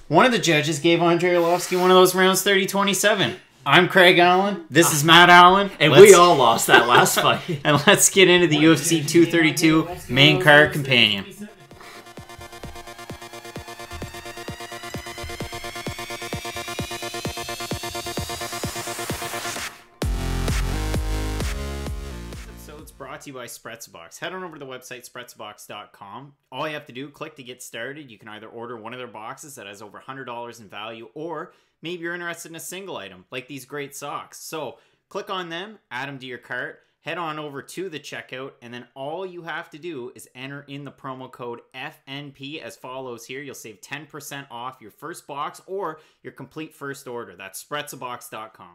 One of the judges gave Andrei Arlovski one of those rounds 30-27. I'm Craig Allen. This is Matt Allen. And we all lost that last fight. And let's get into the UFC 232 main card companion. Brought to you by Spretzbox. Head on over to the website spretzbox.com. All you have to do, click to get started. You can either order one of their boxes that has over $100 in value, or maybe you're interested in a single item like these great socks. So click on them, add them to your cart, head on over to the checkout, and then all you have to do is enter in the promo code FNP as follows here. You'll save 10% off your first box or your complete first order. That's spretzbox.com.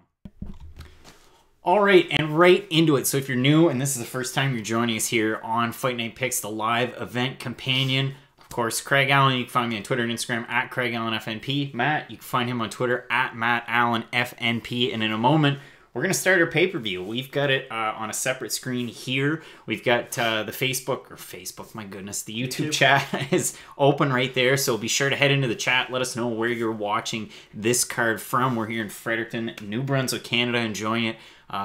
All right, and right into it. So if you're new and this is the first time you're joining us here on Fight Night Picks, the live event companion, of course, Craig Allen. You can find me on Twitter and Instagram at Craig Allen FNP. Matt, you can find him on Twitter at Matt Allen FNP. And in a moment, we're going to start our pay-per-view. We've got it on a separate screen here. We've got the Facebook, my goodness, the YouTube chat is open right there. So be sure to head into the chat. Let us know where you're watching this card from. We're here in Fredericton, New Brunswick, Canada, enjoying it.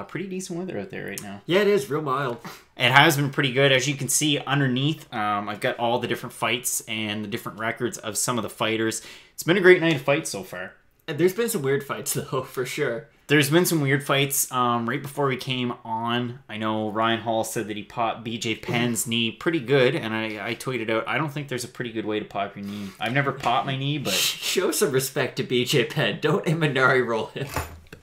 Pretty decent weather out there right now. Yeah, it is real mild. It has been pretty good. As you can see underneath, I've got all the different fights and the different records of some of the fighters. It's been a great night of fights so far. And there's been some weird fights, though, for sure. There's been some weird fights right before we came on. I know Ryan Hall said that he popped BJ Penn's knee pretty good, and I tweeted out, I don't think there's a pretty good way to pop your knee. I've never popped my knee, but... Show some respect to BJ Penn. Don't Imanari roll him.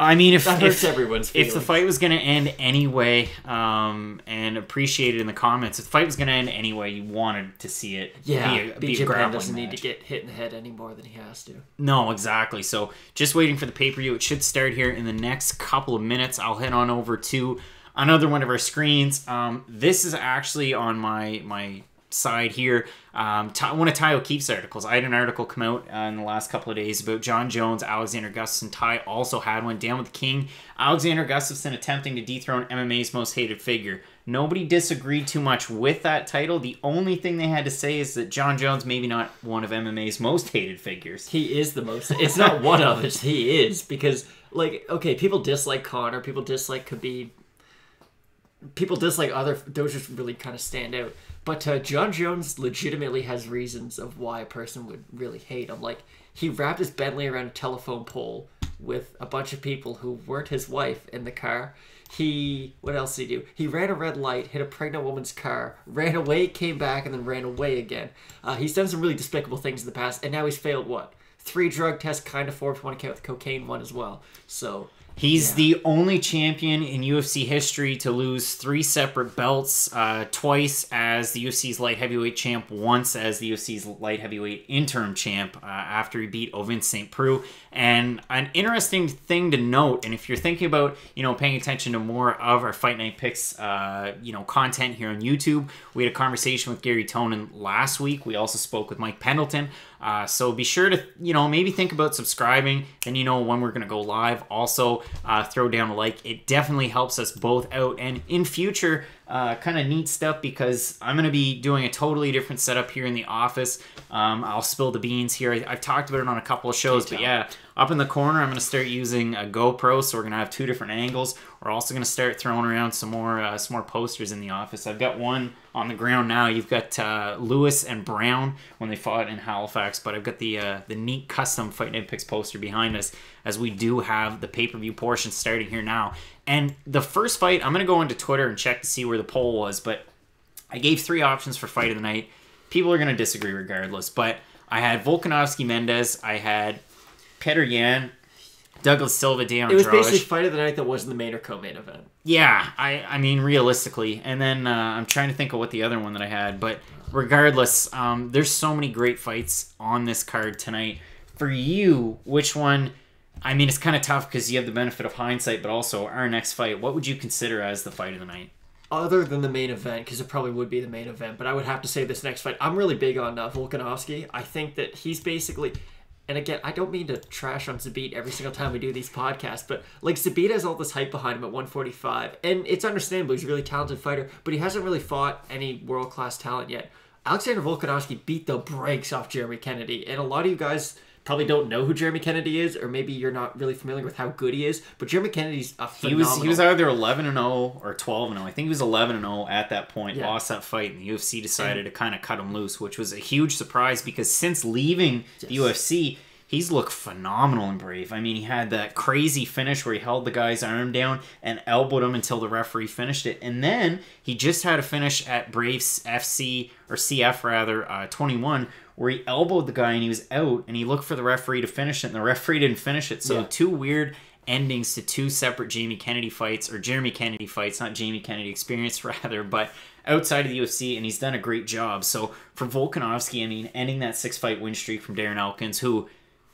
I mean, if everyone's if the fight was going to end anyway, and appreciate it in the comments, if the fight was going to end anyway, you wanted to see it. Yeah, be a BJ Penn doesn't match. need to get hit in the head any more than he has to. No, exactly. So just waiting for the pay-per-view. It should start here in the next couple of minutes. I'll head on over to another one of our screens. This is actually on my side here. One of Ty O'Keefe's articles. I had an article come out in the last couple of days about John Jones, Alexander Gustafsson. Ty also had one. Down with the King. Alexander Gustafsson attempting to dethrone MMA's most hated figure. Nobody disagreed too much with that title. The only thing they had to say is that John Jones maybe not one of MMA's most hated figures. He is the most. It's not one of it. He is, because, like, okay, people dislike Conor. People dislike Khabib. People dislike other... Those just really kind of stand out. But John Jones legitimately has reasons of why a person would really hate him. Like, he wrapped his Bentley around a telephone pole with a bunch of people who weren't his wife in the car. What else did he do? He ran a red light, hit a pregnant woman's car, ran away, came back, and then ran away again. He's done some really despicable things in the past, and now he's failed, 3 drug tests, kind of 4 if you want to count the cocaine one as well. So... He's the only champion in UFC history to lose 3 separate belts, twice as the UFC's light heavyweight champ, once as the UFC's light heavyweight interim champ after he beat Ovince St. Preux. And an interesting thing to note, and if you're thinking about, paying attention to more of our Fight Night Picks, content here on YouTube, we had a conversation with Gary Tonin last week. We also spoke with Mike Pendleton. So be sure to, maybe think about subscribing, then when we're going to go live. Also, throw down a like. It definitely helps us both out. And in future, kind of neat stuff, because I'm going to be doing a totally different setup here in the office. I'll spill the beans here. I've talked about it on a couple of shows, but yeah, up in the corner, I'm going to start using a GoPro, so we're going to have 2 different angles. We're also going to start throwing around some more posters in the office. I've got one on the ground now. You've got Lewis and Brown when they fought in Halifax, but I've got the neat custom Fight Night Picks poster behind us, as we do have the pay-per-view portion starting here now. And the first fight, I'm going to go into Twitter and check to see where the poll was, but I gave 3 options for fight of the night. People are going to disagree regardless, but I had Volkanovski-Mendez, I had Petr Yan, Douglas Silva, Dejan It was Andrade. basically fight of the night that wasn't the main or co-main event. Yeah, I mean, realistically. And then I'm trying to think of what the other one that I had, but regardless, there's so many great fights on this card tonight. For you, which one... I mean, it's kind of tough because you have the benefit of hindsight, but also our next fight, what would you consider as the fight of the night? Other than the main event, because it probably would be the main event, but I would have to say this next fight. I'm really big on Volkanovski. I think that he's basically... And again, I don't mean to trash on Zabit every single time we do these podcasts, but like Zabit has all this hype behind him at 145, and it's understandable. He's a really talented fighter, but he hasn't really fought any world-class talent yet. Alexander Volkanovski beat the brakes off Jeremy Kennedy, and a lot of you guys probably don't know who Jeremy Kennedy is, or maybe you're not really familiar with how good he is. But Jeremy Kennedy's a phenomenal. He was either 11-0 or 12-0. I think he was 11-0 at that point. Yeah. Lost that fight, and the UFC decided to kind of cut him loose, which was a huge surprise because since leaving the UFC, he's looked phenomenal and brave. I mean, he had that crazy finish where he held the guy's arm down and elbowed him until the referee finished it. And then he just had a finish at Braves FC, or CF rather, 21, where he elbowed the guy and he was out, and he looked for the referee to finish it, and the referee didn't finish it. So two weird endings to two separate Jamie Kennedy fights, or Jeremy Kennedy fights, not Jamie Kennedy experience rather, but outside of the UFC, and he's done a great job. So for Volkanovski, I mean, ending that 6-fight win streak from Darren Elkins, who,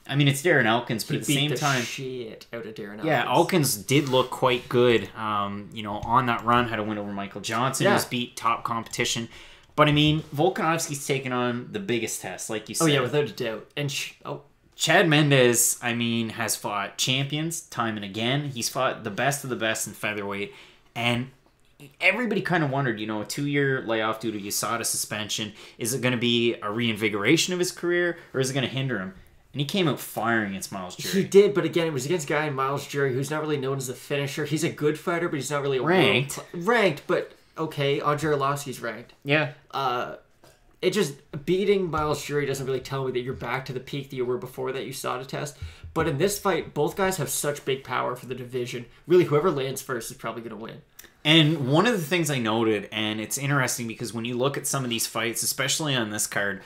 I mean, it's Darren Elkins, but at the same time, shit out of Darren Elkins. Yeah, Elkins did look quite good. You know, on that run, had a win over Michael Johnson, was beat top competition. But I mean, Volkanovski's taken on the biggest test, like you said. Oh yeah, without a doubt. And Chad Mendes, I mean, has fought champions time and again. He's fought the best of the best in featherweight, and everybody kind of wondered, you know, a 2-year layoff due to USADA suspension. Is it going to be a reinvigoration of his career, or is it going to hinder him? And he came out firing against Miles Jury. He did, but again, it was against a guy in Miles Jury who's not really known as a finisher. He's a good fighter, but he's not really a ranked, but okay, Andre Arlovski's ranked. Yeah. It just, beating Miles Jury doesn't really tell me that you're back to the peak that you were before that USADA test. But in this fight, both guys have such big power for the division. Really, whoever lands first is probably going to win. And one of the things I noted, and it's interesting because when you look at some of these fights, especially on this card,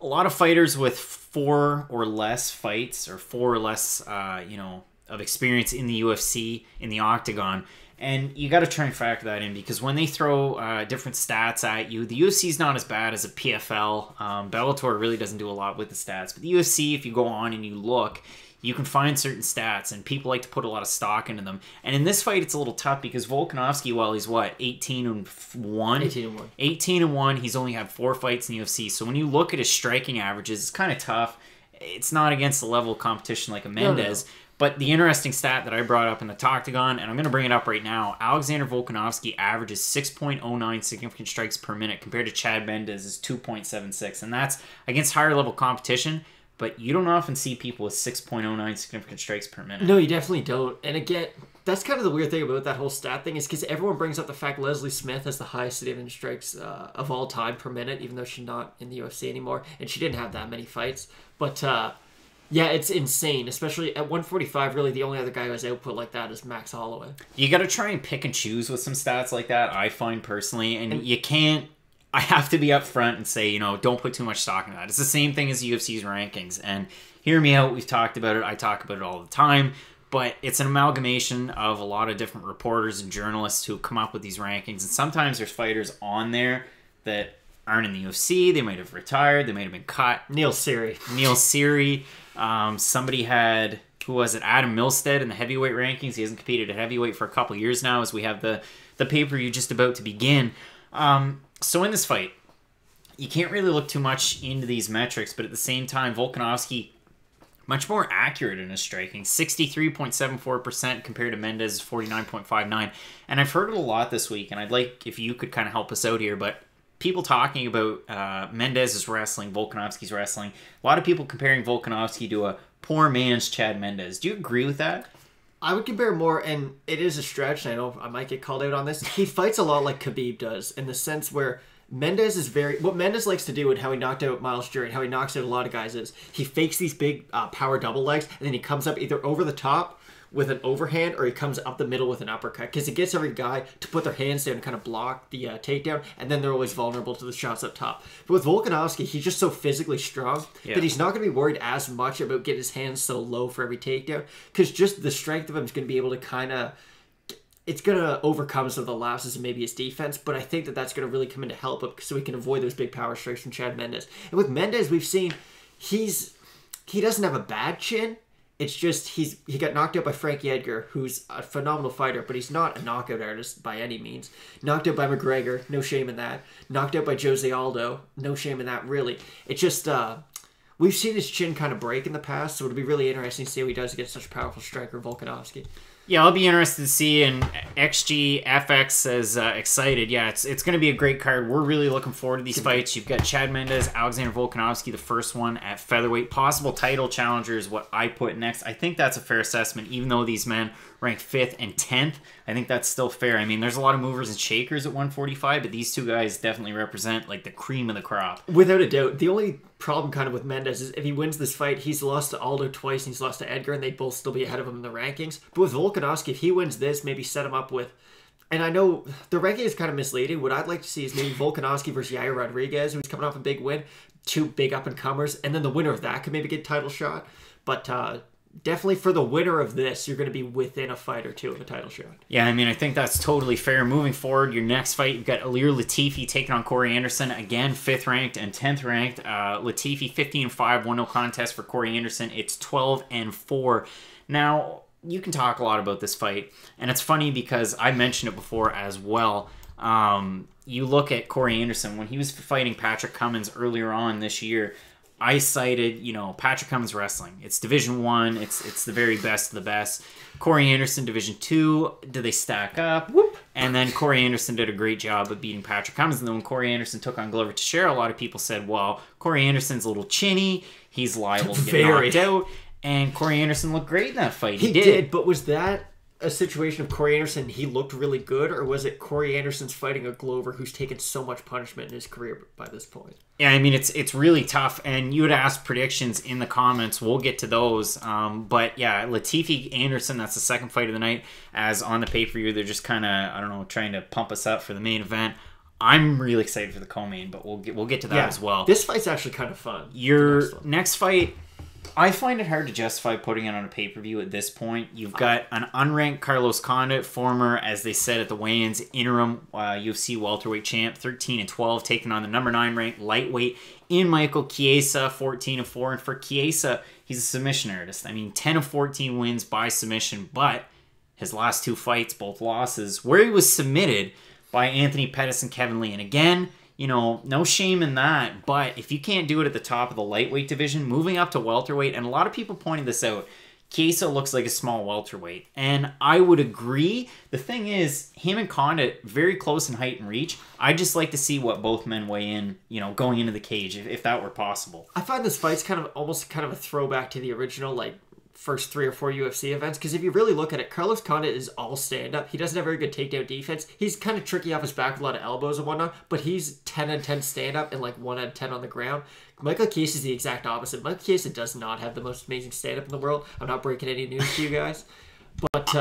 a lot of fighters with 4 or less fights, or 4 or less, you know, of experience in the UFC, in the octagon. And you got to try and factor that in because when they throw different stats at you, the UFC is not as bad as a PFL. Bellator really doesn't do a lot with the stats. But the UFC, if you go on and you look, you can find certain stats, and people like to put a lot of stock into them. And in this fight, it's a little tough because Volkanovski, while he's 18-1? 18-1. 18-1. He's only had 4 fights in the UFC. So when you look at his striking averages, it's kind of tough. It's not against the level of competition like a Mendes. No. But the interesting stat that I brought up in the Octagon, and I'm going to bring it up right now, Alexander Volkanovski averages 6.09 significant strikes per minute compared to Chad Mendes' 2.76. And that's against higher level competition. But you don't often see people with 6.09 significant strikes per minute. No, you definitely don't. And again, that's kind of the weird thing about that whole stat thing is because everyone brings up the fact Leslie Smith has the highest significant strikes of all time per minute, even though she's not in the UFC anymore. And she didn't have that many fights. But yeah, it's insane. Especially at 145, really the only other guy who has output like that is Max Holloway. You got to try and pick and choose with some stats like that, I find personally. And you can't... I have to be upfront and say, you know, don't put too much stock in that. It's the same thing as UFC's rankings. And hear me out, we've talked about it. I talk about it all the time. But it's an amalgamation of a lot of different reporters and journalists who come up with these rankings. And sometimes there's fighters on there that aren't in the UFC. They might have retired. They might have been cut. Neil Seery. Somebody had, who was it? Adam Milstead in the heavyweight rankings. He hasn't competed at heavyweight for a couple years now as we have the pay-per-view just about to begin. So in this fight, you can't really look too much into these metrics, but at the same time, Volkanovski, much more accurate in his striking, 63.74% compared to Mendes' 49.59. And I've heard it a lot this week, and I'd like if you could kind of help us out here, but people talking about Mendes' wrestling, Volkanovski's wrestling, a lot of people comparing Volkanovski to a poor man's Chad Mendes. Do you agree with that? I would compare more, and it is a stretch, and I know I might get called out on this. He fights a lot like Khabib does, in the sense where Mendes is what Mendes likes to do and how he knocked out Miles Jury and how he knocks out a lot of guys is he fakes these big power double legs, and then he comes up either over the top with an overhand or he comes up the middle with an uppercut because it gets every guy to put their hands down and kind of block the takedown, and then they're always vulnerable to the shots up top. But with Volkanovski, he's just so physically strong that he's not going to be worried as much about getting his hands so low for every takedown because just the strength of him is going to be able to kind of... It's going to overcome some of the lapses and maybe his defense, but I think that that's going to really come in to help him so he can avoid those big power strikes from Chad Mendes. And with Mendes, we've seen he doesn't have a bad chin. It's just he got knocked out by Frankie Edgar, who's a phenomenal fighter, but he's not a knockout artist by any means. Knocked out by McGregor, no shame in that. Knocked out by Jose Aldo, no shame in that, really. It's just, we've seen his chin kind of break in the past, so it'll be really interesting to see what he does against such a powerful striker, Volkanovski. Yeah, I'll be interested to see. And XGFX says excited. Yeah, it's going to be a great card. We're really looking forward to these fights. You've got Chad Mendes, Alexander Volkanovski, the first one at featherweight. Possible title challenger is what I put next. I think that's a fair assessment, even though these men ranked 5th and 10th. I think that's still fair. I mean, there's a lot of movers and shakers at 145, but these two guys definitely represent like the cream of the crop. Without a doubt. The only problem kind of with Mendes is if he wins this fight, he's lost to Aldo twice and he's lost to Edgar, and they'd both still be ahead of him in the rankings. But with Volkanovski, if he wins this, maybe set him up with... And I know the ranking is kind of misleading. What I'd like to see is maybe Volkanovski versus Yair Rodriguez, who's coming off a big win. 2 big up-and-comers. And then the winner of that could maybe get a title shot. But definitely for the winner of this, you're going to be within a fight or two of a title shot. Yeah, I mean, I think that's totally fair. Moving forward, your next fight, you've got Alehrer Latifi taking on Corey Anderson. Again, 5th ranked and 10th ranked. Latifi 15-5, 1-0 contest for Corey Anderson. It's 12-4. Now, you can talk a lot about this fight, and it's funny because I mentioned it before as well. You look at Corey Anderson, when he was fighting Patrick Cummins earlier on this year, I cited, Patrick Cummins Wrestling. It's Division 1. It's the very best of the best. Corey Anderson, Division 2. Do they stack up? Whoop. And then Corey Anderson did a great job of beating Patrick Cummins. And then when Corey Anderson took on Glover Teixeira, a lot of people said, well, Corey Anderson's a little chinny. He's liable to get knocked out. And Corey Anderson looked great in that fight. He did, but was that a situation of Corey Anderson, he looked really good, or was it Corey Anderson's fighting a Glover who's taken so much punishment in his career by this point? Yeah, I mean, it's really tough, and you would ask predictions in the comments. We'll get to those. But yeah, Latifi Anderson, that's the second fight of the night. As on the pay-per-view, they're just kind of, I don't know, trying to pump us up for the main event. I'm really excited for the co-main, but we'll get to that as well. This fight's actually kind of fun. Your next fight, I find it hard to justify putting it on a pay-per-view at this point. You've got an unranked Carlos Condit, former, as they said at the weigh-ins, interim UFC welterweight champ, 13-12, taking on the number 9 ranked lightweight in Michael Chiesa, 14-4. And for Chiesa, he's a submission artist. I mean, 10-14 wins by submission, but his last 2 fights, both losses, where he was submitted by Anthony Pettis and Kevin Lee. And again, no shame in that, but if you can't do it at the top of the lightweight division, moving up to welterweight, and a lot of people pointed this out, Chiesa looks like a small welterweight, and I would agree. The thing is, him and Condit, very close in height and reach. I'd just like to see what both men weigh in, going into the cage, if that were possible. I find this fight's almost a throwback to the original, first 3 or 4 UFC events, because if you really look at it, Carlos Condit is all stand-up. He doesn't have very good takedown defense. He's kind of tricky off his back with a lot of elbows and whatnot, but he's 10-10 stand-up and 1-10 on the ground. Michael Chiesa is the exact opposite. Michael Chiesa does not have the most amazing stand-up in the world. I'm not breaking any news to you guys, but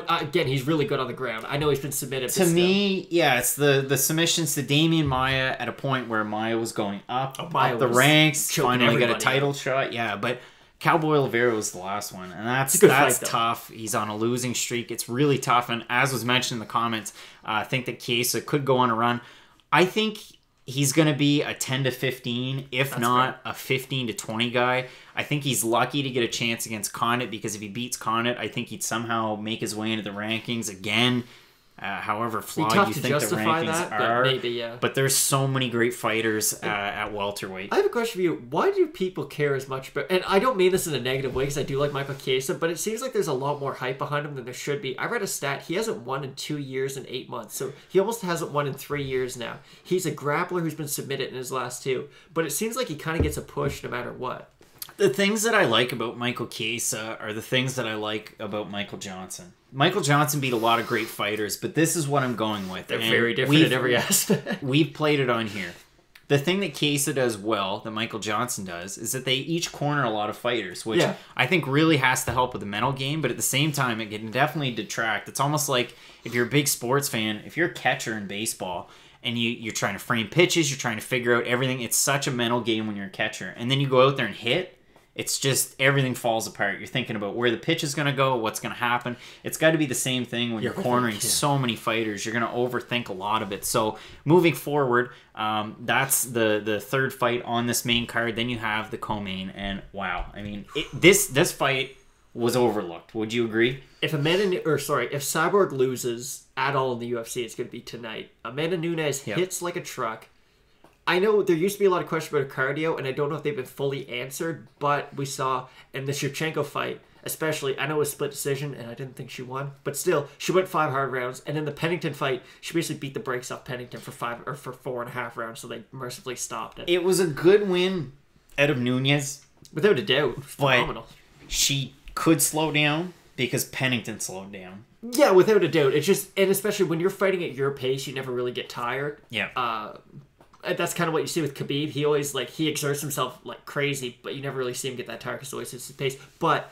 again, he's really good on the ground. I know he's been submitted. To me, yeah, it's the submissions to Damian Maia at a point where Maia was going up the ranks, finally got a title shot. Yeah, but Cowboy Oliveira was the last one, and that's tough. He's on a losing streak. It's really tough, and as was mentioned in the comments, I think that Chiesa could go on a run. I think he's going to be a 10-15, if not a 15-20 guy. I think he's lucky to get a chance against Condit, because if he beats Condit, I think he'd somehow make his way into the rankings again. However flawed you think the rankings are, maybe, yeah. But there's so many great fighters at welterweight. I have a question for you. Why do people care as much about... And I don't mean this in a negative way, because I do like Michael Chiesa, but it seems like there's a lot more hype behind him than there should be. I read a stat. He hasn't won in 2 years and 8 months, so he almost hasn't won in 3 years now. He's a grappler who's been submitted in his last 2, but it seems like he kind of gets a push no matter what. The things that I like about Michael Chiesa are the things that I like about Michael Johnson. Michael Johnson beat a lot of great fighters, but this is what I'm going with. They're very different in every aspect. We've played it on here. The thing that Chiesa does well, that Michael Johnson does, is that they each corner a lot of fighters, which I think really has to help with the mental game, but at the same time, it can definitely detract. It's almost like if you're a big sports fan, if you're a catcher in baseball, and you're trying to frame pitches, you're trying to figure out everything, it's such a mental game when you're a catcher. And then you go out there and hit, it's just everything falls apart. You're thinking about where the pitch is going to go, what's going to happen. It's got to be the same thing when you're cornering so many fighters. You're going to overthink a lot of it. So moving forward, that's the third fight on this main card. Then you have the co-main, and wow, I mean, this fight was overlooked. Would you agree? If Cyborg loses at all in the UFC, it's going to be tonight. Amanda Nunes hits like a truck. I know there used to be a lot of questions about her cardio, and I don't know if they've been fully answered, but we saw in the Shevchenko fight, especially, I know it was a split decision, and I didn't think she won, but still, she went 5 hard rounds, and in the Pennington fight, she basically beat the brakes off Pennington for 4.5 rounds, so they mercifully stopped it. It was a good win out of Nunez. Without a doubt. Phenomenal. She could slow down because Pennington slowed down. Yeah, without a doubt. It's just, and especially when you're fighting at your pace, you never really get tired. Yeah. That's kind of what you see with Khabib. He always, he exerts himself like crazy, but you never really see him get that tired because always hits his pace. But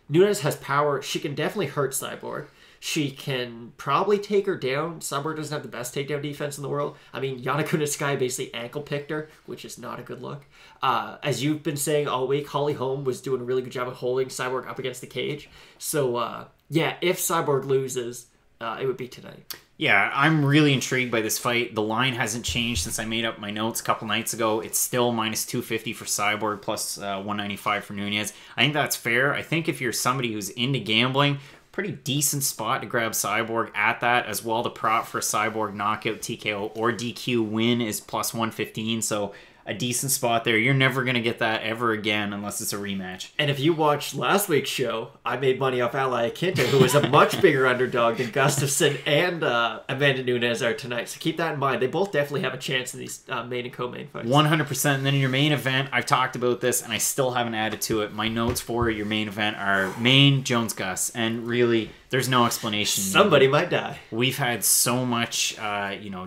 Nunez has power. She can definitely hurt Cyborg. She can probably take her down. Cyborg doesn't have the best takedown defense in the world. I mean, Yana Kunitskaya basically ankle picked her, which is not a good look. As you've been saying all week, Holly Holm was doing a really good job of holding Cyborg up against the cage. So, yeah, if Cyborg loses, it would be tonight. Yeah, I'm really intrigued by this fight. The line hasn't changed since I made up my notes a couple nights ago. It's still minus 250 for Cyborg, plus 195 for Nunez. I think that's fair. I think if you're somebody who's into gambling, pretty decent spot to grab Cyborg at that as well. The prop for a Cyborg knockout, TKO, or DQ win is plus 115, so a decent spot there. You're never going to get that ever again unless it's a rematch. And if you watched last week's show, I made money off Ally Akinta, who was a much bigger underdog than Gustafsson and Amanda Nunes are tonight. So keep that in mind. They both definitely have a chance in these main and co-main fights. 100%. And then in your main event, I've talked about this and I still haven't added to it. My notes for your main event are main Jones-Gus. And really, there's no explanation. Somebody might die. We've had so much,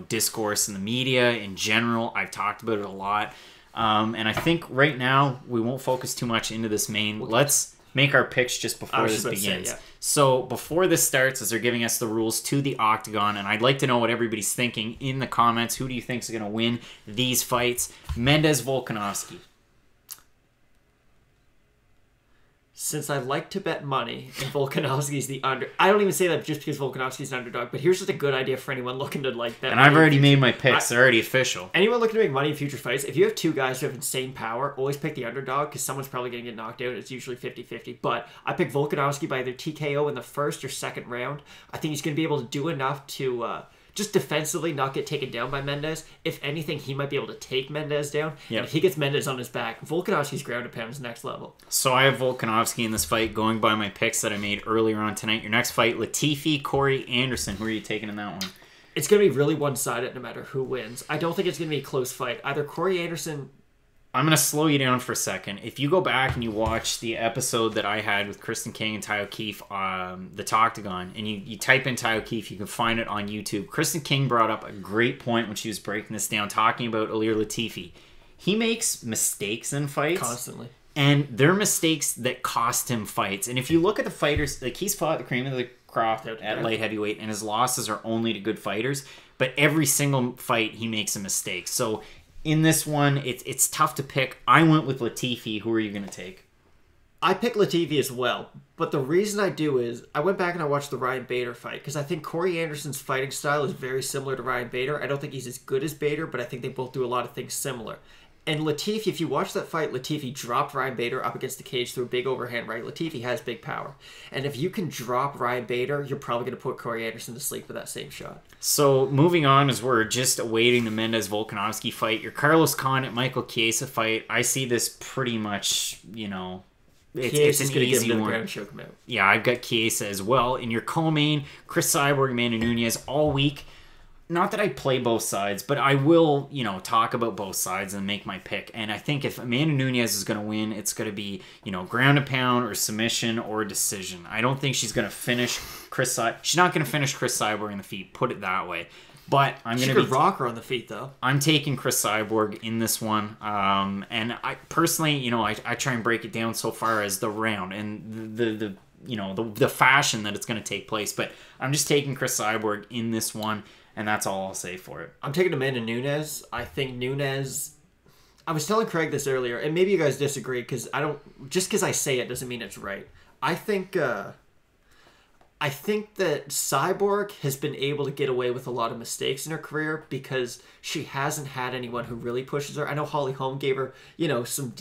discourse in the media in general. I've talked about it a lot. And I think right now we won't focus too much into this main. Let's make our picks just before this begins. So before this starts, as they're giving us the rules to the Octagon, and I'd like to know what everybody's thinking in the comments. Who do you think is going to win these fights? Mendes-Volkanovski. Since I like to bet money and Volkanovski's the under... I don't even say that just because Volkanovski's an underdog, but here's just a good idea for anyone looking to bet. And I've already made my picks. They're already official. Anyone looking to make money in future fights, if you have two guys who have insane power, always pick the underdog because someone's probably going to get knocked out. It's usually 50-50. But I pick Volkanovski by either TKO in the first or second round. I think he's going to be able to do enough to... just defensively not get taken down by Mendes. If anything, he might be able to take Mendes down. Yep. And if he gets Mendes on his back, Volkanovski's ground and pound is next level. So I have Volkanovski in this fight going by my picks that I made earlier on tonight. Your next fight, Latifi, Corey Anderson. Who are you taking in that one? It's going to be really one-sided no matter who wins. I don't think it's going to be a close fight. Either Corey Anderson... I'm going to slow you down for a second. If you go back and you watch the episode that I had with Kristen King and Ty O'Keefe, the Toctagon, and you type in Ty O'Keefe, you can find it on YouTube. Kristen King brought up a great point when she was breaking this down, talking about Alehrer Latifi. He makes mistakes in fights. Constantly. And they're mistakes that cost him fights. And if you look at the fighters, like he's fought the cream of the crop at light heavyweight, and his losses are only to good fighters. But every single fight, he makes a mistake. So... in this one, it's tough to pick. I went with Latifi. Who are you going to take? I picked Latifi as well. But the reason I do is I went back and I watched the Ryan Bader fight because I think Corey Anderson's fighting style is very similar to Ryan Bader. I don't think he's as good as Bader, but I think they both do a lot of things similar. And Latifi, if you watch that fight, Latifi dropped Ryan Bader up against the cage through a big overhand right. Latifi has big power. And if you can drop Ryan Bader, you're probably going to put Corey Anderson to sleep with that same shot. So moving on, as we're just awaiting the Mendes-Volkanovski fight, your Carlos Condit, Michael Chiesa fight, I see this pretty much, it's an easy one. Yeah, I've got Chiesa as well. In your co-main, Chris Cyborg, Amanda Nunes, all week. Not that I play both sides, but I will, talk about both sides and make my pick. And I think if Amanda Nunes is going to win, it's going to be, ground and pound or submission or decision. I don't think she's going to finish She's not going to finish Chris Cyborg in the feet, put it that way. But I'm going to rock her on the feet, though. I'm taking Chris Cyborg in this one. And I personally, I try and break it down so far as the round and the fashion that it's going to take place. But I'm just taking Chris Cyborg in this one. And that's all I'll say for it. I'm taking Amanda Nunes. I think Nunes... I was telling Craig this earlier, and maybe you guys disagree, because just because I say it doesn't mean it's right. I think that Cyborg has been able to get away with a lot of mistakes in her career because she hasn't had anyone who really pushes her. I know Holly Holm gave her, some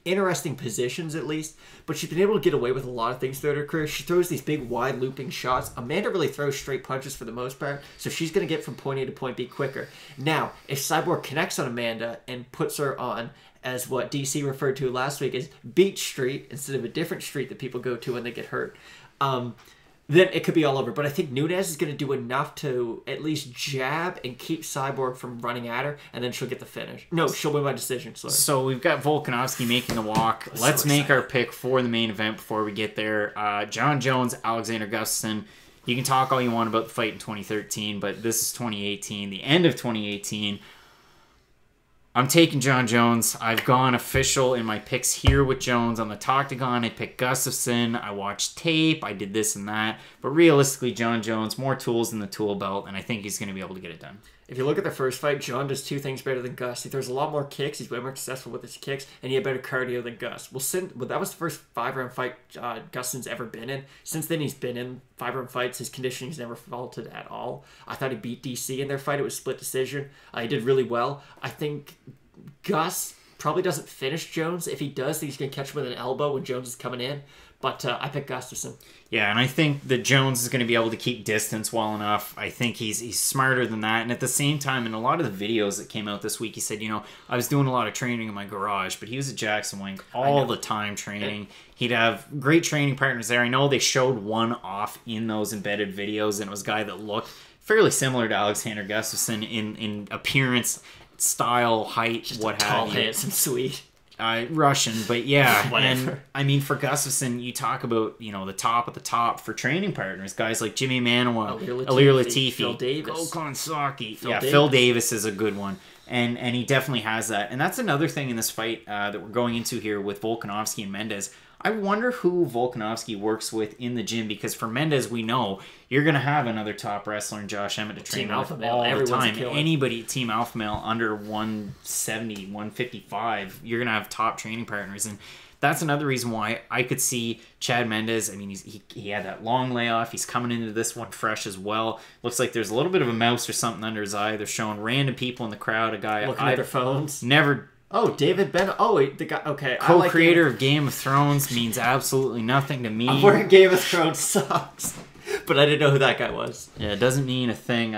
interesting positions at least, but she's been able to get away with a lot of things throughout her career. She throws these big, wide looping shots. Amanda really throws straight punches for the most part, so she's going to get from point A to point B quicker. Now, if Cyborg connects on Amanda and puts her on, as what DC referred to last week as Beach Street, instead of a different street that people go to when they get hurt, then it could be all over. But I think Nunes is going to do enough to at least jab and keep Cyborg from running at her, and then she'll get the finish. No, she'll win by decision. Sorry. So we've got Volkanovski making the walk. Let's make our pick for the main event before we get there. John Jones, Alexander Gustafsson. You can talk all you want about the fight in 2013, but this is 2018, the end of 2018. I'm taking John Jones. I've gone official in my picks here with Jones. On the Toctagon, I picked Gustafsson. I watched tape. I did this and that. But realistically, John Jones, more tools in the tool belt, and I think he's going to be able to get it done. If you look at the first fight, John does two things better than Gus. He throws a lot more kicks. He's way more successful with his kicks, and he had better cardio than Gus. Well, that was the first 5-round fight Gustin's ever been in. Since then, he's been in 5-round fights. His conditioning's never faltered at all. I thought he beat DC in their fight. It was split decision. He did really well. I think Gus probably doesn't finish Jones. If he does, he's going to catch him with an elbow when Jones is coming in. But I picked Gustafsson. Yeah, and I think that Jones is going to be able to keep distance well enough. I think he's smarter than that. And at the same time, in a lot of the videos that came out this week, he said, I was doing a lot of training in my garage, but he was at Jackson Wink all the time training. He'd have great training partners there. I know they showed one off in those embedded videos, and it was a guy that looked fairly similar to Alexander Gustafsson in appearance, style, height, just what tall, have you. handsome, sweet. Russian, but yeah. Whatever. And I mean, for Gustafsson, you talk about, the top of the top for training partners, guys like Jimmy Manuwa, Alehrer Latifi, Phil Davis. Go Konsaki. Phil Davis is a good one. And he definitely has that. And that's another thing in this fight that we're going into here with Volkanovski and Mendes. I wonder who Volkanovski works with in the gym, because for Mendes, we know you're going to have another top wrestler in Josh Emmett to train with all the time. Anybody Team Alpha Male under 170, 155, you're going to have top training partners. And that's another reason why I could see Chad Mendes. I mean, he had that long layoff. He's coming into this one fresh as well. Looks like there's a little bit of a mouse or something under his eye. They're showing random people in the crowd. A guy looking at their phones. Never. Oh, David Ben. Oh, wait, the guy. Okay, co-creator of Game of Thrones means absolutely nothing to me. I'm wearing Game of Thrones socks, but I didn't know who that guy was. Yeah, it doesn't mean a thing.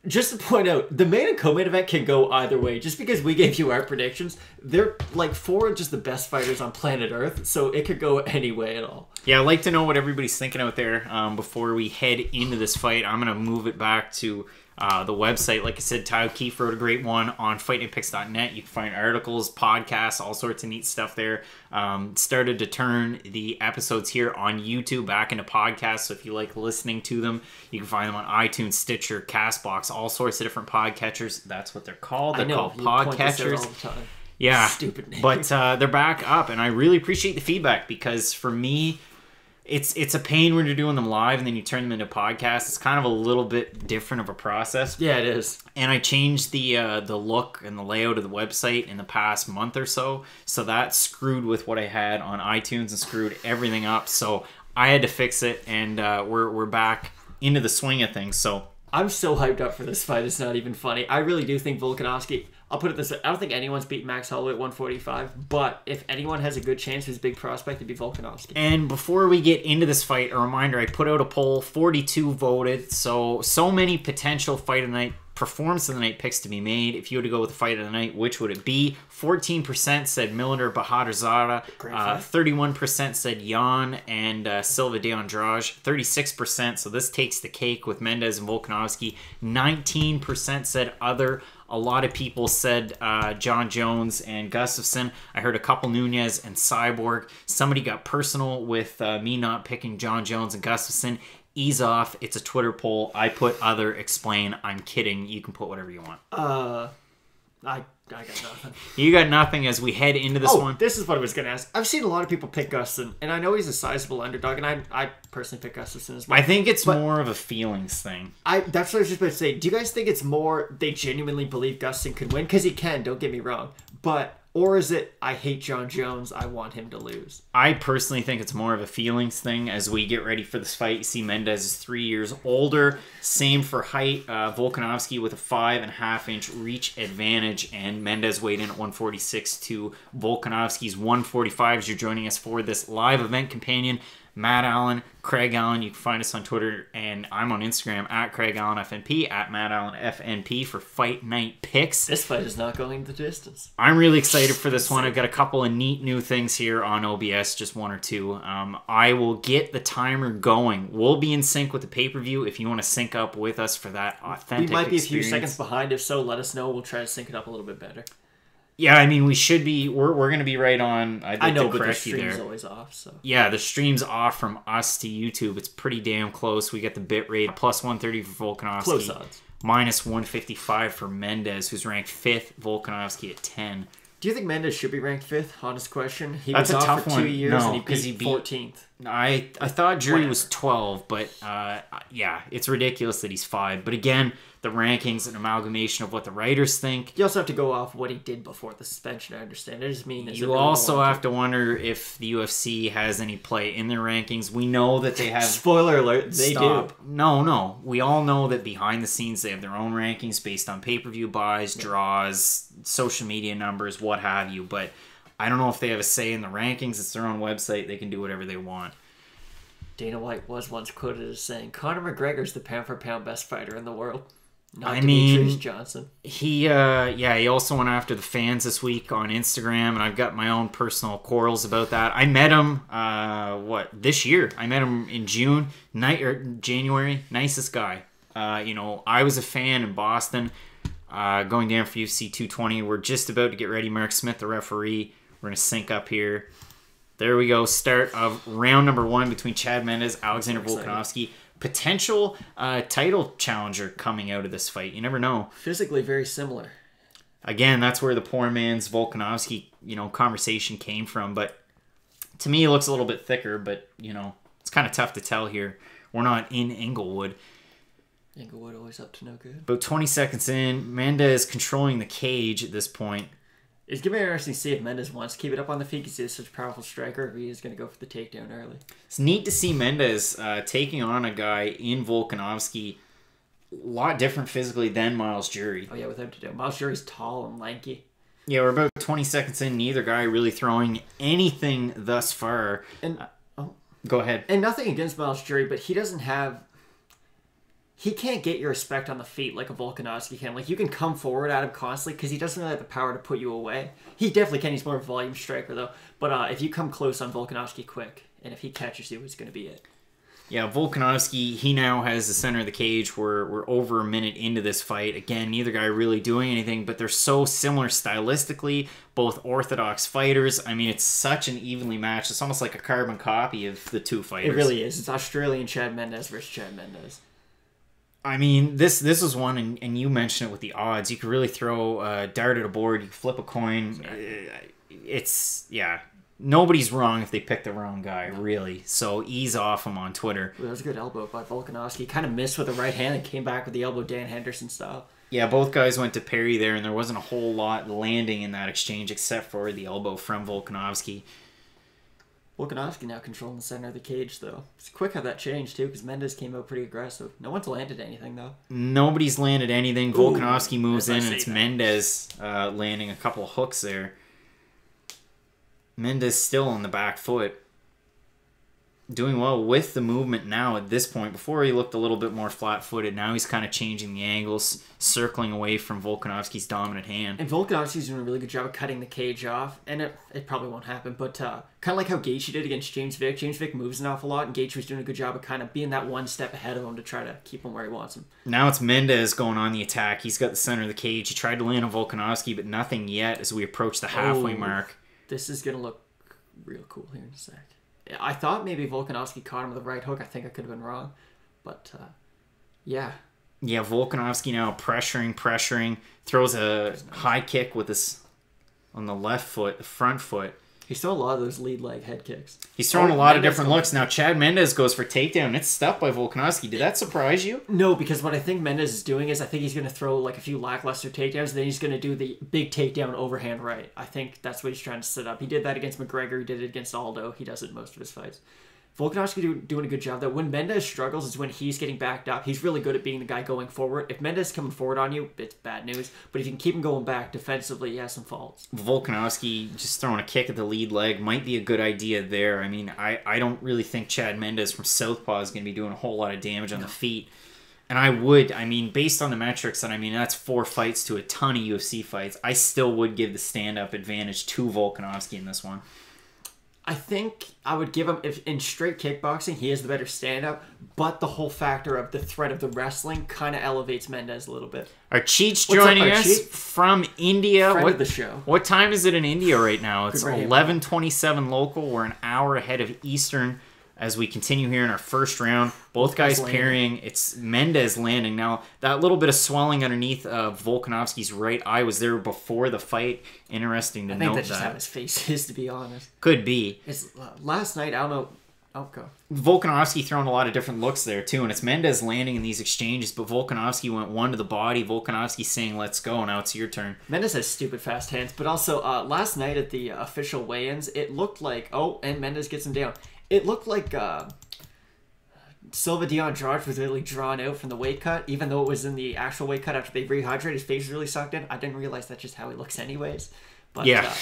Just to point out, the main and co-main event can go either way. Just because we gave you our predictions, they're like 4 of just the best fighters on planet Earth, so it could go any way at all. Yeah, I'd like to know what everybody's thinking out there before we head into this fight. I'm going to move it back to the website. Like I said, Ty O'Keefe wrote a great one on fightingpicks.net. You can find articles, podcasts, all sorts of neat stuff there. Started to turn the episodes here on YouTube back into podcasts, so if you like listening to them, you can find them on iTunes, Stitcher, CastBox, all sorts of different podcatchers. That's what they're called. They're called podcatchers. Yeah, stupid name. But they're back up, and I really appreciate the feedback, because for me, it's a pain when you're doing them live and then you turn them into podcasts. It's kind of a little bit different of a process. Yeah, it is. And I changed the look and the layout of the website in the past month or so. So that screwed with what I had on iTunes and screwed everything up. So I had to fix it, and we're back into the swing of things. So I'm so hyped up for this fight. It's not even funny. I really do think Volkanovski... I'll put it this way. I don't think anyone's beat Max Holloway at 145, but if anyone has a good chance who's a big prospect, it'd be Volkanovski. And before we get into this fight, a reminder, I put out a poll, 42 voted, so many potential fight of the night, performance of the night picks to be made. If you were to go with the fight of the night, which would it be? 14% said Millender Bahadurzada, 31% said Jan and Silva de Andrade, 36%, so this takes the cake with Mendes and Volkanovski, 19% said other. A lot of people said John Jones and Gustafsson. I heard a couple Nunes and Cyborg. Somebody got personal with me not picking John Jones and Gustafsson. Ease off. It's a Twitter poll. I put other, explain. I'm kidding. You can put whatever you want. I got nothing. You got nothing as we head into this one? This is what I was going to ask. I've seen a lot of people pick Gustafsson, and I know he's a sizable underdog, and I personally pick Gustafsson as well. I think it's more of a feelings thing. That's what I was just about to say. Do you guys think it's more they genuinely believe Gustafsson could win? Because he can, don't get me wrong. Or is it, I hate John Jones, I want him to lose? I personally think it's more of a feelings thing as we get ready for this fight. You see Mendez is 3 years older. Same for height. Volkanovski with a 5.5-inch reach advantage. And Mendez weighed in at 146 to Volkanovski's 145. As you're joining us for this live event companion, Matt Allen, Craig Allen. You can find us on Twitter, and I'm on Instagram at Craig Allen FNP, at Matt Allen FNP for Fight Night Picks. This fight is not going the distance. I'm really excited for this one. I've got a couple of neat new things here on OBS, just one or two. I will get the timer going. We'll be in sync with the pay-per-view if you want to sync up with us for that authentic We might be experience. a few seconds behind. If so, let us know. We'll try to sync it up a little bit better. Yeah, I mean, we should be. We're going to be right on. I know, but the stream's always off. So yeah, the stream's off from us to YouTube. It's pretty damn close. We get the bit rate plus 130 for Volkanovski. Close odds. Minus 155 for Mendez, who's ranked 5th. Volkanovski at 10. Do you think Mendez should be ranked 5th? Honest question. He That's was a off tough for one. 2 years No, and he beat 14th. I thought jury was 12, but yeah, it's ridiculous that he's 5. But again, the rankings, an amalgamation of what the writers think. You also have to go off what he did before the suspension, I understand. I just mean... You also have to wonder if the UFC has any play in their rankings. We know that they have... Spoiler alert, they do. No. We all know that behind the scenes they have their own rankings based on pay-per-view buys, draws, social media numbers, what have you. But I don't know if they have a say in the rankings. It's their own website. They can do whatever they want. Dana White was once quoted as saying, Conor McGregor's the pound-for-pound best fighter in the world. Not Demetrius Johnson. He also went after the fans this week on Instagram, and I've got my own personal quarrels about that. I met him, this year? I met him in January. Nicest guy. I was a fan in Boston, going down for UFC 220. We're just about to get ready. Mark Smith, the referee. We're going to sync up here. There we go. Start of round number 1 between Chad Mendes, Alexander Volkanovski. Potential title challenger coming out of this fight. You never know. Physically very similar. Again, that's where the poor man's Volkanovski, conversation came from. But to me, it looks a little bit thicker. But, it's kind of tough to tell here. We're not in Inglewood. Inglewood always up to no good. About 20 seconds in, Mendes controlling the cage at this point. It's going to be interesting to see if Mendes wants to keep it up on the feet because he's such a powerful striker, or he is going to go for the takedown early. It's neat to see Mendes taking on a guy in Volkanovski a lot different physically than Miles Jury. Oh, yeah, without a doubt. Miles Jury's tall and lanky. Yeah, we're about 20 seconds in. Neither guy really throwing anything thus far. And go ahead. And nothing against Miles Jury, but he doesn't have... He can't get your respect on the feet like a Volkanovski can. Like, you can come forward at him constantly because he doesn't really have the power to put you away. He definitely can. He's more of a volume striker, though. But if you come close on Volkanovski quick, and if he catches you, it's going to be it. Yeah, Volkanovski, he now has the center of the cage. We're over a minute into this fight. Again, neither guy really doing anything, but they're so similar stylistically. Both orthodox fighters. I mean, it's such an evenly matched. It's almost like a carbon copy of the two fighters. It really is. It's Australian Chad Mendes versus Chad Mendes. I mean, this is one, and you mentioned it with the odds. You could really throw a dart at a board. You could flip a coin. Nobody's wrong if they pick the wrong guy, really. So ease off him on Twitter. Well, that was a good elbow by Volkanovski. Kind of missed with the right hand and came back with the elbow Dan Henderson style. Yeah, both guys went to parry there, and there wasn't a whole lot landing in that exchange except for the elbow from Volkanovski. Volkanovski now controlling the center of the cage, though. It's quick how that changed, too, because Mendes came out pretty aggressive. No one's landed anything, though. Nobody's landed anything. Volkanovski moves in, and it's that. Mendes landing a couple of hooks there. Mendes still on the back foot. Doing well with the movement now at this point. Before he looked a little bit more flat-footed. Now he's kind of changing the angles, circling away from Volkanovski's dominant hand. And Volkanovski's doing a really good job of cutting the cage off. And it probably won't happen, but kind of like how Gaethje did against James Vick. James Vick moves an awful lot, and Gaethje was doing a good job of kind of being that one step ahead of him to try to keep him where he wants him. Now it's Mendes going on the attack. He's got the center of the cage. He tried to land on Volkanovski, but nothing yet as we approach the halfway mark. This is going to look real cool here in a sec. I thought maybe Volkanovski caught him with a right hook. I think I could have been wrong. But, yeah. Yeah, Volkanovski now pressuring. Throws a high kick with his on the left foot, the front foot. He's throwing a lot of those lead leg head kicks. He's throwing a lot of different looks. Now, Chad Mendes goes for takedown. It's stuffed by Volkanovski. Did that surprise you? No, because what I think Mendes is doing is I think he's going to throw like a few lackluster takedowns, and then he's going to do the big takedown overhand right. I think that's what he's trying to set up. He did that against McGregor. He did it against Aldo. He does it in most of his fights. Volkanovski doing a good job, though. When Mendes struggles is when he's getting backed up. He's really good at being the guy going forward. If Mendes is coming forward on you, it's bad news. But if you can keep him going back defensively, he has some faults. Volkanovski just throwing a kick at the lead leg might be a good idea there. I mean, I don't really think Chad Mendes from Southpaw is going to be doing a whole lot of damage on the feet. And I mean, based on the metrics, and I mean, that's 4 fights to a ton of UFC fights, I still would give the stand-up advantage to Volkanovski in this one. I think I would give him, if in straight kickboxing, he is the better stand-up, but the whole factor of the threat of the wrestling kind of elevates Mendes a little bit. Archie's joining us from India. Friend of the show. What time is it in India right now? It's 11:27 local. We're an hour ahead of Eastern as we continue here in our first round. Both guys parrying. It's Mendes landing. Now, that little bit of swelling underneath of Volkanovski's right eye was there before the fight. Interesting to note that. I think that's just how his face is, to be honest. Could be. It's, last night, I don't know. Oh, go. Volkanovski throwing a lot of different looks there, too. And it's Mendes landing in these exchanges, but Volkanovski went one to the body. Volkanovski saying, let's go. Now it's your turn. Mendes has stupid fast hands, but also last night at the official weigh-ins, it looked like, and Mendes gets him down. It looked like Silva de Andrade was really drawn out from the weight cut, even though it was in the actual weight cut after they rehydrated. His face was really sucked in. I didn't realize that's just how he looks anyways. But yeah.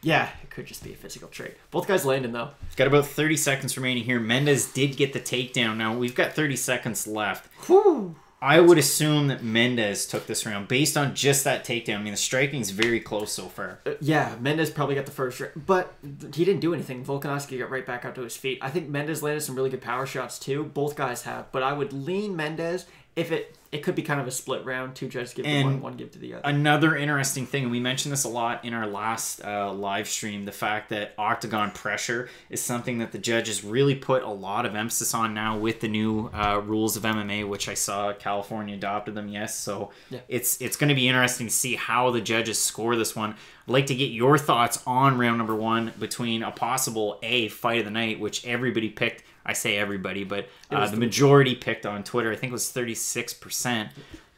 Yeah, it could just be a physical trait. Both guys landing, though. Got about 30 seconds remaining here. Mendes did get the takedown. Now, we've got 30 seconds left. Whew. I would assume that Mendes took this round based on just that takedown. I mean, the striking's very close so far. Yeah, Mendes probably got the first round, but he didn't do anything. Volkanovski got right back up to his feet. I think Mendes landed some really good power shots too. Both guys have, but I would lean Mendes if it could be kind of a split round. 2 judges give to one give to the other. Another interesting thing, and we mentioned this a lot in our last live stream, the fact that octagon pressure is something that the judges really put a lot of emphasis on now with the new rules of MMA, which I saw California adopted them, yes. So yeah. It's going to be interesting to see how the judges score this one. I'd like to get your thoughts on round number 1 between a possible fight of the night, which everybody picked. I say everybody, but the majority picked on Twitter. I think it was 36%.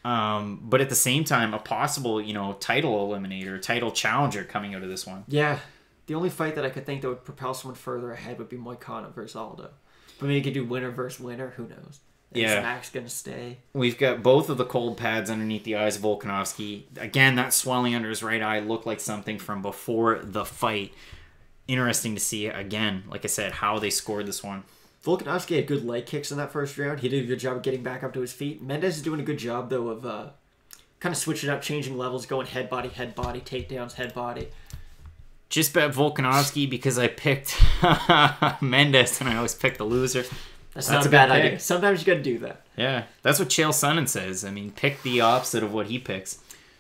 But at the same time, a possible, title eliminator, title challenger coming out of this one. Yeah. The only fight that I could think that would propel someone further ahead would be Moicano versus Aldo. But maybe you could do winner versus winner. Who knows? Is Max going to stay? We've got both of the cold pads underneath the eyes of Volkanovski. Again, that swelling under his right eye looked like something from before the fight. Interesting to see, again, like I said, how they scored this one. Volkanovski had good leg kicks in that first round. He did a good job of getting back up to his feet. Mendes is doing a good job, though, of kind of switching up, changing levels, going head body, takedowns, head body. Just bet Volkanovski because I picked Mendes, and I always pick the loser. That's not a bad idea. Sometimes you got to do that. Yeah, that's what Chael Sonnen says. I mean, pick the opposite of what he picks.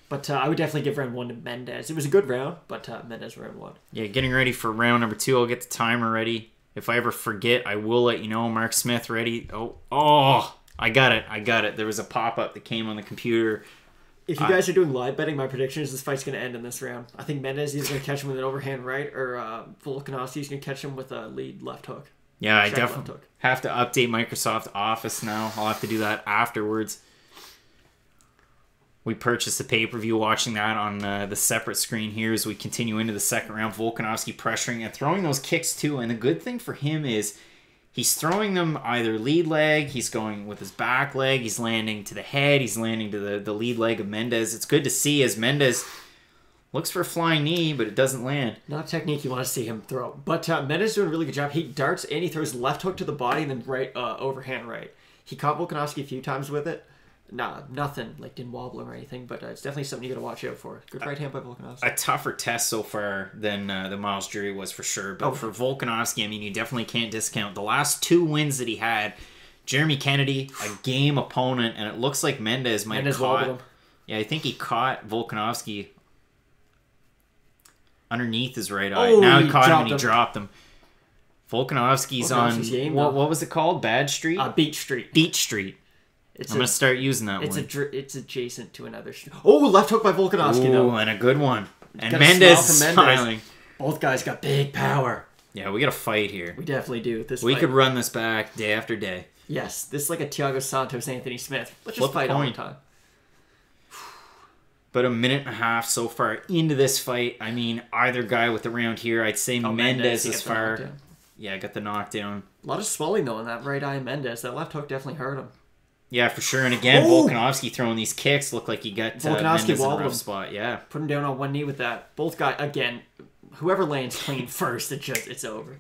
But I would definitely give round 1 to Mendes. It was a good round, but Mendes round 1. Yeah, getting ready for round number 2. I'll get the timer ready. If I ever forget, I will let you know. Mark Smith ready. Oh, I got it. There was a pop-up that came on the computer. If you guys are doing live betting, my prediction is this fight's going to end in this round. I think Mendes is going to catch him with an overhand right, or Volkanovski is going to catch him with a lead left hook. Yeah, I definitely have to update Microsoft Office now. I'll have to do that afterwards. We purchased the pay-per-view, watching that on the separate screen here as we continue into the second round. Volkanovski pressuring and throwing those kicks too. And the good thing for him is he's throwing them either lead leg, he's going with his back leg, he's landing to the head, he's landing to the lead leg of Mendes. It's good to see as Mendes looks for a flying knee, but it doesn't land. Not a technique you want to see him throw. But Mendes is doing a really good job. He darts and he throws left hook to the body and then right overhand right. He caught Volkanovski a few times with it. Nah, nothing, didn't wobble him or anything, but it's definitely something you got to watch out for. Good right hand by Volkanovski. A tougher test so far than the Miles Jury was for sure, but for Volkanovski, I mean, you definitely can't discount the last 2 wins that he had. Jeremy Kennedy, a game opponent, and it looks like Mendes might have caught him. Yeah, I think he caught Volkanovski underneath his right eye. Now he caught him and he dropped him. Volkanovski's on, what was it called? Bad Street? Beach Street. Beach Street. I'm going to start using that one. It's adjacent to another. Left hook by Volkanovski, though. And a good one. And Mendes smiling. Both guys got big power. Yeah, we got to fight here. We definitely do. We could run this back day after day. Yes, this is like a Thiago Santos, Anthony Smith. Let's just fight all the time. But a minute and a half so far into this fight. I mean, either guy with the round here, I'd say Mendes as far. Yeah, got the knockdown. A lot of swelling, though, in that right eye of Mendes. That left hook definitely hurt him. Yeah, for sure. And again, Volkanovski throwing these kicks looked like he got Mendes in a rough spot. Yeah. Put him down on one knee with that. Both guys, again, whoever lands clean first, it's over.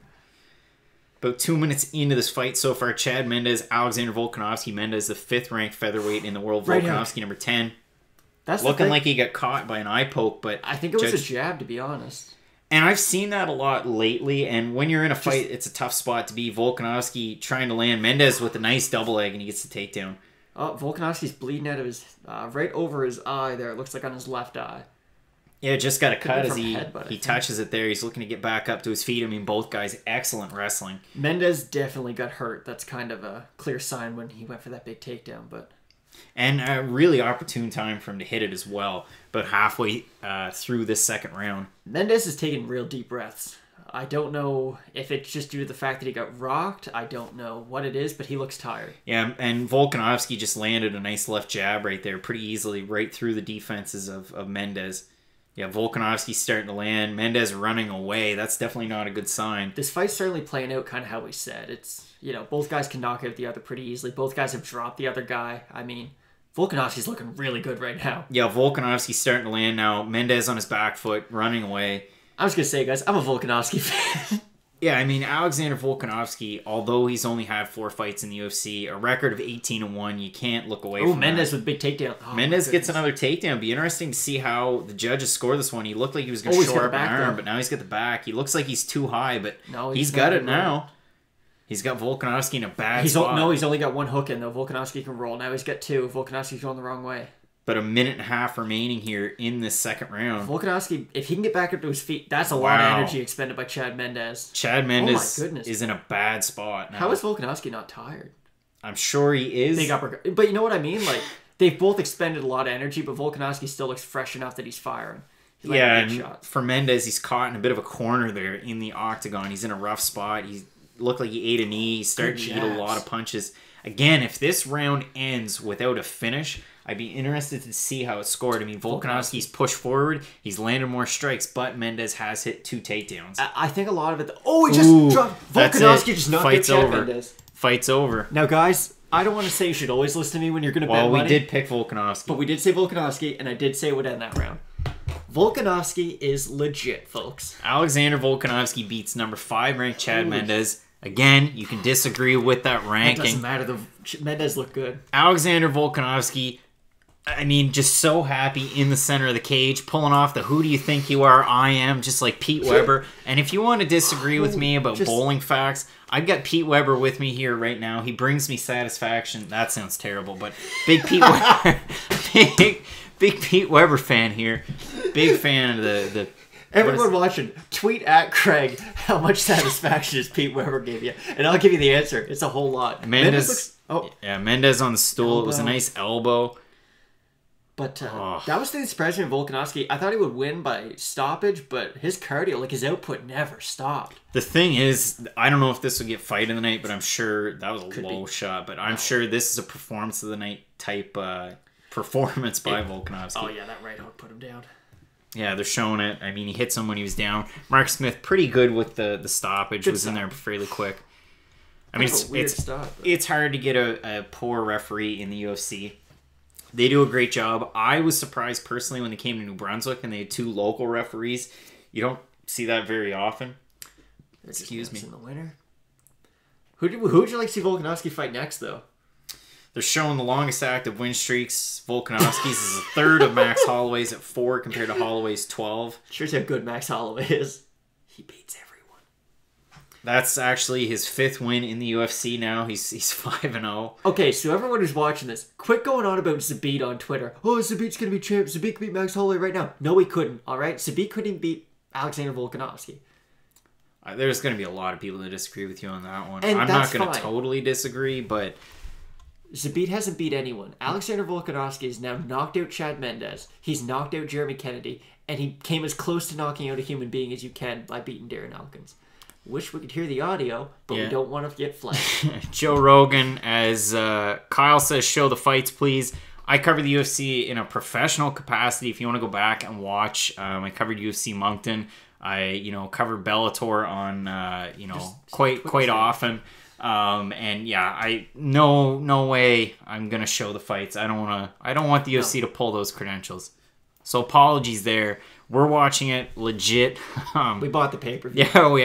About 2 minutes into this fight so far, Chad Mendes, Alexander Volkanovski. Mendes, the 5th ranked featherweight in the world. Volkanovski, number 10. That's looking like he got caught by an eye poke, but I think it was a jab, to be honest. And I've seen that a lot lately, and when you're in a fight, it's a tough spot to be. Volkanovski trying to land Mendes with a nice double leg, and he gets the takedown. Oh, Volkanovski's bleeding out of his, right over his eye there. It looks like on his left eye. Yeah, just got a cut as he touches it there. He's looking to get back up to his feet. I mean, both guys, excellent wrestling. Mendes definitely got hurt. That's kind of a clear sign when he went for that big takedown, but... And a really opportune time for him to hit it as well, about halfway through this second round. Mendes is taking real deep breaths. I don't know if it's just due to the fact that he got rocked. I don't know what it is, but he looks tired. Yeah, and Volkanovski just landed a nice left jab right there pretty easily, right through the defenses of Mendes. Yeah, Volkanovski's starting to land. Mendes running away. That's definitely not a good sign. This fight's certainly playing out kind of how we said. It's, both guys can knock out the other pretty easily. Both guys have dropped the other guy. I mean, Volkanovski's looking really good right now. Yeah, Volkanovski's starting to land now. Mendes on his back foot, running away. I was going to say, guys, I'm a Volkanovski fan. Yeah, I mean, Alexander Volkanovski, although he's only had 4 fights in the UFC, a record of 18-1, you can't look away from that. Mendes with big takedown. Mendes gets another takedown. Be interesting to see how the judges score this one. He looked like he was going to shore up an arm, but now he's got the back. He looks like he's too high, but he's got it now. He's got Volkanovski in a bad spot. He's only got 1 hook in, though. Volkanovski can roll. Now he's got 2. Volkanovski's going the wrong way. But a minute and a half remaining here in this second round. Volkanovski, if he can get back up to his feet, that's a lot of energy expended by Chad Mendes. Chad Mendes is in a bad spot now. How is Volkanovski not tired? I'm sure he is. Big uppercut. But you know what I mean? Like, they've both expended a lot of energy, but Volkanovski still looks fresh enough that he's firing. And for Mendes, he's caught in a bit of a corner there in the octagon. He's in a rough spot. He looked like he ate a knee. He's starting to eat a lot of punches. Again, if this round ends without a finish, I'd be interested to see how it's scored. I mean, Volkanovski's pushed forward. He's landed more strikes, but Mendes has hit 2 takedowns. I think a lot of it... he just dropped... Volkanovski just knocked out Chad Mendes. Fight's over. Now, guys, I don't want to say you should always listen to me when you're going to bet money. Well, we did pick Volkanovski. But we did say Volkanovski, and I did say it would end that round. Volkanovski is legit, folks. Alexander Volkanovski beats number 5 ranked Chad Mendes. Again, you can disagree with that ranking. It doesn't matter. Mendes looked good. Alexander Volkanovski... I mean, just so happy in the center of the cage, pulling off the "who do you think you are? I am," just like Pete Weber. And if you want to disagree with me about bowling facts, I've got Pete Weber with me here right now. He brings me satisfaction. That sounds terrible, but big Pete Weber, big Pete Weber fan here. Big fan of the Everyone watching, tweet at Craig how much satisfaction does Pete Weber give you, and I'll give you the answer. It's a whole lot. Mendes on the stool. It was a nice elbow. But that was the surprising of Volkanovski. I thought he would win by stoppage, but his cardio, like his output, never stopped. The thing is, I don't know if this will get fight of the night, but I'm sure that was a low shot. But I'm sure this is a performance of the night type performance by Volkanovski. Oh yeah, that right hook put him down. Yeah, they're showing it. I mean, he hits him when he was down. Mark Smith, pretty good with the stoppage. Was in there fairly quick. I mean, it's hard to get a poor referee in the UFC. They do a great job. I was surprised personally when they came to New Brunswick and they had 2 local referees. You don't see that very often. Excuse me. In the winner. Who would you like to see Volkanovski fight next, though? They're showing the longest active win streaks. Volkanovski's is a third of Max Holloway's at 4 compared to Holloway's 12. Shows how good Max Holloway is. He beats everyone. That's actually his 5th win in the UFC now. He's 5-0. Okay, so everyone who's watching this, quit going on about Zabit on Twitter. Oh, Zabit's going to be champ. Zabit can beat Max Holloway right now. No, he couldn't, all right? Zabit couldn't beat Alexander Volkanovski. There's going to be a lot of people that disagree with you on that one. I'm not going to totally disagree, but Zabit hasn't beat anyone. Alexander Volkanovski has now knocked out Chad Mendes. He's knocked out Jeremy Kennedy. And he came as close to knocking out a human being as you can by beating Darren Elkins. Wish we could hear the audio, but we don't want to get flagged. Joe Rogan, as Kyle says, show the fights, please. I cover the UFC in a professional capacity. If you want to go back and watch, I covered UFC Moncton. I, covered Bellator on, quite often. And yeah, no way I'm gonna show the fights. I don't want the UFC to pull those credentials. So apologies there. We're watching it legit. We bought the pay-per-view. Yeah, we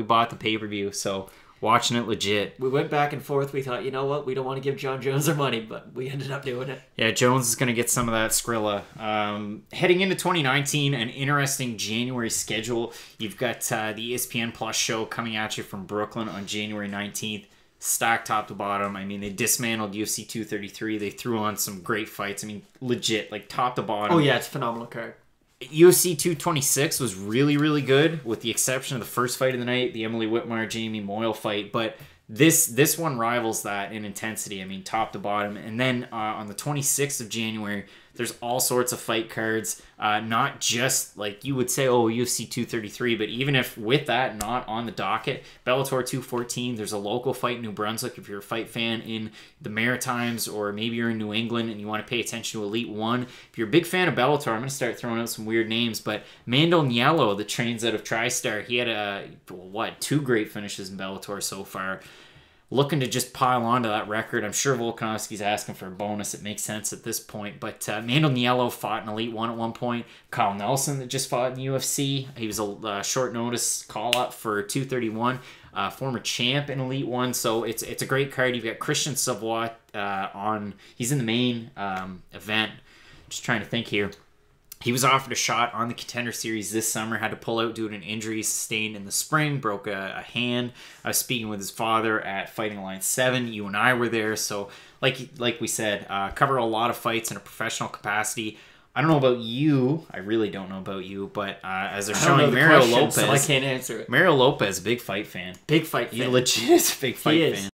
bought the pay-per-view, so watching it legit. We went back and forth. We thought, you know what? We don't want to give John Jones our money, but we ended up doing it. Yeah, Jones is going to get some of that Skrilla. Heading into 2019, an interesting January schedule. You've got the ESPN Plus show coming at you from Brooklyn on January 19th. Stacked top to bottom. I mean, they dismantled UFC 233. They threw on some great fights. I mean, legit, like top to bottom. Oh, yeah, it's a phenomenal card. UFC 226 was really, really good, with the exception of the first fight of the night, the Emily Whitmire, Jamie Moyle fight. But this one rivals that in intensity. I mean, top to bottom. And then on the 26th of January, there's all sorts of fight cards. Not just like you would say, UFC 233, but even if with that not on the docket, Bellator 214, there's a local fight in New Brunswick. If you're a fight fan in the Maritimes, or maybe you're in New England and you want to pay attention to Elite One, if you're a big fan of Bellator, I'm going to start throwing out some weird names, but Mando Niello, that trains out of TriStar, he had two great finishes in Bellator so far. Looking to just pile onto that record. I'm sure Volkanovski's asking for a bonus. It makes sense at this point. But Mando Niello fought in Elite One at one point. Kyle Nelson, that just fought in the UFC. He was a short notice call-up for 231. Former champ in Elite One. So it's a great card. You've got Christian Savoy he's in the main event. Just trying to think here. He was offered a shot on the Contender Series this summer, had to pull out due to an injury sustained in the spring, broke a hand. I was speaking with his father at Fighting Alliance 7. You and I were there. So like we said, cover a lot of fights in a professional capacity. I don't know about you. I really don't know about you. But as they're showing Mario Lopez. So I can't answer it. Mario Lopez, big fight fan. Big fight fan. He legit is a big fight fan.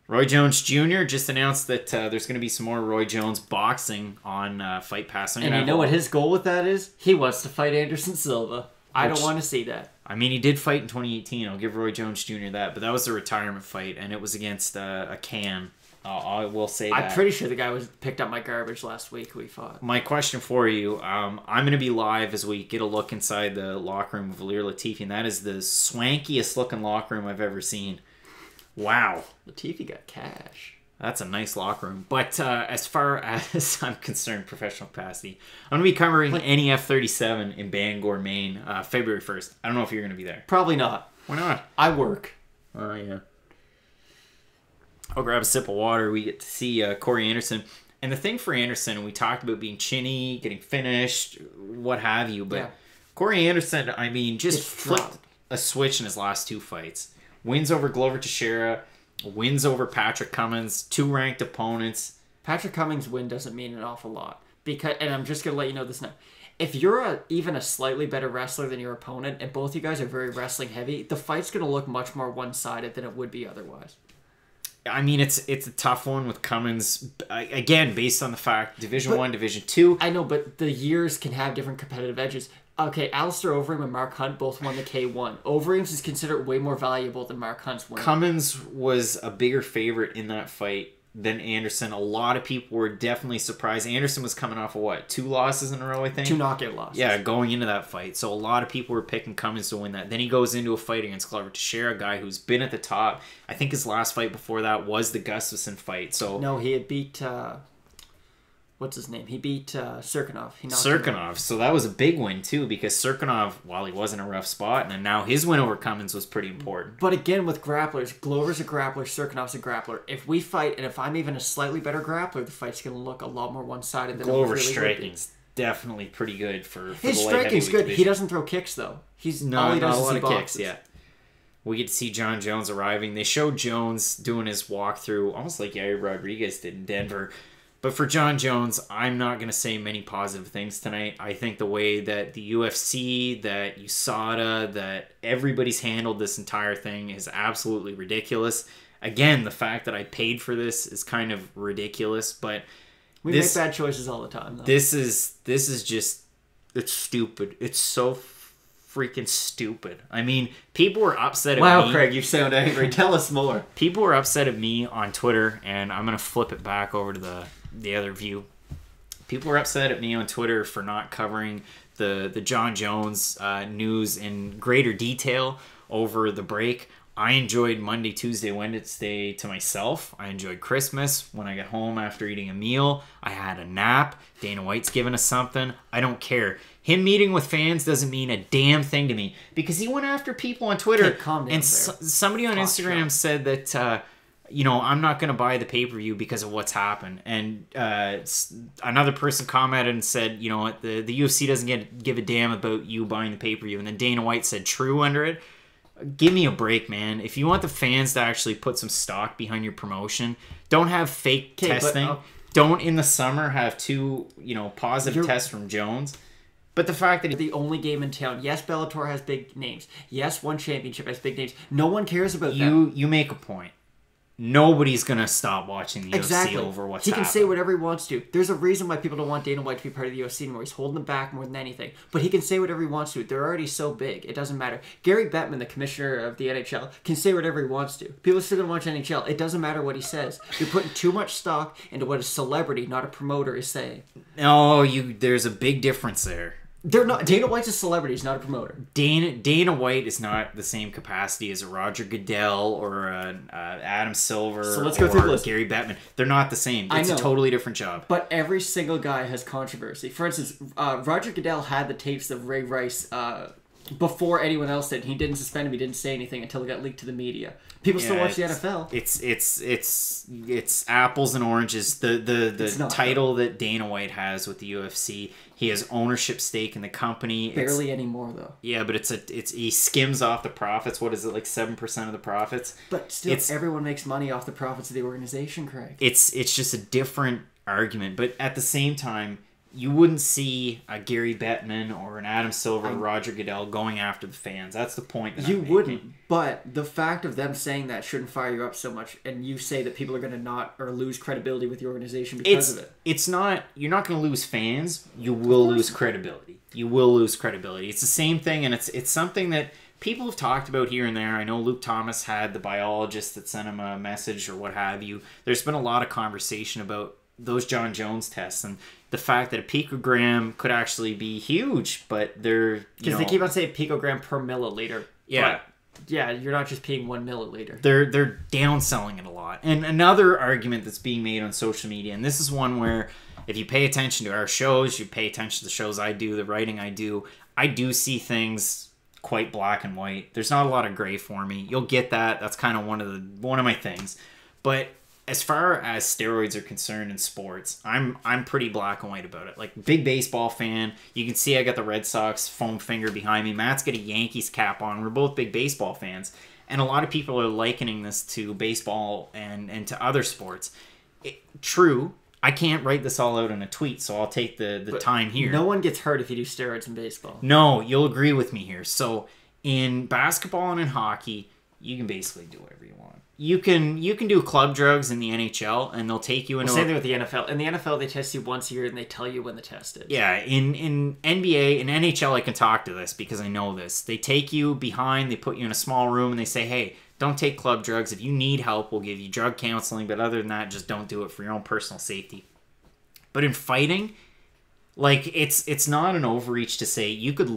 Roy Jones Jr. just announced that there's going to be some more Roy Jones boxing on Fight Pass. And you know what his goal with that is? He wants to fight Anderson Silva. I don't want to see that. I mean, he did fight in 2018. I'll give Roy Jones Jr. that. But that was a retirement fight, and it was against a can. I will say that. I'm pretty sure the guy picked up my garbage last week we fought. My question for you, I'm going to be live as we get a look inside the locker room of Alehrer Latifi, and that is the swankiest looking locker room I've ever seen. Wow. Latifi got cash. That's a nice locker room. But as far as I'm concerned, professional capacity, I'm going to be covering NEF 37 in Bangor, Maine, February 1st. I don't know if you're going to be there. Probably not. Why not? I work. Oh, yeah. I'll grab a sip of water. We get to see Corey Anderson. And the thing for Anderson, we talked about being chinny, getting finished, what have you. But Corey Anderson, I mean, just flipped a switch in his last two fights. Wins over Glover Teixeira, wins over Patrick Cummins, two ranked opponents. Patrick Cummins' win doesn't mean an awful lot. And I'm just going to let you know this now. If you're even a slightly better wrestler than your opponent, and both you guys are very wrestling heavy, the fight's going to look much more one-sided than it would be otherwise. I mean, it's a tough one with Cummins, again, based on the fact, Division 1, Division 2. I know, but the years can have different competitive edges. Okay, Alistair Overeem and Mark Hunt both won the K1. Overeem's is considered way more valuable than Mark Hunt's win. Cummins was a bigger favorite in that fight than Anderson. A lot of people were definitely surprised. Anderson was coming off of, 2 losses in a row, I think? 2 knockout losses. Yeah, going into that fight. So a lot of people were picking Cummins to win that. Then he goes into a fight against Glover Teixeira, a guy who's been at the top. I think his last fight before that was the Gustafsson fight. So no, he had beat... what's his name? He beat Serkinov. Serkinov. So that was a big win, too, because Serkinov, while he was in a rough spot, and now his win over Cummins was pretty important. But again, with grapplers, Glover's a grappler, Serkinov's a grappler. If we fight, and if I'm even a slightly better grappler, the fight's going to look a lot more one-sided than Glover's really striking's definitely pretty good for his the striking's good. Division. He doesn't throw kicks, though. All he does is he boxes. Yeah. We get to see John Jones arriving. They showed Jones doing his walkthrough, almost like Yair Rodriguez did in Denver. But for John Jones, I'm not going to say many positive things tonight. I think the way that the UFC, that USADA, that everybody's handled this entire thing is absolutely ridiculous. again, the fact that I paid for this is kind of ridiculous, but we make bad choices all the time, though. This is just, it's stupid. It's so freaking stupid. I mean, people were upset at me. Wow, Craig, you sound angry. Tell us more. People were upset at me on Twitter, and I'm going to flip it back over to the other view. People were upset at me on Twitter for not covering the John Jones news in greater detail over the break. I enjoyed Monday, Tuesday, Wednesday to myself. I enjoyed Christmas when I got home after eating a meal. I had a nap. Dana White's giving us something. I don't care. Him meeting with fans doesn't mean a damn thing to me because he went after people on Twitter. And somebody on Instagram said that, I'm not going to buy the pay-per-view because of what's happened. And another person commented and said, you know what, the UFC doesn't give a damn about you buying the pay-per-view. And then Dana White said true under it. Give me a break, man. If you want the fans to actually put some stock behind your promotion, don't have fake testing. Don't in the summer have two, positive tests from Jones. But the fact that the only game in town. Yes, Bellator has big names. Yes, one championship has big names. No one cares about that. You make a point. Nobody's going to stop watching the UFC over what's happening. He can say whatever he wants to. There's a reason why people don't want Dana White to be part of the UFC anymore. He's holding them back more than anything. But he can say whatever he wants to. They're already so big. It doesn't matter. Gary Bettman, the commissioner of the NHL, can say whatever he wants to. People are still going to watch NHL. It doesn't matter what he says. You're putting too much stock into what a celebrity, not a promoter, is saying. No, there's a big difference there. They're not. Dana White's a celebrity. He's not a promoter. Dana White is not the same capacity as a Roger Goodell or an Adam Silver. So let's go through this. Gary Bettman. They're not the same. It's a totally different job. But every single guy has controversy. For instance, Roger Goodell had the tapes of Ray Rice before anyone else did. He didn't suspend him. He didn't say anything until it got leaked to the media. People still watch the NFL. It's apples and oranges. The title that Dana White has with the UFC. He has ownership stake in the company. Barely anymore though. Yeah, but he skims off the profits. What is it, like 7% of the profits? But still, everyone makes money off the profits of the organization, Craig. It's just a different argument, but at the same time, you wouldn't see a Gary Bettman or an Adam Silver or Roger Goodell going after the fans. That's the point that I'm wouldn't. making. But the fact of them saying that shouldn't fire you up so much. And you say that people are going to not or lose credibility with the organization because of it. It's not. You're not going to lose fans. You will lose credibility. You will lose credibility. It's the same thing, and it's something that people have talked about here and there. I know Luke Thomas had the biologist that sent him a message or what have you. There's been a lot of conversation about those John Jones tests and the fact that a picogram could actually be huge, but they're... Because they keep on saying picogram per milliliter. Yeah. But, yeah, you're not just paying 1 milliliter. They're downselling it a lot. And another argument that's being made on social media, and this is one where if you pay attention to our shows, you pay attention to the shows I do, the writing I do see things quite black and white. There's not a lot of gray for me. You'll get that. That's kind of one of my things. But as far as steroids are concerned in sports, I'm pretty black and white about it. Like, big baseball fan. You can see I got the Red Sox foam finger behind me. Matt's got a Yankees cap on. We're both big baseball fans. And a lot of people are likening this to baseball and to other sports. True, I can't write this all out in a tweet, so I'll take the time here. No one gets hurt if you do steroids in baseball. No, you'll agree with me here. So in basketball and in hockey, you can basically do whatever you want. You can do club drugs in the NHL, and they'll take you into... Same thing with the NFL. In the NFL, they test you once a year, and they tell you when the test is. Yeah, in NBA, in NHL, I can talk to this because I know this. They take you behind, they put you in a small room, and they say, hey, don't take club drugs. If you need help, we'll give you drug counseling, but other than that, just don't do it for your own personal safety. But in fighting... Like, it's not an overreach to say you could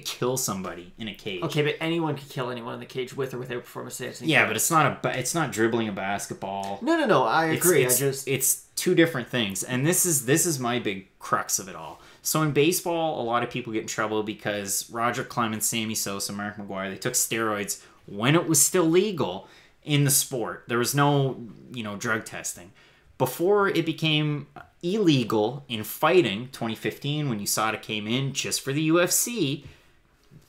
kill somebody in a cage. Okay, but anyone could kill anyone in the cage with or without performance enhancing. Yeah, but it's not dribbling a basketball. No, I agree. It's two different things, and this is my big crux of it all. So in baseball, a lot of people get in trouble because Roger Clemens, Sammy Sosa, Mark McGwire, they took steroids when it was still legal in the sport. There was no, drug testing. Before it became illegal in fighting, 2015, when USADA came in just for the UFC,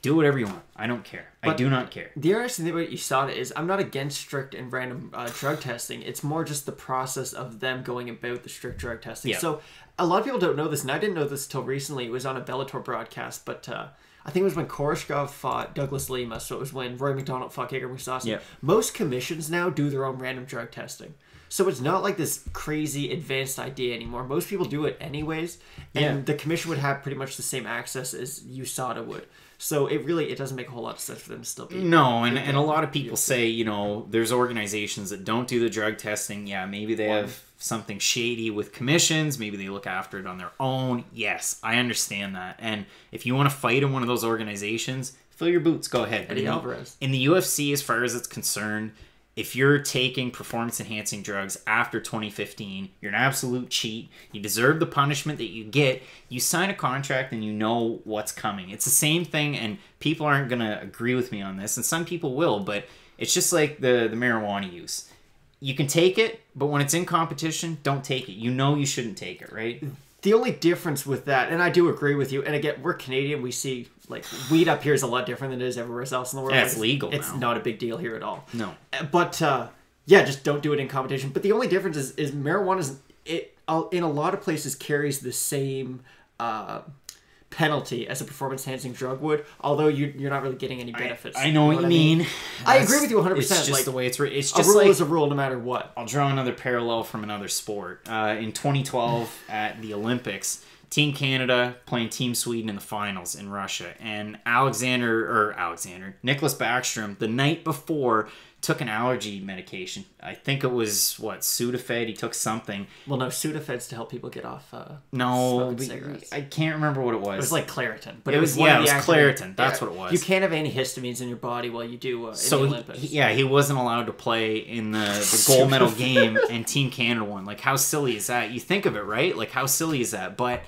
do whatever you want. I don't care. I do not care. The interesting thing about USADA is I'm not against strict and random drug testing. It's more just the process of them going about the strict drug testing. Yeah. So a lot of people don't know this, and I didn't know this until recently. It was on a Bellator broadcast, but I think it was when Koreshkov fought Douglas Lima, so it was when Roy McDonald fought Gegard Mousasi. Yeah. Most commissions now do their own random drug testing. So it's not like this crazy advanced idea anymore. Most people do it anyways, and the commission would have pretty much the same access as USADA would. So it doesn't make a whole lot of sense for them to still be. No, and a lot of people say, you know, there's organizations that don't do the drug testing. Yeah, maybe they have something shady with commissions. Maybe they look after it on their own. Yes, I understand that. And if you want to fight in one of those organizations, fill your boots. Go ahead. Eddie Alvarez. In the UFC, as far as it's concerned, if you're taking performance-enhancing drugs after 2015, you're an absolute cheat. You deserve the punishment that you get. You sign a contract and you know what's coming. It's the same thing, and people aren't going to agree with me on this, and some people will, but it's just like the marijuana use. You can take it, but when it's in competition, don't take it. You know you shouldn't take it, right? The only difference with that, and I do agree with you, and again, we're Canadian, we see, like, weed up here is a lot different than it is everywhere else in the world. Yeah, it's legal It's now. not a big deal here at all. No. But, yeah, just don't do it in competition. But the only difference is marijuana, in a lot of places, carries the same penalty as a performance-enhancing drug would, although you're not really getting any benefits. I know what you mean. I agree with you 100%. It's just like, the way it's written. It's a just rule like, is a rule no matter what. I'll draw another parallel from another sport. In 2012 at the Olympics, Team Canada playing Team Sweden in the finals in Russia, and Nicholas Backstrom, the night before, took an allergy medication. I think it was, Sudafed? He took something. Well, no, Sudafed's to help people get off No, cigarettes. I can't remember what it was. It was like Claritin. But it was Claritin. That's what it was. You can't have antihistamines in your body while you do in the Olympics. He wasn't allowed to play in the gold medal game, and Team Canada won. Like, how silly is that? You think of it, right? Like, how silly is that? But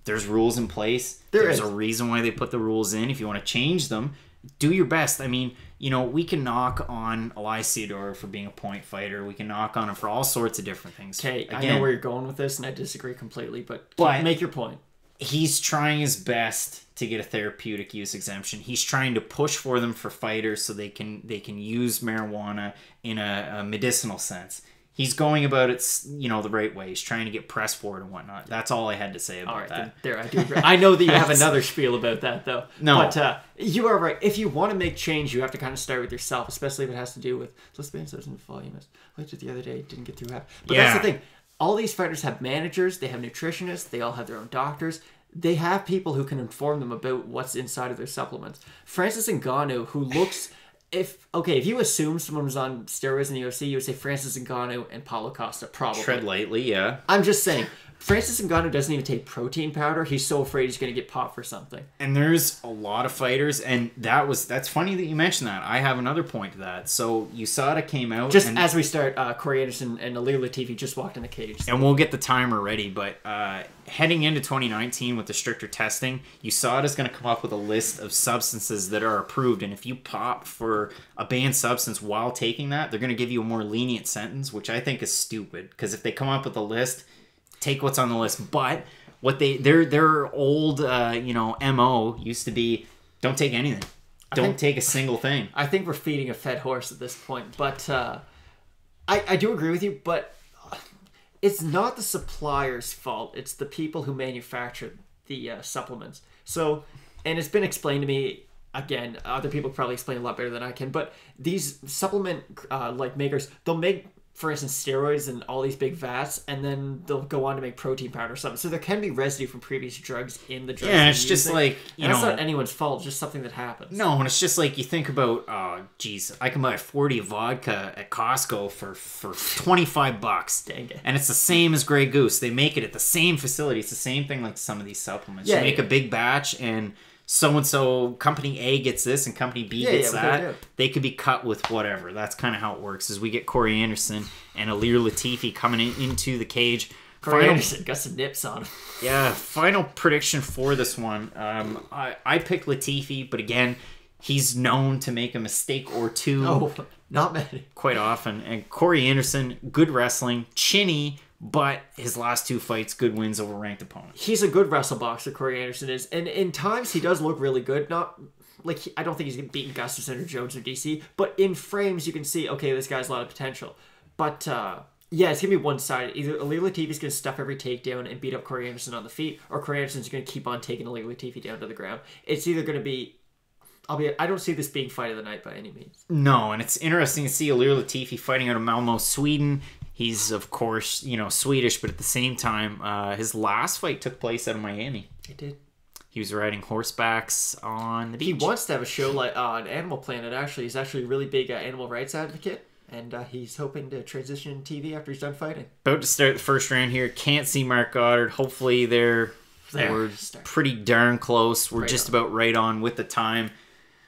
there's rules in place. There's a reason why they put the rules in. If you want to change them, do your best. I mean, you know, we can knock on Elias Theodore for being a point fighter. We can knock on him for all sorts of different things. Okay, I know where you're going with this, and I disagree completely, but make your point. He's trying his best to get a therapeutic use exemption. He's trying to push for them for fighters so they can use marijuana in a medicinal sense. He's going about it, you know, the right way. He's trying to get press for it and whatnot. That's all I had to say about that. There, I do agree. I know that you have another spiel about that, though. No. But you are right. If you want to make change, you have to kind of start with yourself, especially if it has to do with, let's be honest, voluminous. I looked at it the other day, didn't get through half. But that's the thing. All these fighters have managers, they have nutritionists, they all have their own doctors. They have people who can inform them about what's inside of their supplements. Francis Ngannou, who looks... If you assume someone was on steroids in the UFC, you would say Francis Ngannou and Paulo Costa, probably. Tread lightly, yeah. I'm just saying, Francis Ngannou doesn't even take protein powder. He's so afraid he's going to get popped for something. And there's a lot of fighters, and that's funny that you mentioned that. I have another point to that. So USADA came out... Just as we start, Corey Anderson and Alehrer Latifi just walked in the cage. And we'll get the timer ready, but heading into 2019 with the stricter testing, USADA's going to come up with a list of substances that are approved, and if you pop for a banned substance while taking that, they're going to give you a more lenient sentence, which I think is stupid, because if they come up with a list... Take what's on the list, but what their old MO used to be, don't take anything, don't take a single thing. I think we're feeding a fed horse at this point, but I do agree with you, but it's not the supplier's fault. It's the people who manufacture the supplements. So, and it's been explained to me. Again, other people probably explain a lot better than I can, but these supplement makers, they'll make, for instance, steroids and all these big vats, and then they'll go on to make protein powder or something. So there can be residue from previous drugs in the drugs. Yeah, it's just like, that's not anyone's fault, it's just something that happens. No, and it's just like you think about, I can buy 40 of vodka at Costco for $25. Dang it. And it's the same as Grey Goose. They make it at the same facility. It's the same thing like some of these supplements. You make a big batch, and so-and-so company A gets this and company B gets that. They could be cut with whatever. That's kind of how it works. As we get Corey Anderson and Alehrer Latifi coming into the cage. Corey Anderson got some nips on him. Yeah, final prediction for this one. I picked Latifi, but again, he's known to make a mistake or two. Oh, not many. Quite often. And Corey Anderson, good wrestling, chinny, but his last two fights, good wins over ranked opponents. He's a good wrestle boxer, Corey Anderson is. And in times, he does look really good. Not like I don't think he's beating Gustafsson or Jones or DC, but in frames, you can see, okay, this guy's a lot of potential. But Yeah, it's going to be one-sided. Either Alehrer Latifi's going to stuff every takedown and beat up Corey Anderson on the feet, or Corey Anderson's going to keep on taking Alehrer Latifi down to the ground. It's either going to be... I don't see this being fight of the night by any means. No, and it's interesting to see Alehrer Latifi fighting out of Malmo, Sweden. He's, of course, Swedish, but at the same time, his last fight took place out of Miami. It did. He was riding horsebacks on the beach. He wants to have a show like on Animal Planet, actually. He's actually a really big animal rights advocate, and he's hoping to transition into TV after he's done fighting. About to start the first round here. Can't see Mark Goddard. Hopefully we're pretty darn close. We're just about right on with the time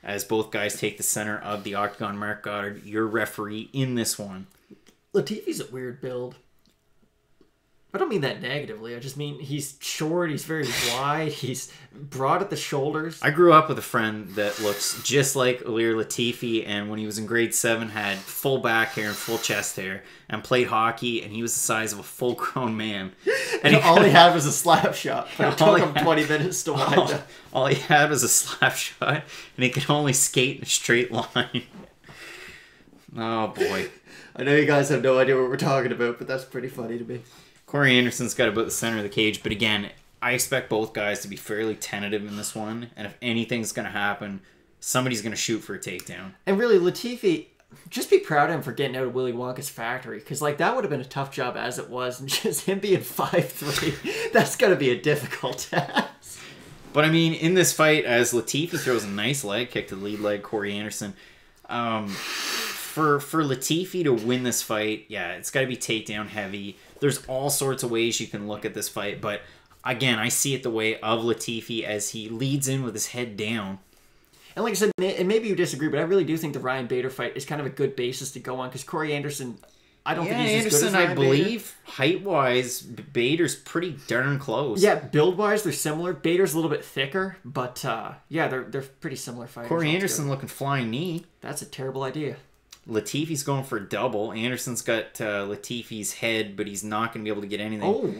as both guys take the center of the octagon. Mark Goddard, your referee in this one. Latifi's a weird build. I don't mean that negatively. I just mean he's short, he's very wide, he's broad at the shoulders. I grew up with a friend that looks just like Alehrer Latifi, and when he was in grade 7 had full back hair and full chest hair and played hockey, and he was the size of a full-grown man. And all he had was a slap shot, but it took him 20 minutes to wind up. All he had was a slap shot, and he could only skate in a straight line. Oh, boy. I know you guys have no idea what we're talking about, but that's pretty funny to me. Corey Anderson's got about the center of the cage, but again, I expect both guys to be fairly tentative in this one, and if anything's going to happen, somebody's going to shoot for a takedown. And really, Latifi, just be proud of him for getting out of Willy Wonka's factory, because like that would have been a tough job as it was, and just him being 5'3", that's going to be a difficult task. But I mean, in this fight, as Latifi throws a nice leg kick to the lead leg, Corey Anderson, for Latifi to win this fight, yeah, it's got to be takedown heavy. There's all sorts of ways you can look at this fight, but again, I see it the way of Latifi as he leads in with his head down. And like I said, and maybe you disagree, but I really do think the Ryan Bader fight is kind of a good basis to go on, because Corey Anderson, I don't think he's as good as Ryan I believe, height-wise, Bader's pretty darn close. Yeah, build-wise, they're similar. Bader's a little bit thicker, but yeah, they're pretty similar fighters. Corey Anderson looking flying knee. That's a terrible idea. Latifi's going for a double. Anderson's got Latifi's head, but he's not going to be able to get anything. Oh.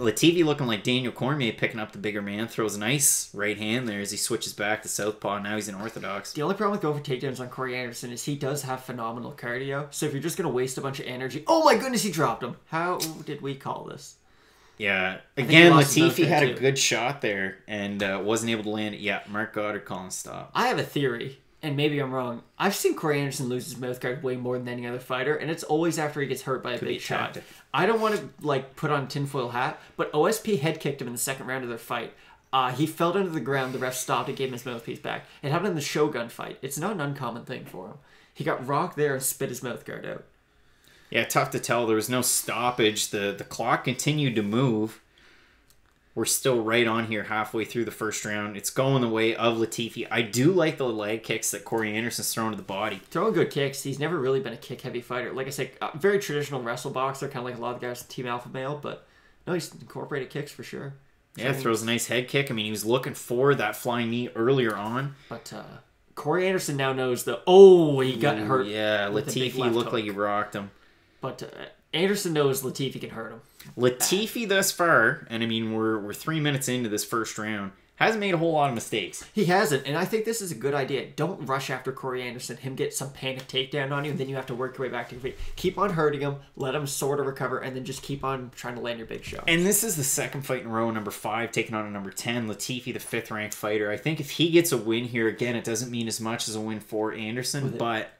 Latifi looking like Daniel Cormier picking up the bigger man. Throws a nice right hand there as he switches back to southpaw. Now he's in orthodox. The only problem with going for takedowns on Corey Anderson is he does have phenomenal cardio. So if you're just going to waste a bunch of energy... Oh my goodness, he dropped him. How did we call this? Yeah. Again, Latifi had a good shot there and wasn't able to land it. Yeah, Mark Goddard calling stop. I have a theory. And maybe I'm wrong. I've seen Corey Anderson lose his mouth guard way more than any other fighter, and it's always after he gets hurt by a big shot. I don't want to put on a tinfoil hat, but OSP head kicked him in the second round of their fight. He fell down to the ground. The ref stopped and gave him his mouthpiece back. It happened in the Shogun fight. It's not an uncommon thing for him. He got rocked there and spit his mouth guard out. Yeah, tough to tell. There was no stoppage. The clock continued to move. We're still right on here halfway through the first round. It's going the way of Latifi. I do like the leg kicks that Corey Anderson's throwing to the body. Throwing good kicks. He's never really been a kick-heavy fighter. Like I said, very traditional wrestle boxer, kind of like a lot of the guys in Team Alpha Male, but no, he's incorporated kicks for sure. Yeah, throws a nice head kick. I mean, he was looking for that flying knee earlier on. But Corey Anderson now knows he got hurt. Yeah, Latifi looked like he rocked him. But Anderson knows Latifi can hurt him. Latifi thus far, and I mean we're 3 minutes into this first round, hasn't made a whole lot of mistakes. He hasn't, and I think this is a good idea. Don't rush after Corey Anderson, him get some panic takedown on you, and then you have to work your way back to your feet. Keep on hurting him, let him sort of recover, and then just keep on trying to land your big shot. And this is the second fight in a row, number 5 taking on a number 10, Latifi, the 5th ranked fighter. I think if he gets a win here, again, it doesn't mean as much as a win for Anderson, but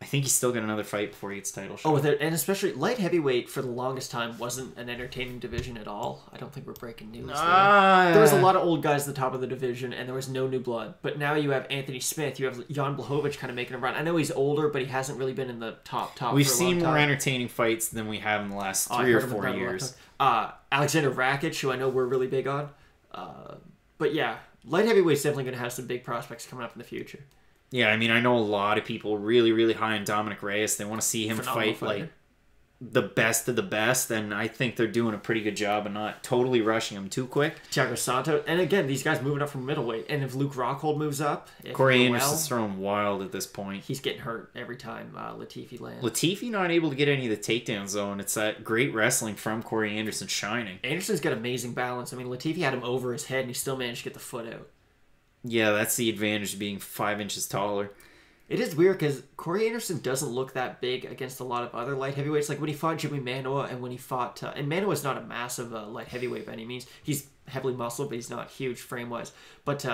I think he's still got another fight before he gets title shot. Oh, and especially light heavyweight for the longest time wasn't an entertaining division at all. I don't think we're breaking news there. There was a lot of old guys at the top of the division, and there was no new blood. But now you have Anthony Smith, you have Jan Blachowicz kind of making a run. I know he's older, but he hasn't really been in the top. We've seen more entertaining fights than we have in the last 3 or 4 years. Alexander Rakic, who I know we're really big on. But yeah, light heavyweight's definitely going to have some big prospects coming up in the future. Yeah, I mean, I know a lot of people really, really high on Dominic Reyes. They want to see him fight like the best of the best, and I think they're doing a pretty good job of not totally rushing him too quick. Thiago Santos, and again, these guys moving up from middleweight, and if Luke Rockhold moves up, Corey Anderson's throwing wild at this point. He's getting hurt every time Latifi lands. Latifi not able to get any of the takedowns though, and it's that great wrestling from Corey Anderson shining. Anderson's got amazing balance. I mean, Latifi had him over his head, and he still managed to get the foot out. Yeah, that's the advantage of being 5 inches taller. It is weird because Corey Anderson doesn't look that big against a lot of other light heavyweights. Like when he fought Jimmy Manuwa and when he fought... and Manuwa's not a massive light heavyweight by any means. He's heavily muscled, but he's not huge frame-wise. But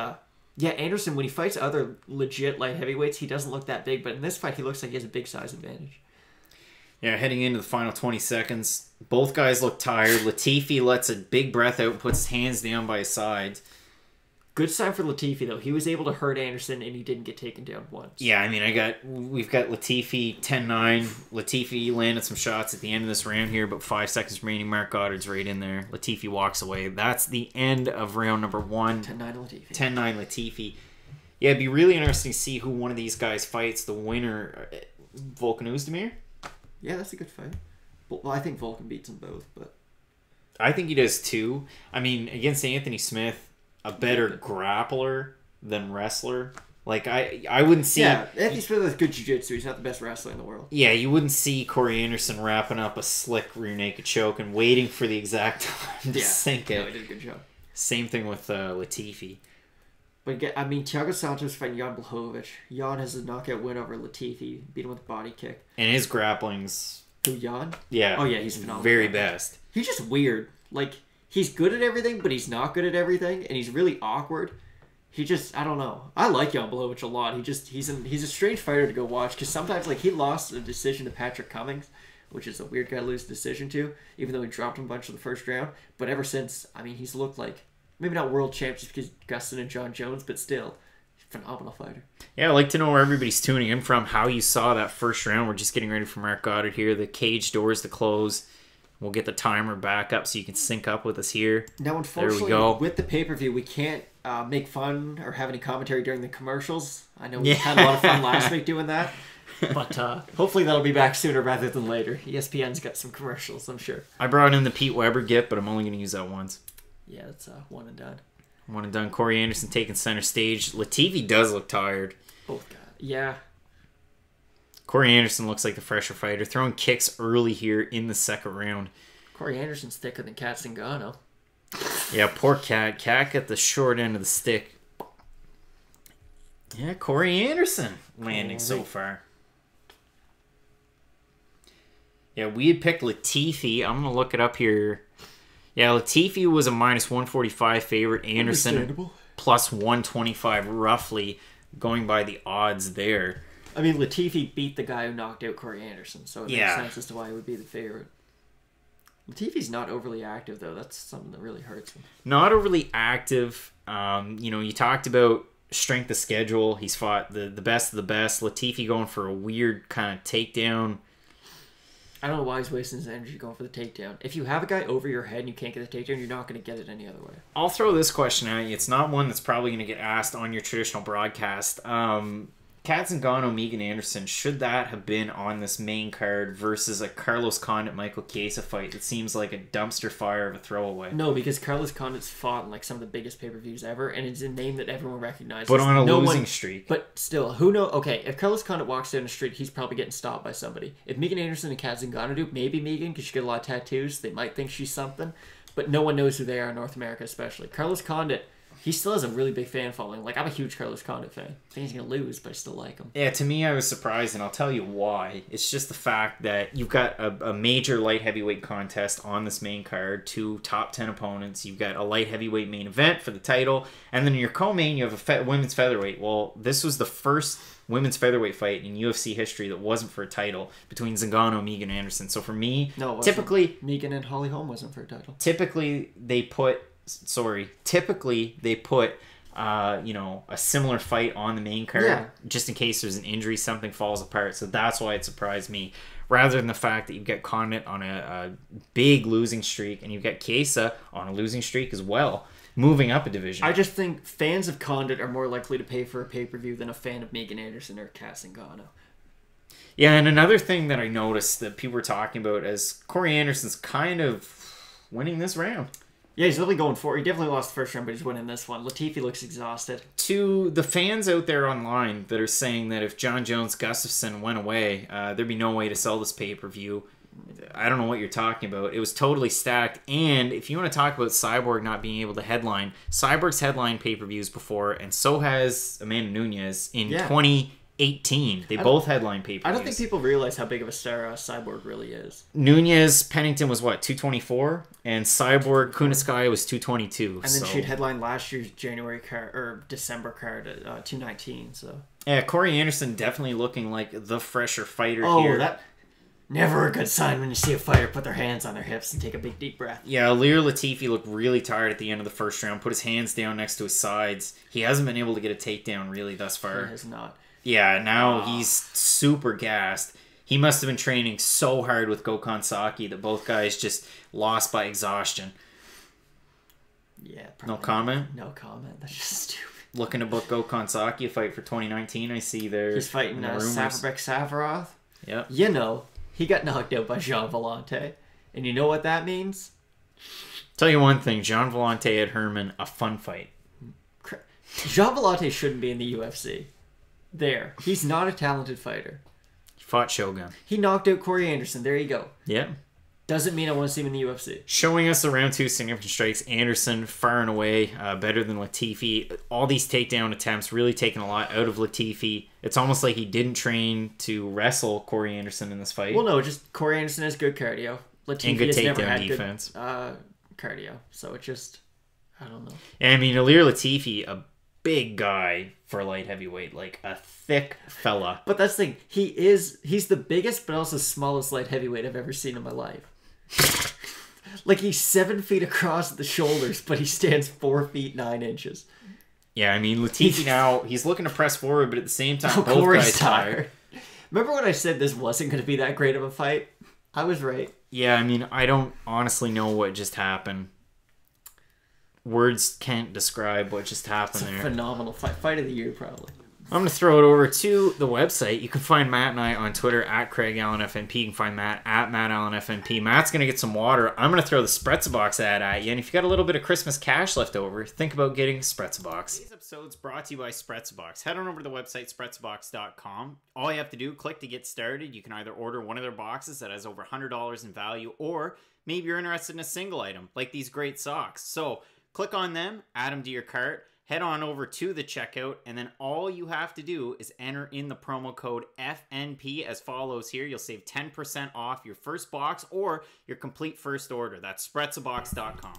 yeah, Anderson, when he fights other legit light heavyweights, he doesn't look that big. But in this fight, he looks like he has a big size advantage. Yeah, heading into the final 20 seconds, both guys look tired. Latifi lets a big breath out and puts his hands down by his sides. Good sign for Latifi, though. He was able to hurt Anderson, and he didn't get taken down once. Yeah, I mean, we've got Latifi 10-9. Latifi landed some shots at the end of this round here, but 5 seconds remaining. Mark Goddard's right in there. Latifi walks away. That's the end of round number 1. 10-9 Latifi. 10-9 Latifi. Yeah, it'd be really interesting to see who one of these guys fights. The winner, Volkan Oezdemir? Yeah, that's a good fight. Well, I think Volkan beats them both, but... I think he does too. I mean, against Anthony Smith, a better grappler than wrestler. Like, I wouldn't see... Yeah, Anthony Smith has good jiu-jitsu. He's not the best wrestler in the world. Yeah, you wouldn't see Corey Anderson wrapping up a slick rear naked choke and waiting for the exact time to sink it. No, he did a good job. Same thing with Latifi. But, I mean, Thiago Santos fighting Jan Blachowicz. Jan has a knockout win over Latifi. Beat him with a body kick. And his grappling's... Who, Jan? Yeah. Oh, yeah, he's phenomenal. Very best. He's just weird. Like, he's good at everything, but he's not good at everything, and he's really awkward. He just, I don't know. I like Jan Blachowicz a lot. He's a strange fighter to go watch, because sometimes, like, he lost a decision to Patrick Cummings, which is a weird guy to lose a decision to, even though he dropped him a bunch in the first round. But ever since, I mean, he's looked like, maybe not world champs just because Gustin and John Jones, but still, phenomenal fighter. Yeah, I'd like to know where everybody's tuning in from, how you saw that first round. We're just getting ready for Mark Goddard here. The cage doors to close. We'll get the timer back up so you can sync up with us here. Now, unfortunately, with the pay-per-view, we can't make fun or have any commentary during the commercials. I know we had a lot of fun last week doing that. But hopefully that'll be back sooner rather than later. ESPN's got some commercials, I'm sure. I brought in the Pete Weber gift, but I'm only going to use that once. Yeah, it's one and done. One and done. Corey Anderson taking center stage. Latifi does look tired. Both got it. Yeah. Corey Anderson looks like the fresher fighter. Throwing kicks early here in the second round. Corey Anderson's thicker than Kat Zingano. Yeah, poor Kat. Kat got the short end of the stick. Yeah, Corey Anderson landing so far. Yeah, we had picked Latifi. I'm going to look it up here. Yeah, Latifi was a minus 145 favorite. Anderson plus 125 roughly, going by the odds there. I mean, Latifi beat the guy who knocked out Corey Anderson, so it makes sense as to why he would be the favorite. Latifi's not overly active, though. That's something that really hurts him. Not overly active. You talked about strength of schedule. He's fought the best of the best. Latifi going for a weird kind of takedown. I don't know why he's wasting his energy going for the takedown. If you have a guy over your head and you can't get the takedown, you're not going to get it any other way. I'll throw this question at you. It's not one that's probably going to get asked on your traditional broadcast. Kat Zingano, Megan Anderson, should that have been on this main card versus a Carlos Condit, Michael Chiesa fight that seems like a dumpster fire of a throwaway? No, because Carlos Condit's fought in like some of the biggest pay-per-views ever, and it's a name that everyone recognizes. But on a losing streak. But still, who knows? Okay, if Carlos Condit walks down the street, he's probably getting stopped by somebody. If Megan Anderson and Kat Zingano do, maybe Megan, because she got a lot of tattoos, they might think she's something. But no one knows who they are in North America, especially. Carlos Condit, he still has a really big fan following. Like, I'm a huge Carlos Condit fan. I think he's going to lose, but I still like him. Yeah, to me, I was surprised, and I'll tell you why. It's just the fact that you've got a major light heavyweight contest on this main card, 2 top 10 opponents. You've got a light heavyweight main event for the title, and then in your co-main, you have a women's featherweight. Well, this was the first women's featherweight fight in UFC history that wasn't for a title between Zingano and Megan Anderson. So for me, typically... Megan and Holly Holm wasn't for a title. Typically, they put... a similar fight on the main card just in case there's an injury, something falls apart. So that's why it surprised me, rather than the fact that you've got Condit on a big losing streak and you've got Chiesa on a losing streak as well, moving up a division. I just think fans of Condit are more likely to pay for a pay-per-view than a fan of Megan Anderson or Kat Zingano. Yeah, and another thing that I noticed that people were talking about is Corey Anderson's kind of winning this round. Yeah, he's really going for it. He definitely lost the first round, but he's winning this one. Latifi looks exhausted. To the fans out there online that are saying that if John Jones Gustafsson went away, there'd be no way to sell this pay-per-view. I don't know what you're talking about. It was totally stacked. And if you want to talk about Cyborg not being able to headline, Cyborg's headline pay-per-views before, and so has Amanda Nunes in 2018 18. They both headline pay-per-views. I don't think people realize how big of a star Cyborg really is. Nunez Pennington was what, 224, and Cyborg Kunitskaya was 222. And then she'd headline last year's January card or December card at 219. So yeah, Corey Anderson definitely looking like the fresher fighter here. Oh, that never a good sign when you see a fighter put their hands on their hips and take a big deep breath. Yeah, Alehrer Latifi looked really tired at the end of the first round. Put his hands down next to his sides. He hasn't been able to get a takedown really thus far. He has not. Yeah, now he's super gassed. He must have been training so hard with Gokhan Saki that both guys just lost by exhaustion. Yeah, probably. No comment? No comment. That's just stupid. Looking to book Gokhan Saki, a fight for 2019, I see there. He's fighting Saverbek Savarov. Yep. You know, he got knocked out by Jean Volante. And you know what that means? Tell you one thing, Jean Volante at Herman, a fun fight. Jean Volante shouldn't be in the UFC. There. He's not a talented fighter. He fought Shogun. He knocked out Corey Anderson. There you go. Yeah. Doesn't mean I want to see him in the UFC. Showing us the round 2 significant strikes. Anderson far and away better than Latifi. All these takedown attempts really taking a lot out of Latifi. It's almost like he didn't train to wrestle Corey Anderson in this fight. Well, no, just Corey Anderson has good cardio. Latifi and good has never takedown had defense. Good cardio. So it just, I don't know. And I mean, Alehrer Latifi, a big guy for light heavyweight, like a thick fella. But that's the thing. He's the biggest but also smallest light heavyweight I've ever seen in my life. Like he's 7 feet across at the shoulders, but he stands 4 feet 9 inches. Yeah, I mean Latifi now he's looking to press forward, but at the same time, both Corey's guys tired. Remember when I said this wasn't going to be that great of a fight? I was right. Yeah, I mean I don't honestly know what just happened. Words can't describe what just happened there. Phenomenal fight of the year, probably. I'm going to throw it over to the website. You can find Matt and I on Twitter at Craig Allen FNP. You can find Matt at Matt Allen FNP. Matt's going to get some water. I'm going to throw the Spretzelbox ad at you. And if you got a little bit of Christmas cash left over, think about getting Spretzelbox. Today's episode is brought to you by Spretzelbox. Head on over to the website, spretzelbox.com. All you have to do, click to get started. You can either order one of their boxes that has over $100 in value, or maybe you're interested in a single item, like these great socks. So click on them, add them to your cart. Head on over to the checkout, and then all you have to do is enter in the promo code FNP as follows here. You'll save 10% off your first box or your complete first order. That's Spretzelbox.com.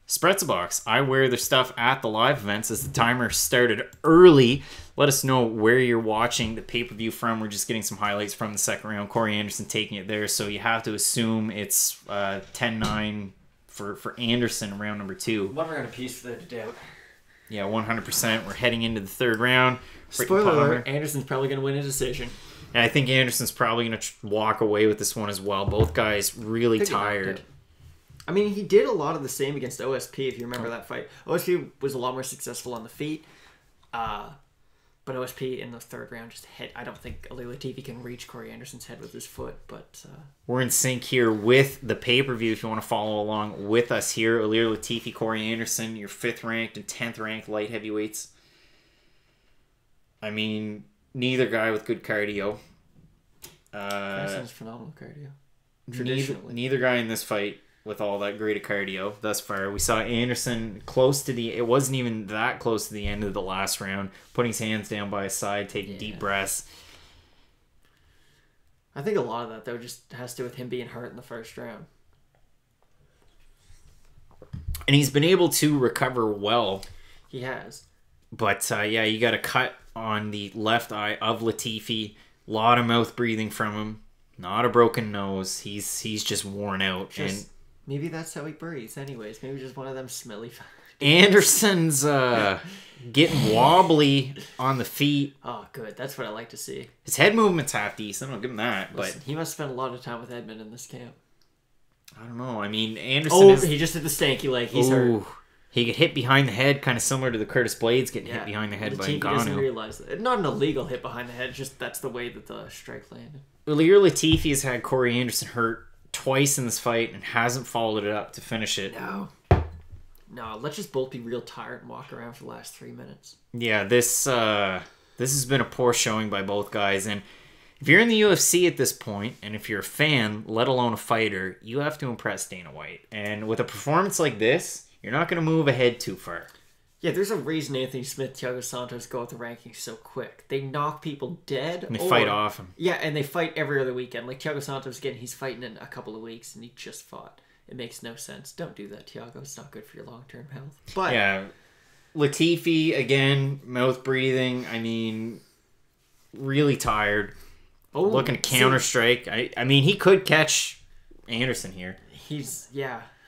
Spretzelbox. I wear their stuff at the live events as the timer started early. Let us know where you're watching the pay-per-view from. We're just getting some highlights from the second round. Corey Anderson taking it there, so you have to assume it's 10-9 for Anderson in round number 2. Never gonna piece for that doubt. Yeah, 100%. We're heading into the third round. Spoiler alert, Anderson's probably gonna win a decision. And I think Anderson's probably gonna walk away with this one as well. Both guys really tired. I mean, he did a lot of the same against OSP, if you remember that fight. OSP was a lot more successful on the feet. But OSP in the third round just hit. I don't think Alehrer Latifi can reach Corey Anderson's head with his foot, but we're in sync here with the pay-per-view. If you want to follow along with us here, Alehrer Latifi, Corey Anderson, your 5th ranked and 10th ranked light heavyweights. I mean, neither guy with good cardio. Anderson's phenomenal cardio. Traditionally, neither guy in this fight with all that great of cardio thus far. We saw Anderson close to it wasn't even that close to the end of the last round, putting his hands down by his side, taking deep breaths. I think a lot of that, though, just has to do with him being hurt in the first round. And he's been able to recover well. He has. But, yeah, you got a cut on the left eye of Latifi. A lot of mouth breathing from him. Not a broken nose. He's just worn out. Maybe that's how he breathes anyways. Maybe just one of them smelly... Anderson's getting wobbly on the feet. Oh, good. That's what I like to see. His head movement's half decent. I'll give him that. Listen, he must spend a lot of time with Edmund in this camp. I don't know. I mean, Anderson he just did the stanky leg. He's hurt. He get hit behind the head, kind of similar to the Curtis Blades getting hit behind the head by Ngannou. He doesn't realize that. Not an illegal hit behind the head, just that's the way that the strike landed. Alehrer Latifi has had Corey Anderson hurt twice in this fight and hasn't followed it up to finish it. No, let's just both be real tired and walk around for the last 3 minutes. Yeah, this has been a poor showing by both guys. And if you're in the UFC at this point, and if you're a fan, let alone a fighter, you have to impress Dana White. And with a performance like this, you're not going to move ahead too far. Yeah, there's a reason Anthony Smith, Thiago Santos go up the rankings so quick. They knock people dead. And they fight off him. Yeah, and they fight every other weekend. Like Thiago Santos, again, he's fighting in a couple of weeks, and he just fought. It makes no sense. Don't do that, Thiago. It's not good for your long-term health. But yeah, Latifi, again, mouth breathing. I mean, really tired. Looking to counter-strike. I mean, he could catch Anderson here.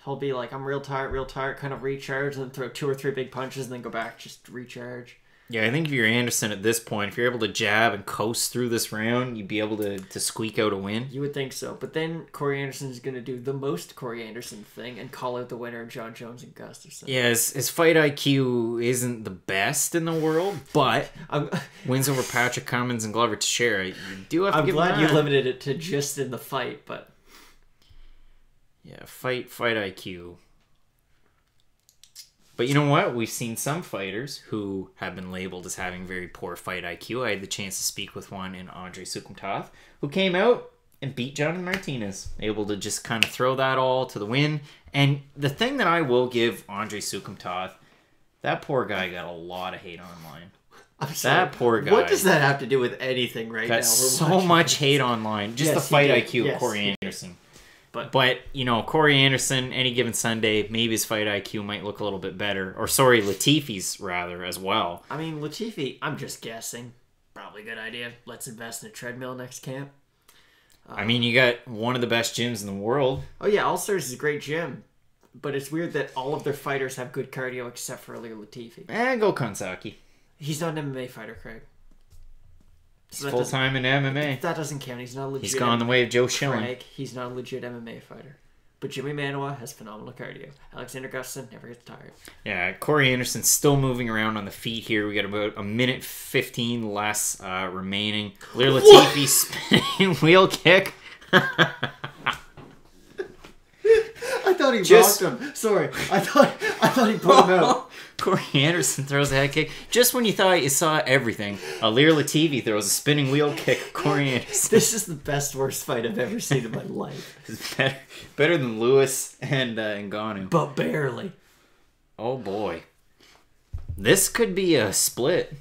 He'll be like, I'm real tired, kind of recharge, and then throw 2 or 3 big punches, and then go back, just recharge. Yeah, I think if you're Anderson at this point, if you're able to jab and coast through this round, you'd be able to squeak out a win. You would think so. But then Corey Anderson's going to do the most Corey Anderson thing and call out the winner, John Jones and Gustafsson. Yeah, his fight IQ isn't the best in the world, but wins over Patrick Cummins and Glover Teixeira. You do have to give him that. I'm glad you limited it to just in the fight, but... Yeah, fight IQ. But you know what? We've seen some fighters who have been labeled as having very poor fight IQ. I had the chance to speak with one in Andrei Sukumtov, who came out and beat Jonathan Martinez. Able to just kind of throw that all to the win. And the thing that I will give Andrei Sukumtov, that poor guy got a lot of hate online. I'm sorry. That poor guy. What does that have to do with anything right now? Got so much hate online. Just the fight IQ of Corey Anderson. But, you know, Corey Anderson, any given Sunday, maybe his fight IQ might look a little bit better. Or, sorry, Latifi's, rather, as well. I mean, Latifi, I'm just guessing. Probably a good idea. Let's invest in a treadmill next camp. I mean, you got one of the best gyms in the world. Oh, yeah, All-Stars is a great gym. But it's weird that all of their fighters have good cardio except for Alehrer Latifi. Go Kansaki. He's not an MMA fighter, Craig. He's full-time in MMA. That doesn't count. He's not a legit. He's gone the way of Joe Schilling. Craig, he's not a legit MMA fighter. But Jimmy Manuwa has phenomenal cardio. Alexander Gustafsson never gets tired. Yeah, Corey Anderson's still moving around on the feet here. We got about a minute 15 less remaining. Alehrer Latifi spinning wheel kick. I thought he rocked him. Sorry. I thought he put him out. Corey Anderson throws a head kick. Just when you thought you saw everything, Alehrer Latifi throws a spinning wheel kick. Corey Anderson. This is the best worst fight I've ever seen in my life. It's better than Lewis and Ngannou. But barely. Oh boy. This could be a split.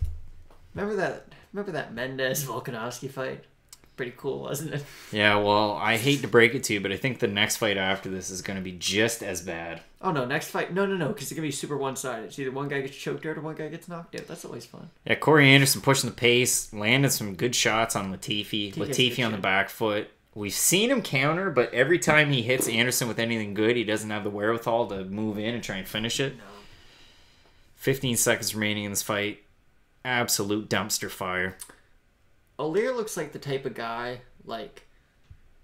Remember that Mendez-Volkanovski fight? Pretty cool, wasn't it? Yeah, well, I hate to break it to you, but I think the next fight after this is going to be just as bad. Oh, no, next fight? No, because it's going to be super one-sided. It's either one guy gets choked out or one guy gets knocked out. That's always fun. Yeah, Corey Anderson pushing the pace, landed some good shots on Latifi. Latifi on the back foot. We've seen him counter, but every time he hits Anderson with anything good, he doesn't have the wherewithal to move in and try and finish it. No. 15 seconds remaining in this fight. Absolute dumpster fire. Alehrer looks like the type of guy, like,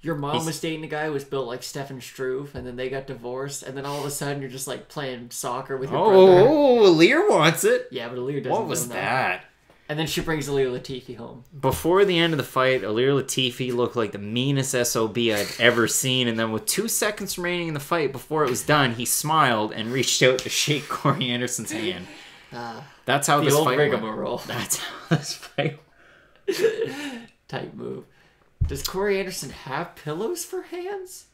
your mom was dating a guy who was built like Stefan Struve, and then they got divorced, and then all of a sudden you're just, like, playing soccer with your brother. Oh, Alehrer wants it. Yeah, but Alehrer doesn't. What was that? And then she brings Alehrer Latifi home. Before the end of the fight, Alehrer Latifi looked like the meanest SOB I've ever seen, and then with 2 seconds remaining in the fight before it was done, he smiled and reached out to shake Corey Anderson's hand. That's how this fight went. That's how this fight went. Tight move. Does Corey Anderson have pillows for hands?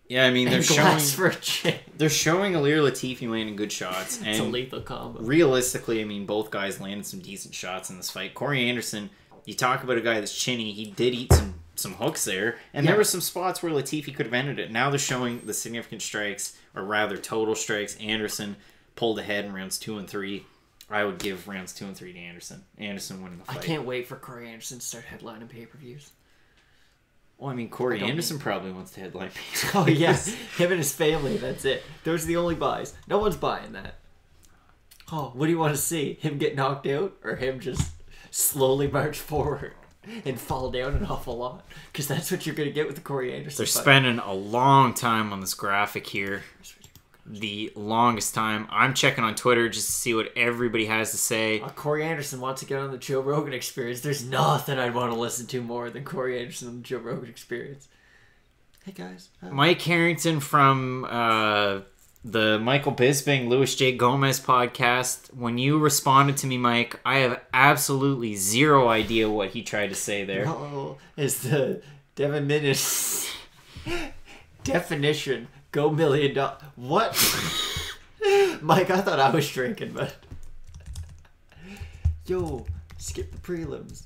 Yeah, I mean they're showing for a chin. They're showing Alehrer Latifi landing good shots. And it's a lethal combo. Realistically, I mean both guys landed some decent shots in this fight. Corey Anderson, you talk about a guy that's chinny. He did eat some hooks there, and there were some spots where Latifi could have ended it. Now they're showing the significant strikes, or rather total strikes. Anderson pulled ahead in rounds 2 and 3. I would give rounds 2 and 3 to Anderson. Anderson winning the fight. I can't wait for Corey Anderson to start headlining pay-per-views. Well, I mean, Corey Anderson probably wants to headline pay-per-views. Oh, yes. Him and his family, that's it. Those are the only buys. No one's buying that. Oh, what do you want to see? Him get knocked out, or him just slowly march forward and fall down an awful lot? Because that's what you're going to get with the Corey Anderson They're fight. Spending a long time on this graphic here. The longest time. I'm checking on Twitter just to see what everybody has to say. Corey Anderson wants to get on the Joe Rogan Experience. There's nothing I'd want to listen to more than Corey Anderson on the Joe Rogan Experience. Hey, guys. Mike Harrington from the Michael Bisping, Louis J. Gomez podcast. When you responded to me, Mike, I have absolutely zero idea what he tried to say there. No, it's the Devin Minnis definition. Go $1 million. What? Mike, I thought I was drinking, but Yo, skip the prelims.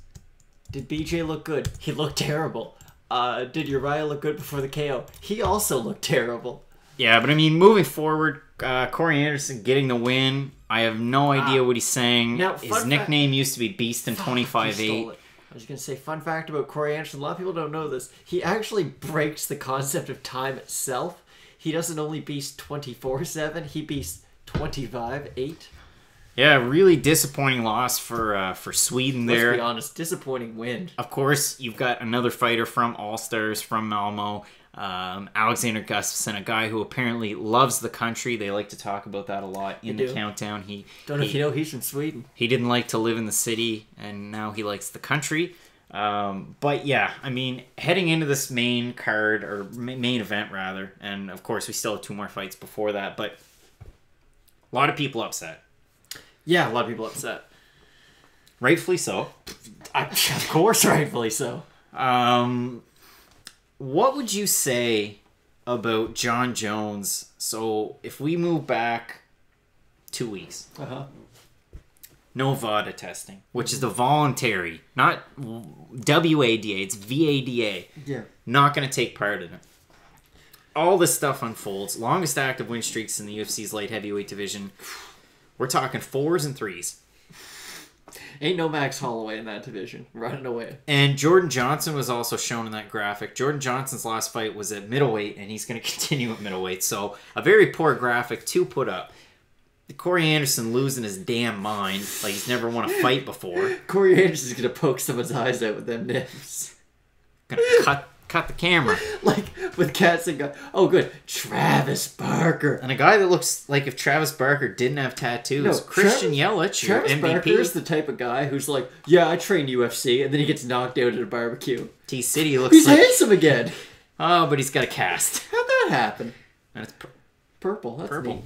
Did BJ look good? He looked terrible. Did Uriah look good before the KO? He also looked terrible. Yeah, but I mean, moving forward, Corey Anderson getting the win. I have no idea what he's saying. Now, his nickname used to be Beast in 25-8. I was going to say, fun fact about Corey Anderson. A lot of people don't know this. He actually breaks the concept of time itself. He doesn't only beast 24/7. He beasts 25/8. Yeah, really disappointing loss for Sweden there. Let's be honest, disappointing win. Of course, you've got another fighter from All Stars, from Malmo, Alexander Gustafsson, a guy who apparently loves the country. They like to talk about that a lot in the countdown. Don't know if you know he's from Sweden. He didn't like to live in the city, and now he likes the country. But yeah, I mean, heading into this main card, or main event rather, and of course we still have 2 more fights before that, but a lot of people upset. Yeah, a lot of people upset. Rightfully so. Of course, rightfully so. What would you say about John Jones? So if we move back 2 weeks, no VADA testing, which is the voluntary, not WADA, it's VADA. Yeah. Not going to take part in it. All this stuff unfolds. Longest active win streaks in the UFC's light heavyweight division. We're talking 4s and 3s. Ain't no Max Holloway in that division. Running away. And Jordan Johnson was also shown in that graphic. Jordan Johnson's last fight was at middleweight, and he's going to continue at middleweight. So a very poor graphic to put up. Corey Anderson losing his damn mind like he's never won a fight before. Corey Anderson's going to poke someone's eyes out with them nips. Going to cut the camera. Like with cats and guys. Oh, good. Travis Barker. And a guy that looks like if Travis Barker didn't have tattoos. No, Christian Yelich, Travis MVP. Barker is the type of guy who's like, yeah, I train UFC, and then he gets knocked out at a barbecue. T-City looks He's like... handsome again. Oh, but he's got a cast. How'd that happen? And it's Purple. That's purple. neat.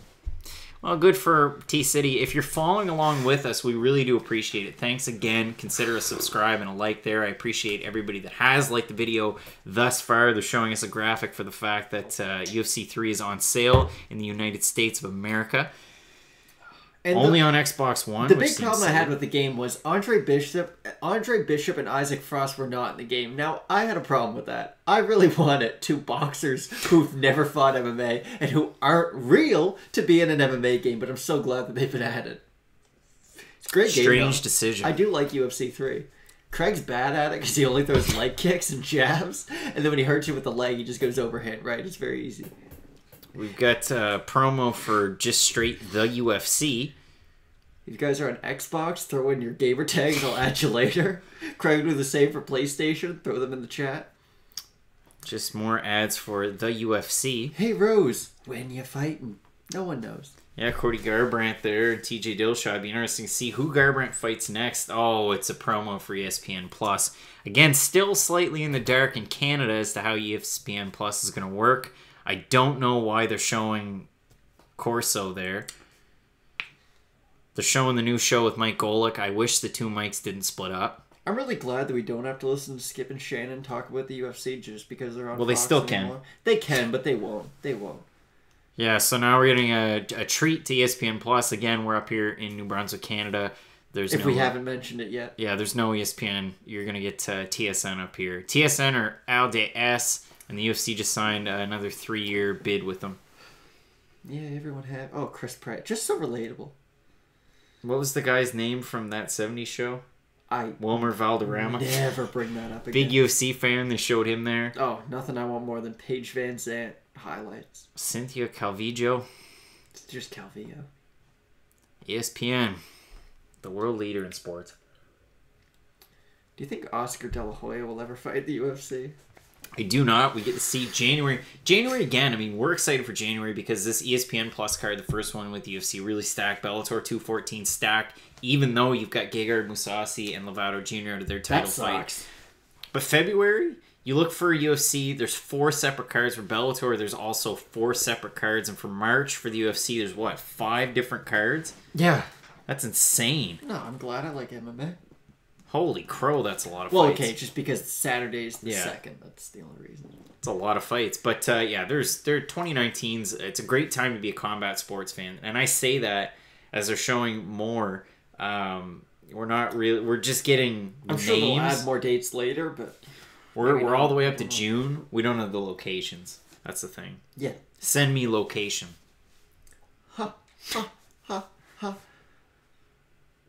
Well, good for T-City. If you're following along with us, we really do appreciate it. Thanks again. Consider a subscribe and a like there. I appreciate everybody that has liked the video thus far. They're showing us a graphic for the fact that UFC 3 is on sale in the United States of America. And only on Xbox One. The big problem I had with the game was Andre Bishop and Isaac Frost were not in the game. Now, I had a problem with that. I really wanted 2 boxers who've never fought MMA and who aren't real to be in an MMA game, but I'm so glad that they've been added. It's a great game. Strange decision. I do like UFC 3. Craig's bad at it because he only throws leg kicks and jabs, and then when he hurts you with the leg, he just goes overhand right. It's very easy. We've got a promo for just straight the UFC. If you guys are on Xbox, throw in your gamer tag and I'll add you later. Craig do the same for PlayStation. Throw them in the chat. Just more ads for the UFC. Hey, Rose. When you fighting? No one knows. Yeah, Cody Garbrandt there, TJ Dillashaw. It'd be interesting to see who Garbrandt fights next. Oh, it's a promo for ESPN Plus. Again, still slightly in the dark in Canada as to how ESPN Plus is going to work. I don't know why they're showing Corso there. They're showing the new show with Mike Golick. I wish the 2 mics didn't split up. I'm really glad that we don't have to listen to Skip and Shannon talk about the UFC just because they're on Well, Fox they still anymore. can. They can, but they won't. They won't. Yeah, so now we're getting a treat to ESPN Plus. Again, we're up here in New Brunswick, Canada. If we haven't mentioned it yet. Yeah, there's no ESPN. You're going to get TSN up here. TSN or ALDS, and the UFC just signed another 3-year bid with them. Yeah, everyone have. Oh, Chris Pratt. Just so relatable. What was the guy's name from that 70s show? Wilmer Valderrama. Never bring that up again. Big UFC fan. They showed him there. Oh, nothing I want more than Paige Van Zandt highlights. Cynthia Calvillo. It's just Calvillo. ESPN. The world leader in sports. Do you think Oscar De La Hoya will ever fight the UFC? I do not. We get to see January. January again. I mean, we're excited for January because this ESPN Plus card, the first one with the UFC, really stacked. Bellator 214 stacked, even though you've got Gegard Mousasi and Lovato Jr. out of their title fight. But February, you look for UFC, there's 4 separate cards. For Bellator, there's also 4 separate cards. And for March, for the UFC, there's what, 5 different cards? Yeah. That's insane. No, I'm glad I like MMA. Holy crow, that's a lot of well, fights. okay, just because Saturday's the second. That's the only reason. It's a lot of fights. But yeah, there 2019's, it's a great time to be a combat sports fan. And I say that as they're showing more We're not really. We're just getting I'm names. sure they'll add more dates later, but we're all the way up to June. We don't have the locations. That's the thing. Yeah. Send me location. Ha ha ha ha.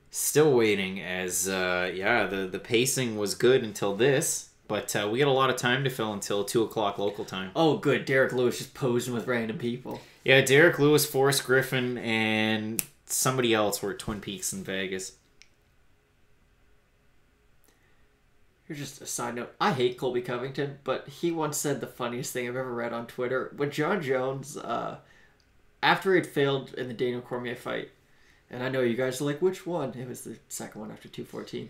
Still waiting as the pacing was good until this, but we got a lot of time to fill until 2:00 local time. Oh, good. Derek Lewis just posing with random people. Yeah, Derek Lewis, Forrest Griffin, and somebody else were at Twin Peaks in Vegas. Here's just a side note. I hate Colby Covington, but he once said the funniest thing I've ever read on Twitter. When John Jones, after he'd failed in the Daniel Cormier fight, and I know you guys are like, which one? It was the second one after 214.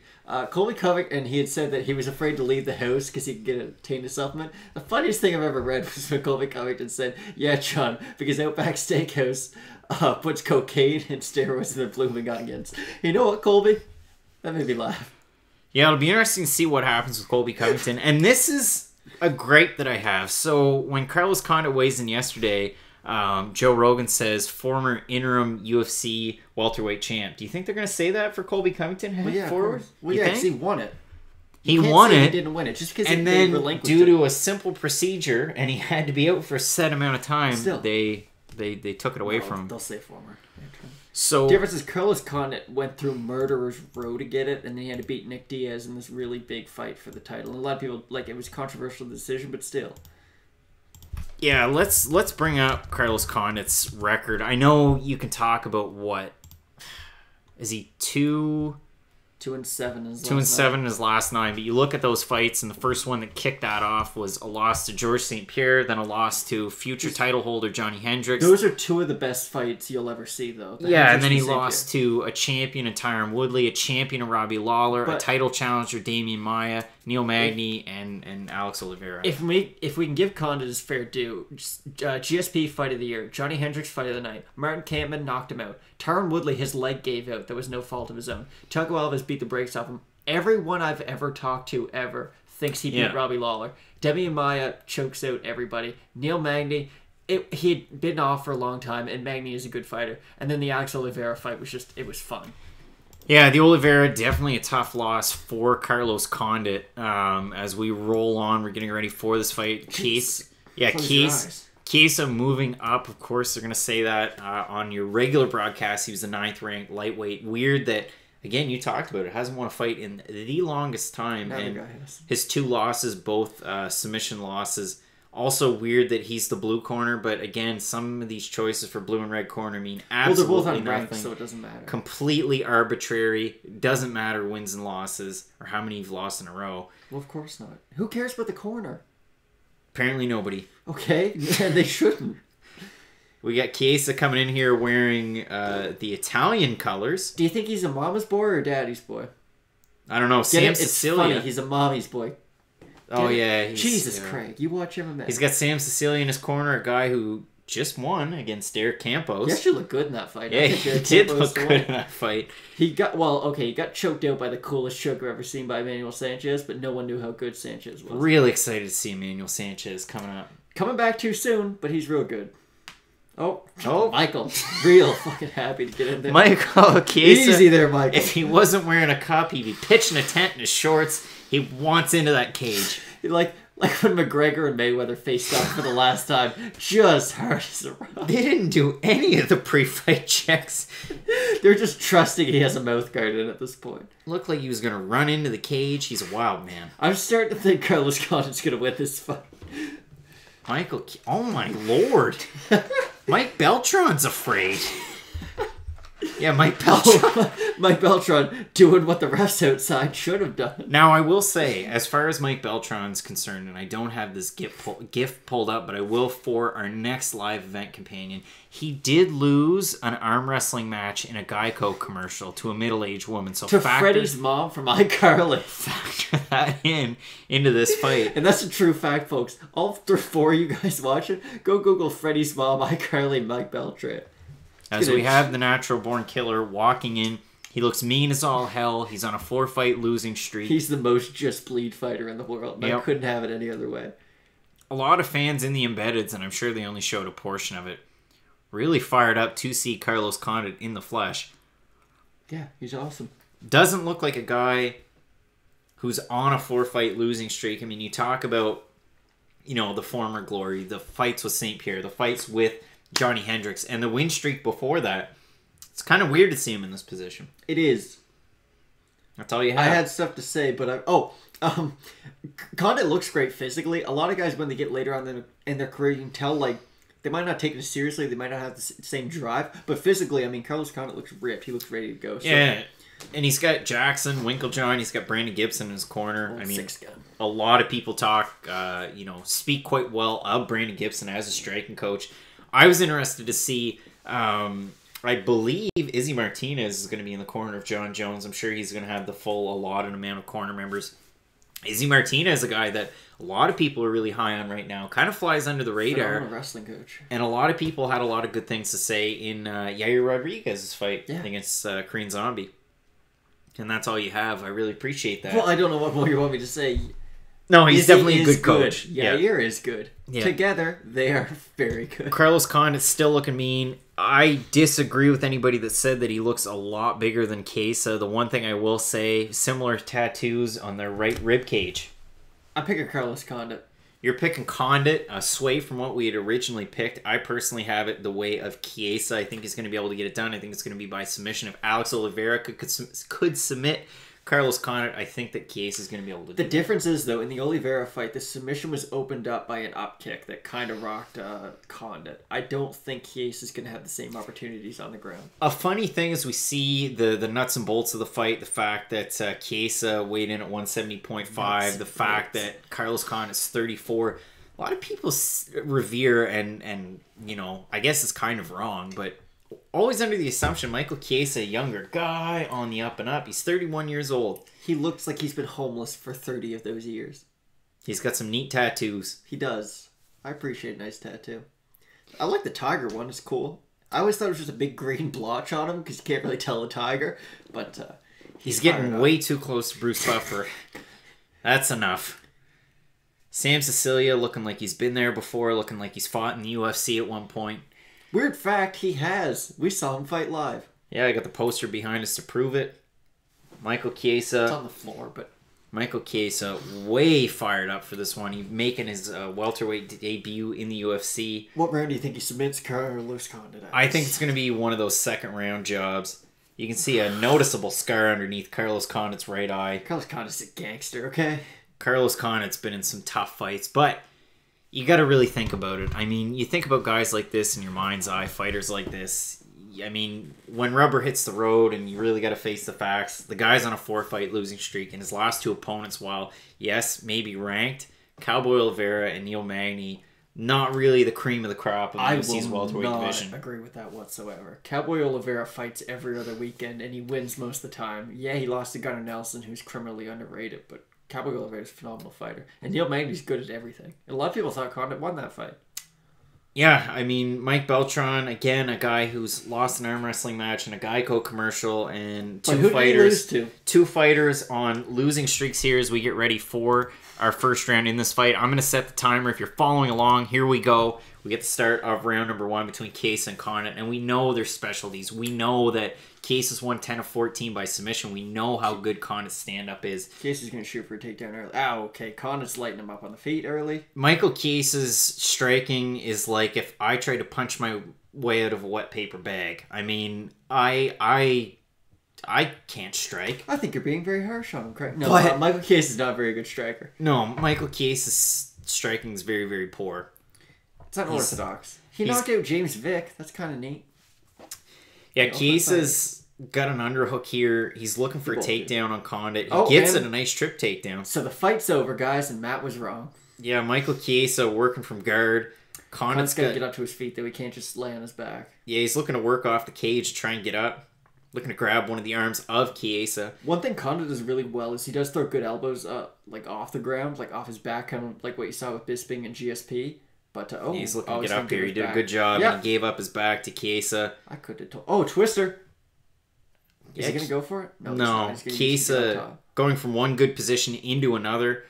Colby Covington, he had said that he was afraid to leave the house because he could get a tainted supplement. The funniest thing I've ever read was when Colby Covington said, yeah, John, because Outback Steakhouse puts cocaine and steroids in the blooming onions. You know what, Colby? That made me laugh. Yeah, it'll be interesting to see what happens with Colby Covington. And this is a gripe that I have. So when Carlos Condit weighs in yesterday, Joe Rogan says former interim UFC welterweight champ. Do you think they're going to say that for Colby Covington heading forward? Well, yeah, because he won it. He won it. He didn't win it just because and then due to a simple procedure, and he had to be out for a set amount of time, they took it away from him. They'll say former. So the difference is Carlos Condit went through murderer's row to get it, and then he had to beat Nick Diaz in this really big fight for the title. And a lot of people, like, it was a controversial decision, but still. Yeah, let's bring up Carlos Condit's record. I know you can talk about what is he 2-7 in his last 9, but you look at those fights, and the first one that kicked that off was a loss to Georges St. Pierre, then a loss to future title holder Johnny Hendricks. Those are two of the best fights you'll ever see, though. Yeah, and then he lost to a champion in Tyron Woodley, a champion in Robbie Lawler, a title challenger Damian Maia, Neil Magny, and Alex Oliveira. If we can give Condit his fair due, GSP fight of the year, Johnny Hendricks fight of the night, Martin Kampman knocked him out, Tyron Woodley, his leg gave out, that was no fault of his own. Chaco Alvarez beat the brakes off him. Everyone I've ever talked to ever thinks he beat Robbie Lawler. Damian Maia chokes out everybody. Neil Magny, he had been off for a long time, and Magny is a good fighter. And then the Alex Oliveira fight was just, it was fun. Yeah, the Oliveira, definitely a tough loss for Carlos Condit. As we roll on, we're getting ready for this fight. Chiesa moving up. Of course, they're going to say that on your regular broadcast. He was the 9th ranked lightweight. Weird that, again, you talked about it, hasn't won a fight in the longest time. And his 2 losses, both submission losses. Also weird that he's the blue corner, but again, some of these choices for blue and red corner mean absolutely they're both nothing. unranked, so it doesn't matter. Completely arbitrary. Doesn't matter wins and losses or how many you've lost in a row. Well, of course not. Who cares about the corner? Apparently nobody. Okay, yeah, they shouldn't. We got Chiesa coming in here wearing the Italian colors. Do you think he's a mama's boy or a daddy's boy? I don't know. Sam Sicilia. It's funny. He's a mommy's boy. Oh, yeah. Jesus, Craig. You watch MMA. He's got Sam Sicilia in his corner, a guy who just won against Derek Campos. He actually looked good in that fight. Yeah, he did look good in that fight. He got choked out by the coolest choke I've ever seen by Emmanuel Sanchez, but no one knew how good Sanchez was. Really excited to see Emmanuel Sanchez coming up. Coming back too soon, but he's real good. Oh, Michael. Real fucking happy to get in there. Michael Chiesa. Easy there, Michael. If he wasn't wearing a cup, he'd be pitching a tent in his shorts. He wants into that cage. Like when McGregor and Mayweather faced off for the last time, just hard as a rock. They didn't do any of the pre-fight checks. They're just trusting he has a mouth guard in at this point. Looked like he was going to run into the cage. He's a wild man. I'm starting to think Carlos Condit's going to win this fight. Michael, oh my lord. Mike Beltran's afraid. Yeah, Mike Beltran. Mike Beltran doing what the refs outside should have done. Now, I will say, as far as Mike Beltran's concerned, and I don't have this GIF pulled up, but I will for our next live event companion, he did lose an arm wrestling match in a Geico commercial to a middle-aged woman. So to Freddie's mom from iCarly. Factor that into this fight. And that's a true fact, folks. All 4 of you guys watching, go Google Freddie's mom, iCarly, Mike Beltran. As we have the natural born killer walking in. He looks mean as all hell. He's on a 4-fight losing streak. He's the most just bleed fighter in the world. I couldn't have it any other way. A lot of fans in the embeddeds, and I'm sure they only showed a portion of it, really fired up to see Carlos Condit in the flesh. Yeah, he's awesome. Doesn't look like a guy who's on a 4-fight losing streak. I mean, you talk about, the former glory, the fights with St. Pierre, the fights with Johnny Hendricks, and the win streak before that. It's kind of weird to see him in this position. It is. That's all you have. I had stuff to say, but Condit looks great physically. A lot of guys, when they get later on in their career, you can tell, like, they might not take it seriously. They might not have the same drive. But physically, I mean, Carlos Condit looks ripped. He looks ready to go. So. Yeah. And he's got Jackson, Winklejohn. He's got Brandon Gibson in his corner. I mean, a lot of people speak quite well of Brandon Gibson as a striking coach. I was interested to see, I believe Izzy Martinez is going to be in the corner of John Jones. I'm sure he's going to have the full allotted amount of corner members. Izzy Martinez is a guy that a lot of people are really high on right now. Kind of flies under the radar. Phenomenal wrestling coach. And a lot of people had a lot of good things to say in Yair Rodriguez's fight against Korean Zombie. And that's all you have. I really appreciate that. Well, I don't know what more you want me to say. No, he's definitely a good coach. Yair is good. Yeah. Together, they are very good. Carlos Condit's still looking mean. I disagree with anybody that said that he looks a lot bigger than Chiesa. The one thing I will say, similar tattoos on their right rib cage. I'm picking Carlos Condit. You're picking Condit, a sway from what we had originally picked. I personally have it the way of Chiesa. I think he's going to be able to get it done. I think it's going to be by submission. If Alex Oliveira could submit Carlos Condit, I think that Chiesa is going to be able to do The difference is, though, in the Oliveira fight, the submission was opened up by an up kick that kind of rocked Condit. I don't think Chiesa is going to have the same opportunities on the ground. A funny thing is we see the nuts and bolts of the fight, the fact that Chiesa weighed in at 170.5, the fact that Carlos Condit's 34. A lot of people revere and I guess it's kind of wrong, but always under the assumption Michael Chiesa, a younger guy on the up and up. He's 31 years old. He looks like he's been homeless for 30 of those years. He's got some neat tattoos. He does. I appreciate a nice tattoo. I like the tiger one. It's cool. I always thought it was just a big green blotch on him because you can't really tell a tiger. But he's getting way too close to Bruce Buffer. That's enough. Sam Sicilia looking like he's been there before, looking like he's fought in the UFC at one point. Weird fact, he has. We saw him fight live. Yeah, I got the poster behind us to prove it. Michael Chiesa. It's on the floor, but... Michael Chiesa, way fired up for this one. He's making his welterweight debut in the UFC. What round do you think he submits Carlos Condit at? I think it's going to be one of those second-round jobs. You can see a noticeable scar underneath Carlos Condit's right eye. Carlos Condit's a gangster, okay? Carlos Condit's been in some tough fights, but... You got to really think about it. I mean, you think about guys like this in your mind's eye, fighters like this. I mean, when rubber hits the road and you really got to face the facts, the guy's on a 4-fight losing streak, and his last two opponents, while, yes, maybe ranked, Cowboy Oliveira and Neil Magny, not really the cream of the crop of the UFC's welterweight division. I agree with that whatsoever. Cowboy Oliveira fights every other weekend, and he wins most of the time. Yeah, he lost to Gunnar Nelson, who's criminally underrated, but... Cowboy Oliveira is a phenomenal fighter. And Neil Magny's good at everything. And a lot of people thought Condit won that fight. Yeah, I mean, Mike Beltran, again, a guy who's lost an arm wrestling match and a Geico commercial, and two fighters on losing streaks here as we get ready for our first round in this fight. I'm going to set the timer. If you're following along, here we go. We get the start of round number 1 between Chiesa and Condit, and we know their specialties. We know that Chiesa's won 10 of 14 by submission. We know how good Condit's stand-up is. Chiesa's going to shoot for a takedown early. Oh, okay. Condit's lighting him up on the feet early. Michael Chiesa's striking is like if I tried to punch my way out of a wet paper bag. I mean, I can't strike. I think you're being very harsh on him, Craig. No, but Michael Chiesa's not a very good striker. No, Michael Chiesa's striking is very, very poor. It's unorthodox. He knocked out James Vick. That's kind of neat. Yeah, Chiesa's got an underhook here. He's looking for a takedown on Condit. He gets it, a nice trip takedown. So the fight's over, guys, and Matt was wrong. Yeah, Michael Chiesa working from guard. Condit's got to get up to his feet, though. He can't just lay on his back. Yeah, he's looking to work off the cage to try and get up. Looking to grab one of the arms of Chiesa. One thing Condit does really well is he does throw good elbows like off the ground, like off his back, kind of like what you saw with Bisping and GSP. But he's looking to get up here. He did a good job. Yeah. And he gave up his back to Chiesa. I could have told. Oh, Twister. Is he going to go for it? No. Chiesa going from one good position into another.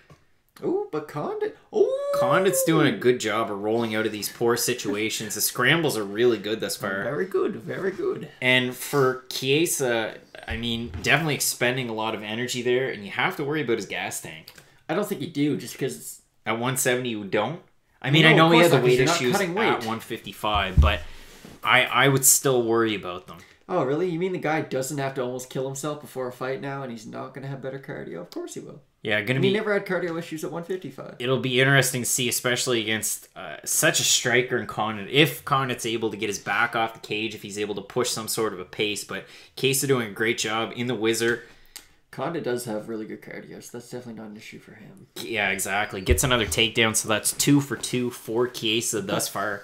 Ooh, but Condit. Ooh. Condit's doing a good job of rolling out of these poor situations. The scrambles are really good thus far. Very good, very good. And for Chiesa, I mean, definitely expending a lot of energy there, and you have to worry about his gas tank. I don't think you do, just because... At 170, you don't? I mean, No, I know of he course had the not, 'cause weight you're not issues at cutting weight. 155, but I would still worry about them. Oh, really? You mean the guy doesn't have to almost kill himself before a fight now, and he's not going to have better cardio? Of course he will. Yeah, gonna He be. never had cardio issues at 155. It'll be interesting to see, especially against such a striker in Condit. If Condit's able to get his back off the cage, if he's able to push some sort of a pace. But Chiesa doing a great job in the whizzer. Condit does have really good cardio, so that's definitely not an issue for him. Yeah, exactly. Gets another takedown, so that's 2 for 2 for Chiesa thus far.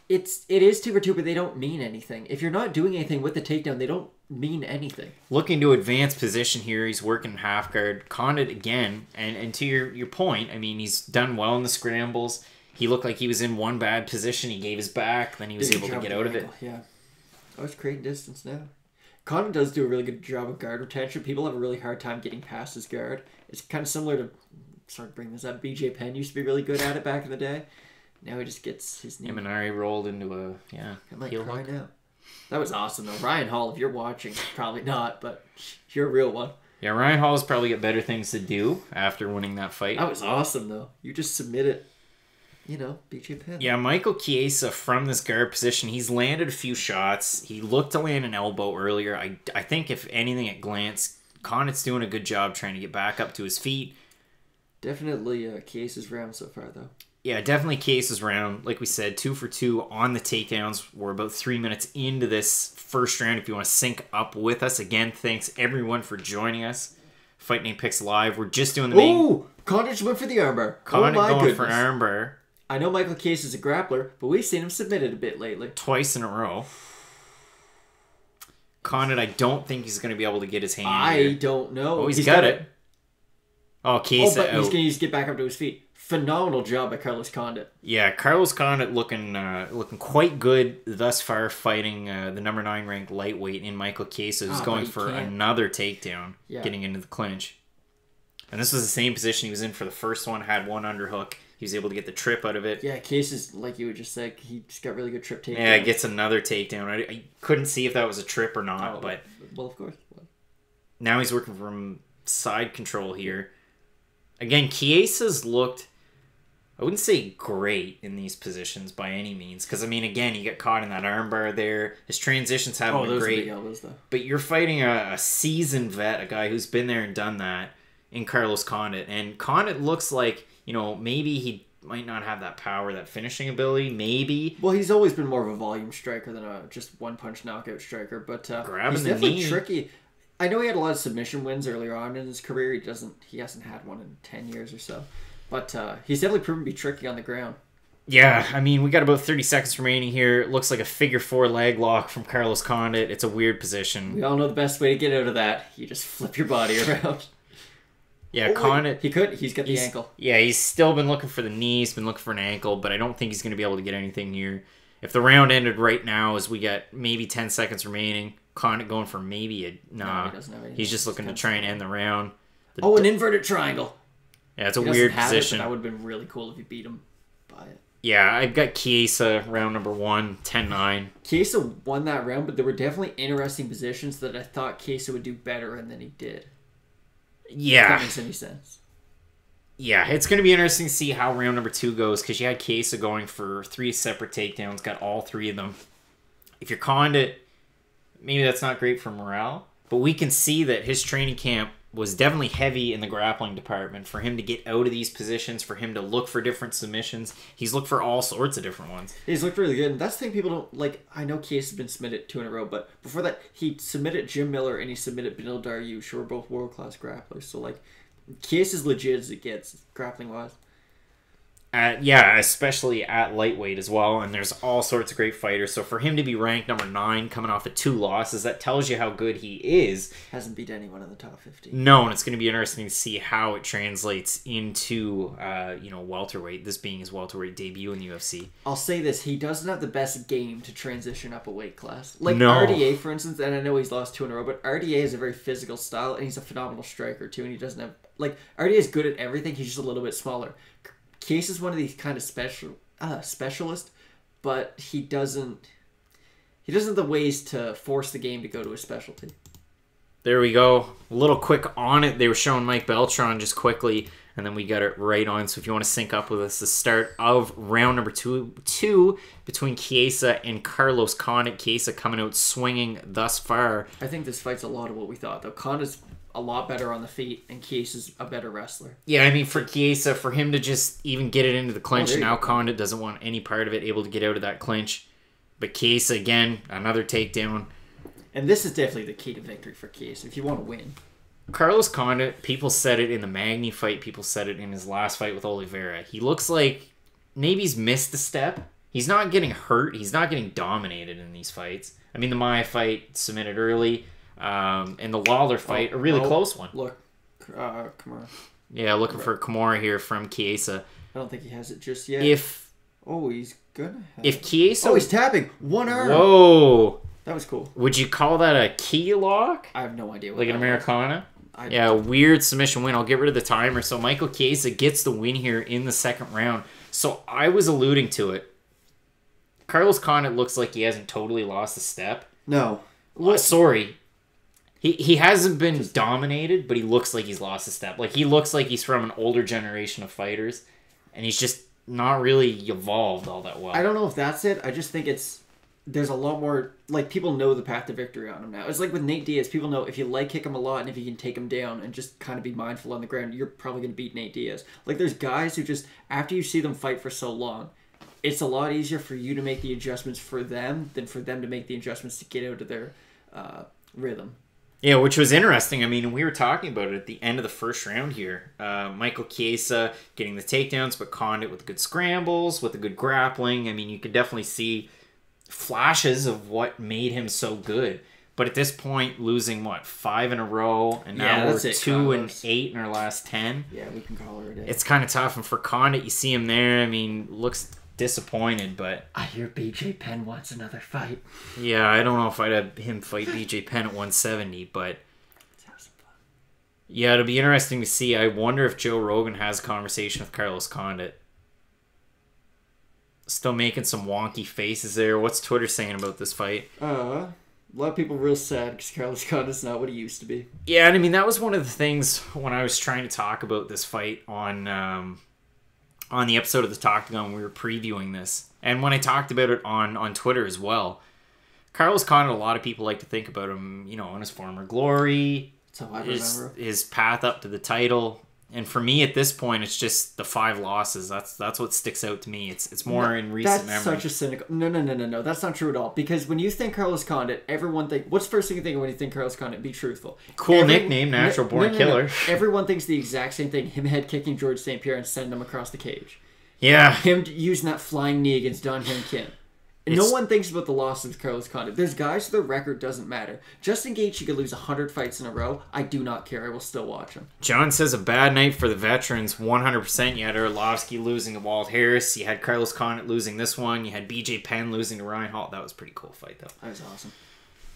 It is 2 for 2, but they don't mean anything. If you're not doing anything with the takedown, they don't mean anything. Looking to advance position here. He's working half guard. Condit again. And to your point, I mean, he's done well in the scrambles. He looked like he was in one bad position. He gave his back. Then he was able to get out of it. Yeah. Oh, it's creating distance now. Condit does do a really good job of guard retention. People have a really hard time getting past his guard. It's kind of similar to, sorry to bring this up, BJ Penn used to be really good at it back in the day. Now he just gets his knee. Imanari rolled into a, I might heel cry hook. now. That was awesome, though. Ryan Hall, if you're watching, probably not, but you're a real one. Yeah, Ryan Hall's probably got better things to do after winning that fight. That was awesome, though. You just submit it, BJ Penn. Yeah, Michael Chiesa from this guard position, he's landed a few shots. He looked to land an elbow earlier. I think, if anything, at glance, Condit's doing a good job trying to get back up to his feet. Definitely Chiesa's round so far, though. Yeah, definitely Chiesa's round. Like we said, 2 for 2 on the takedowns. We're about 3 minutes into this first round. If you want to sync up with us, again, thanks everyone for joining us. Fight Name Picks Live. We're just doing the main... Ooh! Condit went for the armbar. Condit my going goodness. for armbar. I know Michael Chiesa's a grappler, but we've seen him submitted a bit lately. Twice in a row. Condit, I don't think he's going to be able to get his hand I here. don't know. Oh, he's got it. Oh, Chiesa but he's out. going to get back up to his feet. Phenomenal job by Carlos Condit. Yeah, Carlos Condit looking quite good thus far, fighting the number 9 ranked lightweight in Michael Chiesa, who's going for another takedown, getting into the clinch. And this was the same position he was in for the first one, had one underhook. He was able to get the trip out of it. Yeah, Chiesa's, like you would just say, he just got really good trip takedown. Yeah, gets another takedown. I couldn't see if that was a trip or not, but... Well, of course. Now he's working from side control here. Again, Chiesa's looked... I wouldn't say great in these positions by any means. Because, I mean, again, he got caught in that armbar there. His transitions haven't been great. Big elbows, though. But you're fighting a seasoned vet, a guy who's been there and done that in Carlos Condit. And Condit looks like, maybe he might not have that power, that finishing ability. Maybe. Well, he's always been more of a volume striker than a just one-punch knockout striker. But grabbing he's the definitely knee. Tricky. I know he had a lot of submission wins earlier on in his career. He hasn't had one in 10 years or so. But he's definitely proven to be tricky on the ground. Yeah, I mean, we got about 30 seconds remaining here. It looks like a figure 4 leg lock from Carlos Condit. It's a weird position. We all know the best way to get out of that. You just flip your body around. Yeah, Condit... He's got the ankle. Yeah, he's still been looking for the knee. He's been looking for an ankle, but I don't think he's going to be able to get anything here. If the round ended right now, as we got maybe 10 seconds remaining, Condit going for maybe a... Nah, he doesn't have anything. He's just looking to try and end the round. An inverted triangle. Yeah, it's a weird position. That would have been really cool if you beat him by it. Yeah, I've got Chiesa, round number 1, 10-9. Chiesa won that round, but there were definitely interesting positions that I thought Chiesa would do better in than he did. Yeah. If that makes any sense. Yeah, it's going to be interesting to see how round number 2 goes, because you had Chiesa going for 3 separate takedowns, got all 3 of them. If you're Condit, maybe that's not great for morale, but we can see that his training camp was definitely heavy in the grappling department for him to get out of these positions, for him to look for different submissions. He's looked for all sorts of different ones. He's looked really good. And that's the thing people don't like. I know Chiesa has been submitted 2 in a row, but before that, he submitted Jim Miller and he submitted Benil Dariush, who are both world-class grapplers. So, like, Chiesa's legit as it gets, grappling-wise. Yeah, especially at lightweight as well, and there's all sorts of great fighters. So for him to be ranked number 9, coming off of 2 losses, that tells you how good he is. Hasn't beat anyone in the top 50. No, and it's going to be interesting to see how it translates into, welterweight. This being his welterweight debut in the UFC. I'll say this: he doesn't have the best game to transition up a weight class. Like No. RDA, for instance, and I know he's lost 2 in a row, but RDA is a very physical style, and he's a phenomenal striker too. And he doesn't have RDA is good at everything. He's just a little bit smaller. Chiesa's one of these kind of specialists, but he doesn't have the ways to force the game to go to a specialty. There we go. A little quick on it. They were showing Mike Beltran just quickly, and then we got it right on. So if you want to sync up with us, the start of round number two between Chiesa and Carlos Condit. Chiesa coming out swinging thus far. I think this fight's a lot of what we thought, though. Condit's a lot better on the feet, and Chiesa's a better wrestler. Yeah, I mean, for Chiesa, for him to just even get it into the clinch, now go. Condit doesn't want any part of it, able to get out of that clinch. But Chiesa, again, another takedown. And this is definitely the key to victory for Chiesa if you want to win. Carlos Condit, people said it in the Magny fight. People said it in his last fight with Oliveira. He looks like maybe he's missed a step. He's not getting hurt. He's not getting dominated in these fights. I mean, the Maia fight submitted early. And the Lawler fight, a really close one. Look, Kimura. Yeah, looking for Cormier here from Chiesa. I don't think he has it just yet. He's gonna have If Chiesa... he's tapping. One arm. Whoa. That was cool. Would you call that a key lock? I have no idea what like an that Americana? Yeah, weird submission win. I'll get rid of the timer. So Michael Chiesa gets the win here in the second round. So I was alluding to it. Carlos Condit looks like he hasn't totally lost a step. No. Sorry. He hasn't been dominated, but he looks like he's lost a step. Like, he looks like he's from an older generation of fighters, and he's just not really evolved all that well. I don't know if that's it. I just think there's a lot more, like, people know the path to victory on him now. It's like with Nate Diaz. People know if you leg kick him a lot and if you can take him down and just kind of be mindful on the ground, you're probably going to beat Nate Diaz. Like, there's guys who just, after you see them fight for so long, it's a lot easier for you to make the adjustments for them than for them to make the adjustments to get out of their rhythm. Yeah, which was interesting. I mean, we were talking about it at the end of the first round here. Michael Chiesa getting the takedowns, but Condit with the good scrambles, with the good grappling. I mean, you could definitely see flashes of what made him so good. But at this point, losing, 5 in a row, and now we're 2-8 in our last 10. Yeah, we can call her a day. It's kind of tough. And for Condit, you see him there. I mean, looks disappointed, but... I hear BJ Penn wants another fight. Yeah, I don't know if I'd have him fight BJ Penn at 170, but... Yeah, it'll be interesting to see. I wonder if Joe Rogan has a conversation with Carlos Condit. Still making some wonky faces there. What's Twitter saying about this fight? A lot of people real sad because Carlos Condit's not what he used to be. Yeah, and I mean, that was one of the things when I was trying to talk about this fight on the episode of the Talktagon when we were previewing this. And when I talked about it on Twitter as well. Carlos Condit, a lot of people like to think about him, in his former glory. That's how I remember. His path up to the title. And for me, at this point, it's just the 5 losses. That's what sticks out to me. It's more in recent memory. That's such a cynical... No. That's not true at all. Because when you think Carlos Condit, everyone think... What's the first thing you think when you think Carlos Condit? Be truthful. Cool nickname, natural born killer. Everyone thinks the exact same thing. Him head kicking George St. Pierre and sending him across the cage. Yeah. Him using that flying knee against Don Hyun Kim. No one thinks about the loss of Carlos Condit. There's guys their record doesn't matter. Justin Gaethje could lose 100 fights in a row. I do not care. I will still watch him. John says a bad night for the veterans. 100%. You had Arlovsky losing to Walt Harris. You had Carlos Condit losing this one. You had BJ Penn losing to Ryan Hall. That was a pretty cool fight, though. That was awesome.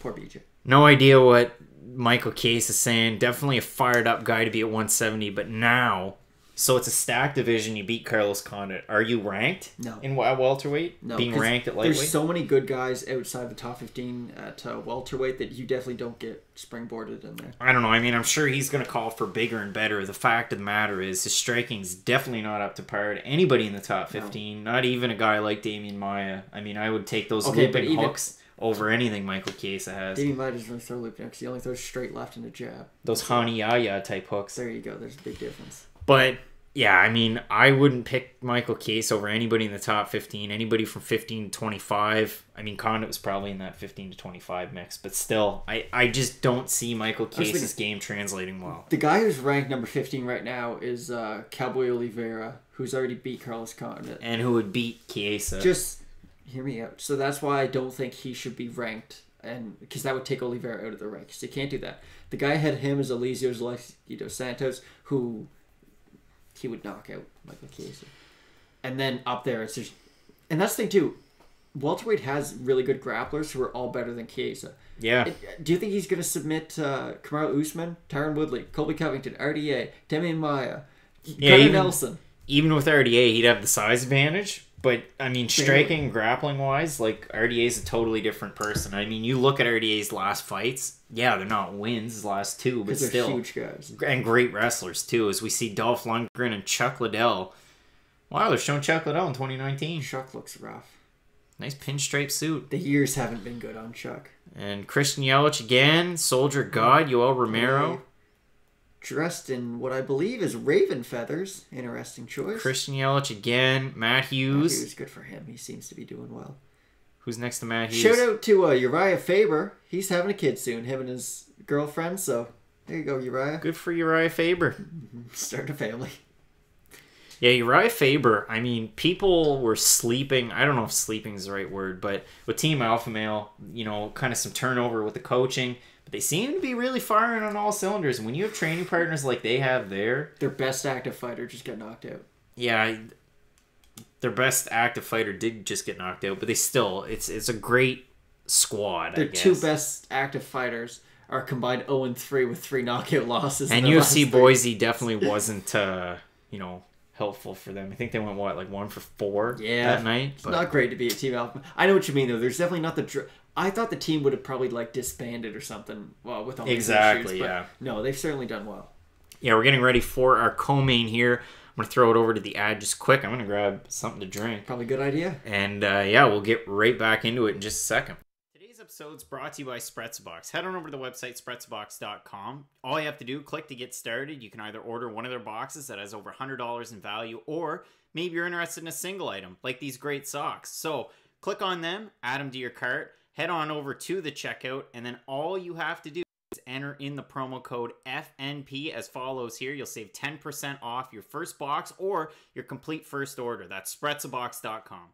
Poor BJ. No idea what Michael Chiesa is saying. Definitely a fired up guy to be at 170, but now... So it's a stacked division. You beat Carlos Condit. Are you ranked? No. In welterweight? No. Being ranked at lightweight? There's so many good guys outside the top 15 at welterweight that you definitely don't get springboarded in there. I don't know. I mean, I'm sure he's going to call for bigger and better. The fact of the matter is his striking's definitely not up to par to anybody in the top 15. No. Not even a guy like Damian Maia. I mean, I would take those looping hooks over anything Michael Chiesa has. Damian Maia doesn't really throw looping hooks. He only throws straight left and a jab. Those Hani Yaya type hooks. There you go. There's a big difference. But... yeah, I mean, I wouldn't pick Michael Chiesa over anybody in the top 15. Anybody from 15 to 25. I mean, Condit was probably in that 15 to 25 mix. But still, I just don't see Michael Chiesa's game translating well. The guy who's ranked number 15 right now is Cowboy Oliveira, who's already beat Carlos Condit. And who would beat Chiesa. Just hear me out. So that's why I don't think he should be ranked. And because that would take Oliveira out of the ranks. You can't do that. The guy ahead of him is Eliseo dos Santos, who... he would knock out Michael Chiesa. And then up there, it's just... and that's the thing, too. Welterweight has really good grapplers who are all better than Chiesa. Yeah. Do you think he's going to submit Kamaru Usman, Tyron Woodley, Colby Covington, RDA, Damian Maia, Gunnar Nelson? even with RDA, he'd have the size advantage. But, I mean, striking and grappling-wise, like, RDA's a totally different person. I mean, you look at RDA's last fights, yeah, they're not wins, his last two, but still. They're huge guys. And great wrestlers, too, as we see Dolph Lundgren and Chuck Liddell. Wow, they're showing Chuck Liddell in 2019. Chuck looks rough. Nice pinstripe suit. The years haven't been good on Chuck. And Christian Yelich again, Soldier God, Yoel Romero. Dressed in what I believe is raven feathers. Interesting choice. Christian Yelich again. Matt Hughes. Matt Hughes, good for him. He seems to be doing well. Who's next to Matt Hughes? Shout out to Uriah Faber. He's having a kid soon, him and his girlfriend. So there you go, Uriah. Good for Uriah Faber. Starting a family. Yeah, Uriah Faber, I mean, people were sleeping. I don't know if sleeping is the right word, but with Team Alpha Male, you know, kind of some turnover with the coaching. But they seem to be really firing on all cylinders. And when you have training partners like they have there... Their best active fighter just got knocked out. Yeah, their best active fighter did just get knocked out, but they still... It's a great squad, Their I guess. two best active fighters are combined 0-3 with 3 knockout losses. And UFC Boise definitely wasn't, you know... helpful for them. I think they went, what, like 1 for 4 that night? It's not great to be a Team Alpha. I know what you mean, though. There's definitely not the... I thought the team would have probably, like, disbanded or something with all these issues. Yeah. No, they've certainly done well. Yeah, we're getting ready for our co-main here. I'm going to throw it over to the ad just quick. I'm going to grab something to drink. Probably a good idea. And, yeah, we'll get right back into it in just a second. Today's episode is brought to you by Spretzbox. Head on over to the website, spretzbox.com. All you have to do, click to get started. You can either order one of their boxes that has over $100 in value, or maybe you're interested in a single item, like these great socks. So, click on them, add them to your cart, head on over to the checkout, and then all you have to do is enter in the promo code FNP as follows here. You'll save 10% off your first box or your complete first order. That's spretzbox.com.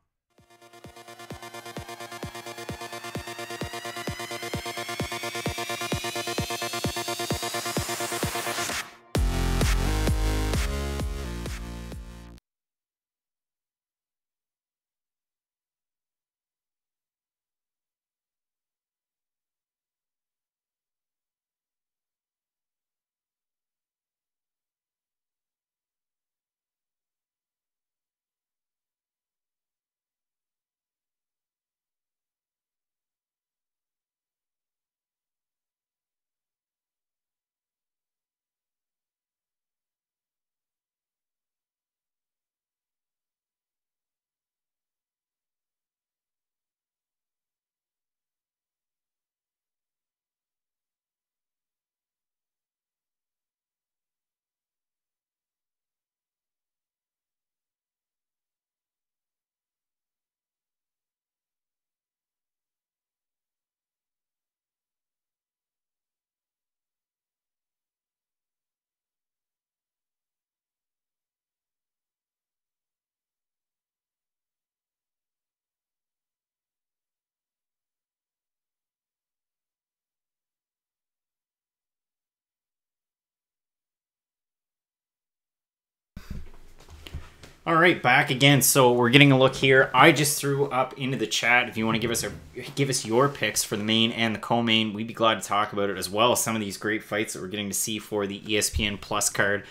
All right, back again. So we're getting a look here. I just threw up into the chat. If you want to give us your picks for the main and the co-main, we'd be glad to talk about it as well. Some of these great fights that we're getting to see for the ESPN Plus card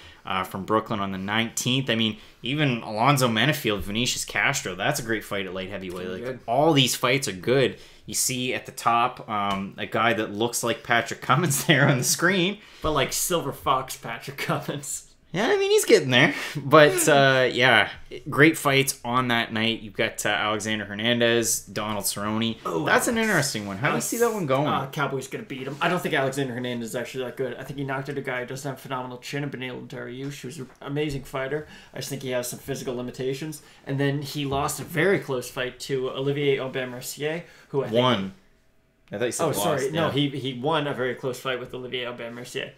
from Brooklyn on the 19th. I mean, even Alonzo Menefield, Vinicius Castro, that's a great fight at light heavyweight. Like, all these fights are good. You see at the top a guy that looks like Patrick Cummins there on the screen. But like Silver Fox Patrick Cummins. Yeah, I mean, he's getting there. But, yeah, great fights on that night. You've got Alexander Hernandez, Donald Cerrone. Oh, that's an interesting one. How do you see that one going? Cowboys going to beat him. I don't think Alexander Hernandez is actually that good. I think he knocked out a guy who doesn't have a phenomenal chin, and Beneil Dariush, who's an amazing fighter. I just think he has some physical limitations. And then he lost a very close fight to Olivier Aubin-Mercier, who I think... Won. I thought you said lost. Sorry. Yeah. No, he won a very close fight with Olivier Aubin-Mercier,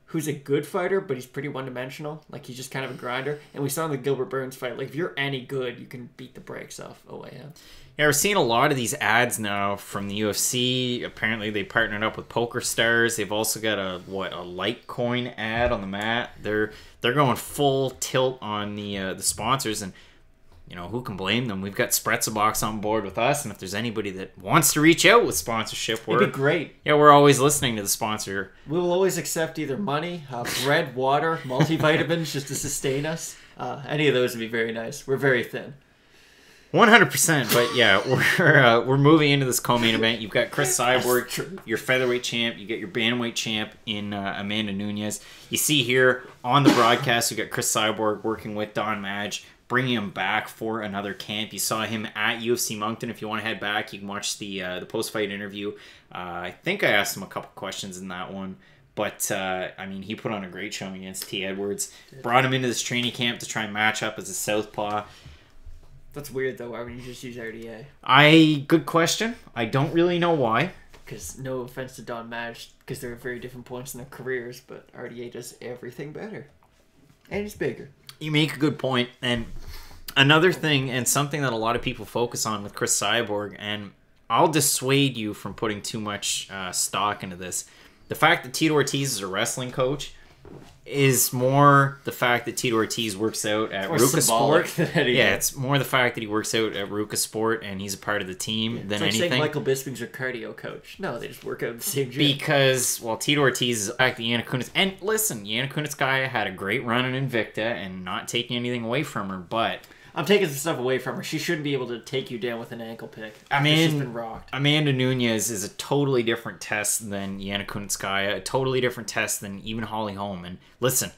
who's a good fighter, but he's pretty one-dimensional. Like, he's just kind of a grinder. And we saw in the Gilbert Burns fight, like, if you're any good, you can beat the brakes off OAM. Yeah, we're seeing a lot of these ads now from the UFC. Apparently, they partnered up with Poker Stars. They've also got a Litecoin ad on the mat. They're going full tilt on the sponsors, and you know, who can blame them? We've got Spretzbox on board with us, and if there's anybody that wants to reach out with sponsorship, it'd be great. Yeah, we're always listening to the sponsor. We will always accept either money, bread, water, multivitamins, just to sustain us. Any of those would be very nice. We're very thin. 100%, but yeah, we're moving into this co-main event. You've got Chris Cyborg, your featherweight champ. You get your bantamweight champ in Amanda Nunes. You see here on the broadcast, you got Chris Cyborg working with Don Madge, bringing him back for another camp. You saw him at UFC Moncton. If you want to head back, you can watch the post-fight interview. I think I asked him a couple questions in that one. But, I mean, he put on a great showing against T. Edwards. Brought him into this training camp to try and match up as a southpaw. That's weird, though. Why wouldn't you just use RDA? Good question. I don't really know why. Because, no offense to Don Madge, because they're at very different points in their careers, but RDA does everything better. And he's bigger. You make a good point. And another thing, and something that a lot of people focus on with Chris Cyborg, and I'll dissuade you from putting too much stock into this. The fact that Tito Ortiz is a wrestling coach is more the fact that Tito Ortiz works out at Ruka Sport. Yeah, it's more the fact that he works out at Ruka Sport and he's a part of the team than anything. Saying Michael Bisping's your cardio coach. No, they just work out in the same gym. Because, well, Tito Ortiz is back to Yana Kunitz. And listen, Yana Kunitskaya had a great run in Invicta and not taking anything away from her, but I'm taking some stuff away from her. She shouldn't be able to take you down with an ankle pick. She's been rocked. Amanda Nunes is a totally different test than Yana Kunitskaya, a totally different test than even Holly Holm. And listen,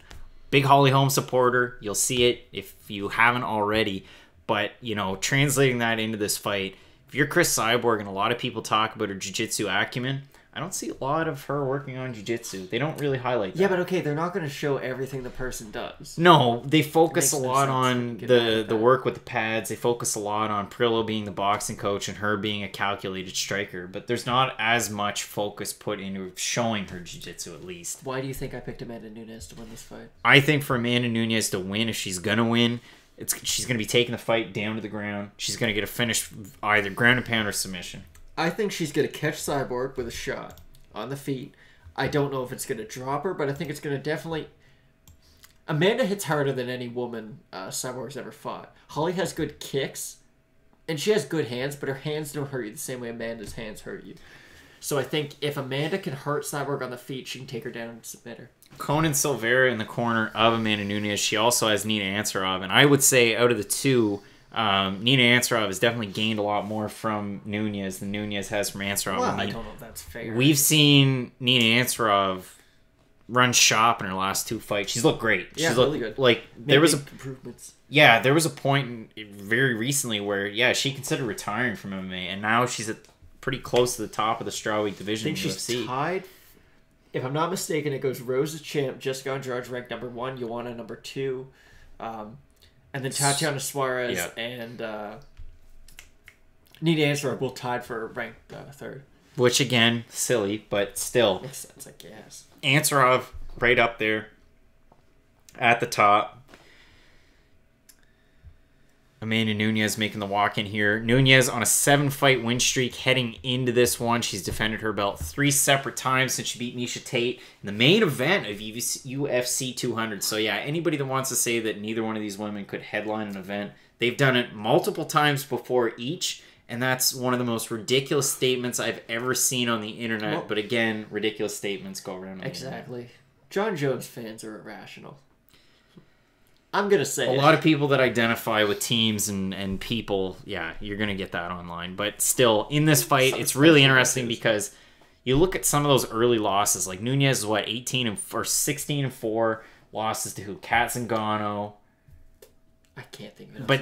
big Holly Holm supporter. You'll see it if you haven't already. But, you know, translating that into this fight, if you're Chris Cyborg and a lot of people talk about her jiu-jitsu acumen, I don't see a lot of her working on jiu-jitsu. They don't really highlight that. Yeah, but okay, they're not going to show everything the person does. No, they focus a lot on the work with the pads. They focus a lot on Prillo being the boxing coach and her being a calculated striker. But there's not as much focus put into showing her jiu-jitsu, at least. Why do you think I picked Amanda Nunes to win this fight? I think for Amanda Nunes to win, if she's going to win, she's going to be taking the fight down to the ground. She's going to get a finish, either ground and pound or submission. I think she's going to catch Cyborg with a shot on the feet. I don't know if it's going to drop her, but I think it's going to definitely... Amanda hits harder than any woman Cyborg's ever fought. Holly has good kicks, and she has good hands, but her hands don't hurt you the same way Amanda's hands hurt you. So I think if Amanda can hurt Cyborg on the feet, she can take her down and submit her. Conan Silveira in the corner of Amanda Nunes. She also has Nina Ansarov, and I would say out of the two... Nina Ansarov has definitely gained a lot more from Nunes than Nunes has from Ansarov. Well, I don't know if that's fair. We've seen Nina Ansarov run shop in her last two fights. She's looked great. Yeah, she's really good. Like there was improvements. Yeah, there was a point very recently where she considered retiring from MMA, and now she's at pretty close to the top of the strawweight division. I think she's tied. If I'm not mistaken, it goes Rosa Champ, Jessica Andrade ranked number 1, Joanna number 2. And then Tatiana Suarez and Nina Ansarov both tied for ranked 3rd. Which, again, silly, but still. Makes sense, I guess. Ansarov right up there at the top. Amanda Nunes making the walk in here. Nunes on a 7-fight win streak heading into this one. She's defended her belt 3 separate times since she beat Miesha Tate in the main event of UFC 200. So yeah, anybody that wants to say that neither one of these women could headline an event, they've done it multiple times before each, and that's one of the most ridiculous statements I've ever seen on the internet. Well, but again, ridiculous statements go around. Exactly. John Jones fans are irrational. I'm going to say a lot of people that identify with teams and people, yeah, you're going to get that online. But still, in this fight, it's really interesting because you look at some of those early losses. Like Nunes is, 16-4 losses to who? Katzengano. I can't think of it. But,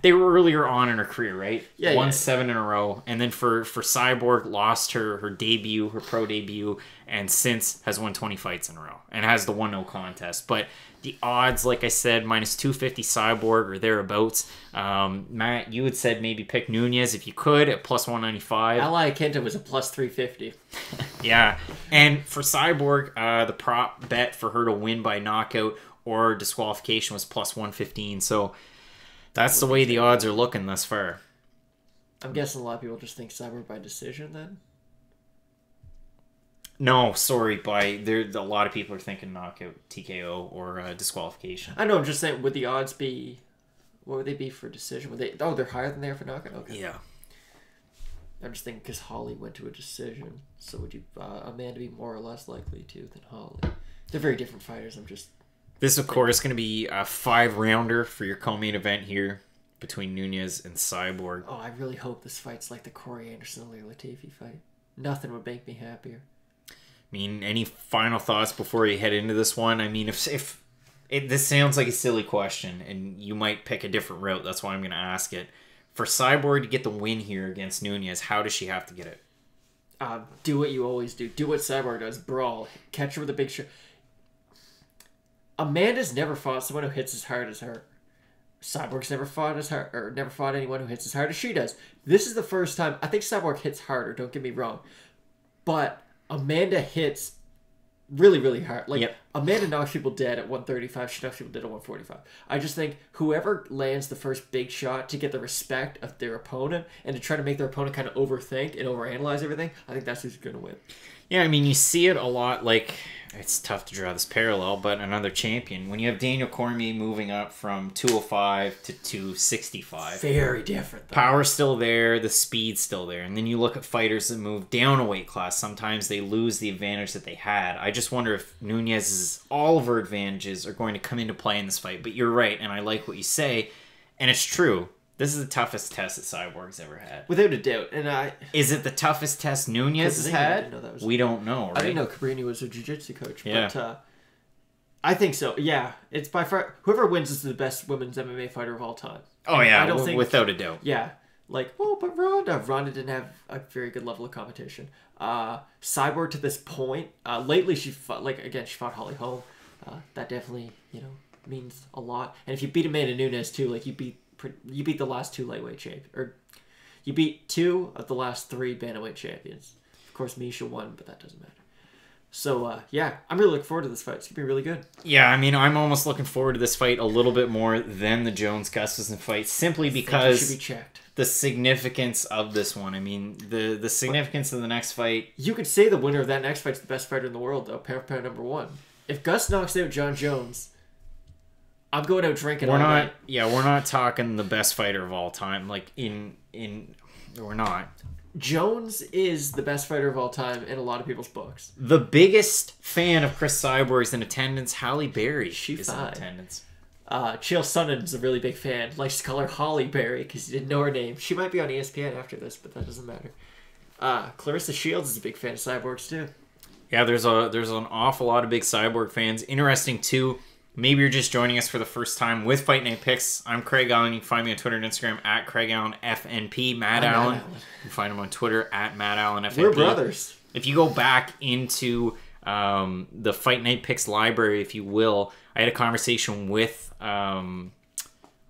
they were earlier on in her career, right? Yeah, Won 7 in a row. And then for Cyborg, lost her debut, her pro debut, and since has won 20 fights in a row. And has the 1-0 contest. But the odds, like I said, minus 250 Cyborg or thereabouts. Matt, you had said maybe pick Nunes if you could at plus 195. Ally Kenta was a plus 350. Yeah. And for Cyborg, the prop bet for her to win by knockout or disqualification was plus 115. So that's the way the odds are looking thus far. I'm guessing a lot of people just think Cyborg by decision then? No, sorry, a lot of people are thinking knockout, TKO, or disqualification. I know, I'm just saying, would the odds be, what would they be for decision? They're higher than they are for knockout? Okay. Yeah. I'm just thinking because Holly went to a decision, so would you Amanda be more or less likely to than Holly? They're very different fighters, I'm just This, of course, is going to be a 5-rounder for your co-main event here between Nunes and Cyborg. Oh, I really hope this fight's like the Corey Anderson or Latifi fight. Nothing would make me happier. I mean, any final thoughts before you head into this one? I mean, this sounds like a silly question, and you might pick a different route. That's why I'm going to ask it. For Cyborg to get the win here against Nunes, how does she have to get it? Do what you always do. Do what Cyborg does. Brawl. Catch her with a big shot. Amanda's never fought someone who hits as hard as her. Cyborg's never fought anyone who hits as hard as she does. This is the first time. I think Cyborg hits harder, don't get me wrong. But Amanda hits really, really hard. Like, Amanda knocks people dead at 135. She knocks people dead at 145. I just think whoever lands the first big shot to get the respect of their opponent and to try to make their opponent kind of overthink and overanalyze everything, I think that's who's going to win. Yeah, I mean, you see it a lot, like, it's tough to draw this parallel, but another champion. When you have Daniel Cormier moving up from 205 to 265. Very different, though. Power's still there, the speed's still there. And then you look at fighters that move down a weight class. Sometimes they lose the advantage that they had. I just wonder if Nunes's all of her advantages are going to come into play in this fight. But you're right, and I like what you say. And it's true. This is the toughest test that Cyborg's ever had. Without a doubt. And is it the toughest test Nunes has had? We don't know, right? I didn't know Cabrini was a jiu-jitsu coach. Yeah. But I think so. Yeah. It's by far... Whoever wins is the best women's MMA fighter of all time. Oh, yeah. I don't think, without a doubt. Yeah. Like, but Ronda. Ronda didn't have a very good level of competition. Cyborg to this point. Lately, she fought... Like, again, she fought Holly Holm. That definitely, means a lot. And if you beat Amanda Nunes, too, like, you beat the last 2 lightweight champions, or you beat 2 of the last 3 bantamweight champions. Of course, Misha won, but that doesn't matter. So, yeah, I'm really looking forward to this fight. It's going to be really good. Yeah, I mean, I'm almost looking forward to this fight a little bit more than the Jones-Gustafsson fight, simply because should be checked. The significance of this one. I mean, the significance of the next fight. You could say the winner of that next fight's the best fighter in the world, though, pound number 1. If Gus knocks out John Jones... I'm going out drinking all night. Yeah, we're not talking the best fighter of all time. Like, we're not. Jones is the best fighter of all time in a lot of people's books. The biggest fan of Chris Cyborg is in attendance. Halle Berry is in attendance. Chael Sonnen's a really big fan. Likes to call her Holly Berry because he didn't know her name. She might be on ESPN after this, but that doesn't matter. Clarissa Shields is a big fan of Cyborgs, too. Yeah, there's an awful lot of big Cyborg fans. Interesting, too. Maybe you're just joining us for the first time with Fight Night Picks. I'm Craig Allen. You can find me on Twitter and Instagram at Craig Allen FNP. Matt Allen. You can find him on Twitter at Matt Allen FNP. We're brothers. If you go back into the Fight Night Picks library, if you will, I had a conversation with, I'm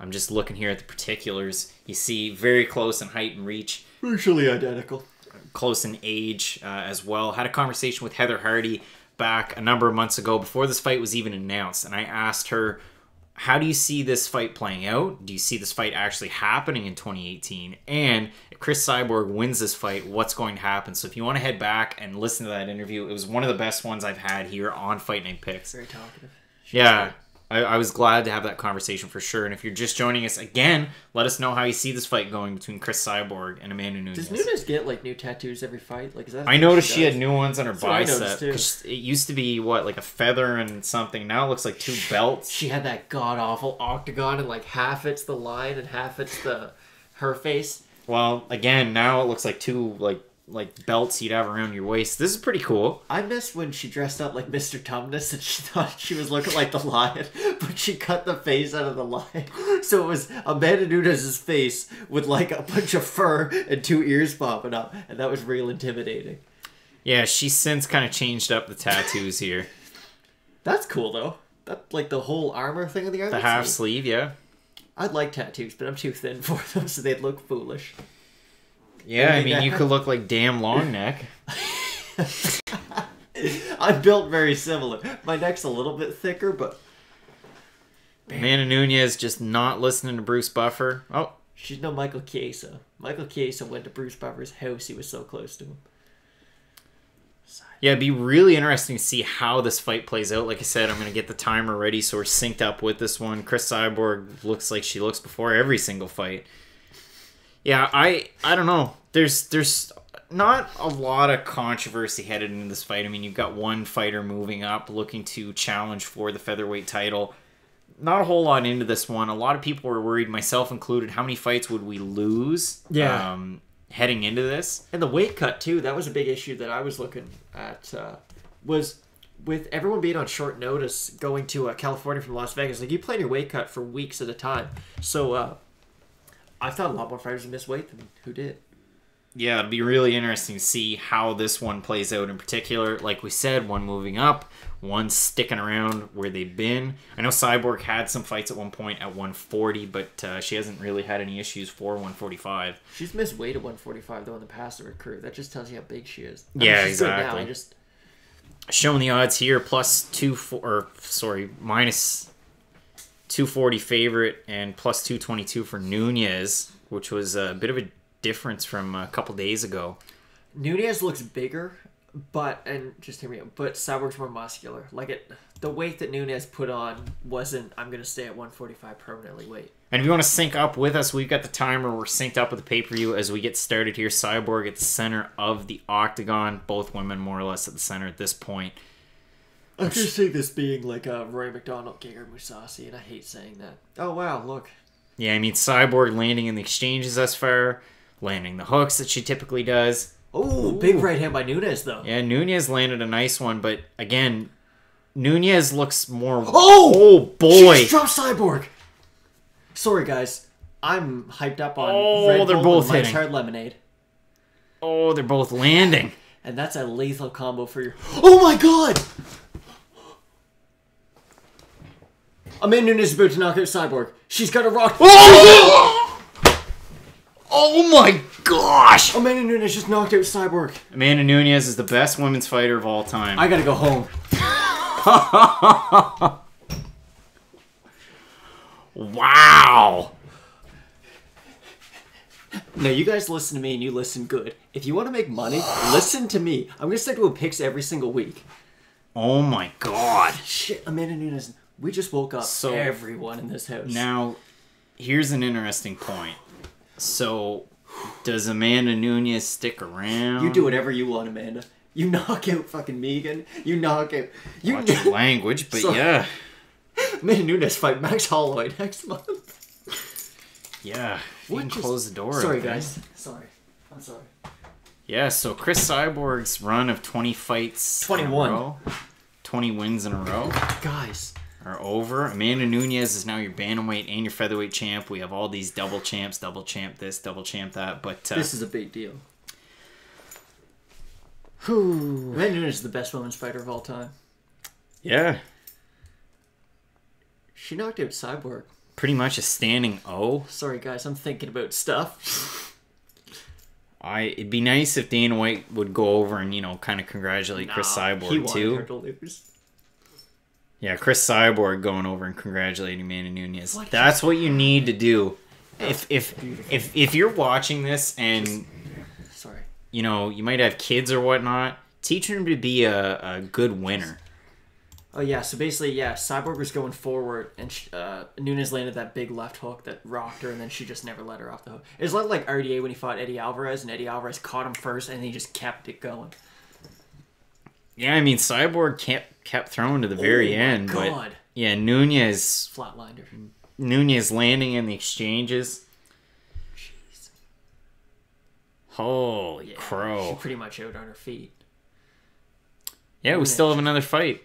just looking here at the particulars. You see very close in height and reach. Virtually identical. Close in age as well. Had a conversation with Heather Hardy back a number of months ago before this fight was even announced, and I asked her, how do you see this fight playing out? Do you see this fight actually happening in 2018? And if Chris Cyborg wins this fight, what's going to happen? So if you want to head back and listen to that interview, it was one of the best ones I've had here on Fight Night Picks. Very talkative. Yeah. I was glad to have that conversation for sure. And if you're just joining us again, let us know how you see this fight going between Chris Cyborg and Amanda Nunes. Does Nunes get like new tattoos every fight? Like, is that? I noticed she had new ones on her bicep. Because it used to be like a feather and something. Now it looks like 2 belts. She had that god awful octagon, and like half it's the line and half it's her face. Well, again, now it looks like 2 like belts you'd have around your waist. This is pretty cool. I miss when she dressed up like Mr. Tumnus and she thought she was looking like the lion, but she cut the face out of the lion. So it was Amanda Nunes' face with like a bunch of fur and 2 ears popping up, and that was real intimidating. Yeah, she's since kind of changed up the tattoos here. That's cool though. That like the whole armor thing on the arm. The half sleeve, yeah. I'd like tattoos, but I'm too thin for them, so they'd look foolish. Yeah, I mean, you could look like damn long neck. I'm built very similar. My neck's a little bit thicker, but... Amanda Nunes just not listening to Bruce Buffer. Oh. She's no Michael Chiesa. Michael Chiesa went to Bruce Buffer's house. He was so close to him. Yeah, it'd be really interesting to see how this fight plays out. Like I said, I'm going to get the timer ready so we're synced up with this one. Chris Cyborg looks like she looks before every single fight. Yeah, I don't know. There's not a lot of controversy headed into this fight. I mean, you've got one fighter moving up, looking to challenge for the featherweight title. Not a whole lot into this one. A lot of people were worried, myself included, how many fights would we lose heading into this? And the weight cut, too. That was a big issue that I was looking at. Was with everyone being on short notice going to California from Las Vegas, like, you plan your weight cut for weeks at a time. So I thought a lot more fighters would miss weight than who did. Yeah, it'll be really interesting to see how this one plays out in particular. Like we said, one moving up, one sticking around where they've been. I know Cyborg had some fights at one point at 140, but she hasn't really had any issues for 145. She's missed weight at 145, though, in the past of her career. That just tells you how big she is. Yeah, she's exactly. Good now. Showing the odds here, minus 240 favorite and plus 222 for Nunez, which was a bit of a difference from a couple days ago. Nunez looks bigger, but Cyborg's more muscular. The weight that Nunez put on wasn't, I'm going to stay at 145 permanently weight. And if you want to sync up with us, we've got the timer. We're synced up with the pay-per-view as we get started here. Cyborg at the center of the octagon. Both women more or less at the center at this point. I can see this being like a Roy McDonald, Gegard Mousasi, and I hate saying that. Oh, wow, look. Yeah, I mean, Cyborg landing in the exchanges thus far, landing the hooks that she typically does. Oh, big right hand by Nunez, though. Yeah, Nunez landed a nice one, but again, Nunez looks more... Oh boy! She just dropped Cyborg! Sorry, guys. I'm hyped up on Red they're Bull both and Mike's hitting. Hard Lemonade. Oh, they're both landing. And that's a lethal combo for your... Oh my god! Amanda Nunes is about to knock out Cyborg. She's got a rock... Oh my gosh! Amanda Nunes just knocked out Cyborg. Amanda Nunes is the best women's fighter of all time. I gotta go home. Wow! Now, you guys listen to me and you listen good. If you want to make money, listen to me. I'm gonna start doing picks every single week. Oh my god. Shit, Amanda Nunes. We just woke up everyone in this house. Now, here's an interesting point. So, does Amanda Nunes stick around? You do whatever you want, Amanda. You knock out fucking Megan. You knock out... Watch your language, but yeah. Amanda Nunes fight Max Holloway next month. Yeah. You can close the door. Sorry, guys. Sorry. I'm sorry. Yeah, so Chris Cyborg's run of 20 fights 21. in a row, 20 wins in a row. Guys. Are over. Amanda Nunes is now your bantamweight and your featherweight champ. We have all these double champs, double champ this, double champ that. But this is a big deal. Amanda Nunes is the best women's fighter of all time. Yeah. She knocked out Cyborg. Pretty much a standing O. Sorry, guys. I'm thinking about stuff. It'd be nice if Dana White would go over and, kind of congratulate Chris Cyborg, he too. wanted her to lose. Yeah, Chris Cyborg going over and congratulating Amanda Nunes. That's what you need to do. If you're watching this and you might have kids or whatnot, teach them to be a good winner. Oh yeah, so basically, Cyborg was going forward, and Nunes landed that big left hook that rocked her, and then she just never let her off the hook. It was like RDA when he fought Eddie Alvarez, and Eddie Alvarez caught him first, and he just kept it going. Yeah, I mean, Cyborg kept throwing to the very end. God. But yeah, Nunes... Flatlined her. Nunes landing in the exchanges. Jeez. Holy crow. She's pretty much out on her feet. Yeah, we still have another fight.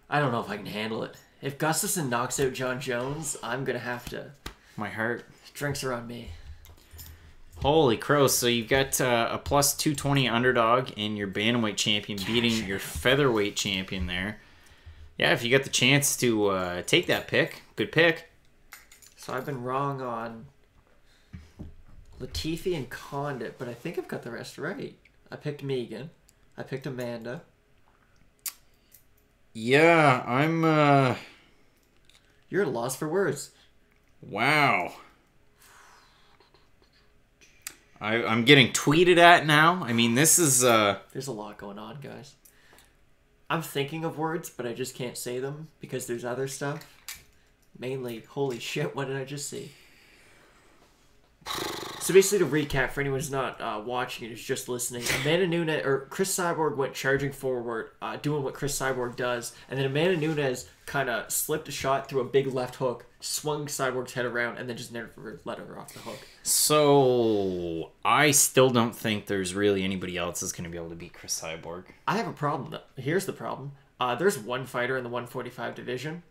I don't know if I can handle it. If Gustafsson knocks out John Jones, I'm going to have to... My heart. Drinks are on me. Holy crow. So you've got a plus 220 underdog in your bantamweight champion beating your featherweight champion there. Yeah, if you got the chance to take that pick, good pick. So I've been wrong on Latifi and Condit, but I think I've got the rest right. I picked Megan. I picked Amanda. Yeah, I'm... You're at a loss for words. Wow. I'm getting tweeted at now. I mean, this is... There's a lot going on, guys. I'm thinking of words, but I just can't say them because there's other stuff. Mainly, holy shit, what did I just see? So basically, to recap for anyone who's not watching it, who's just listening, Amanda Nunes or Chris Cyborg went charging forward, doing what Chris Cyborg does, and then Amanda Nunes kind of slipped a shot through a big left hook, swung Cyborg's head around, and then just never let her off the hook. So I still don't think there's really anybody else that's going to be able to beat Chris Cyborg. I have a problem though. Here's the problem. There's one fighter in the 145 division.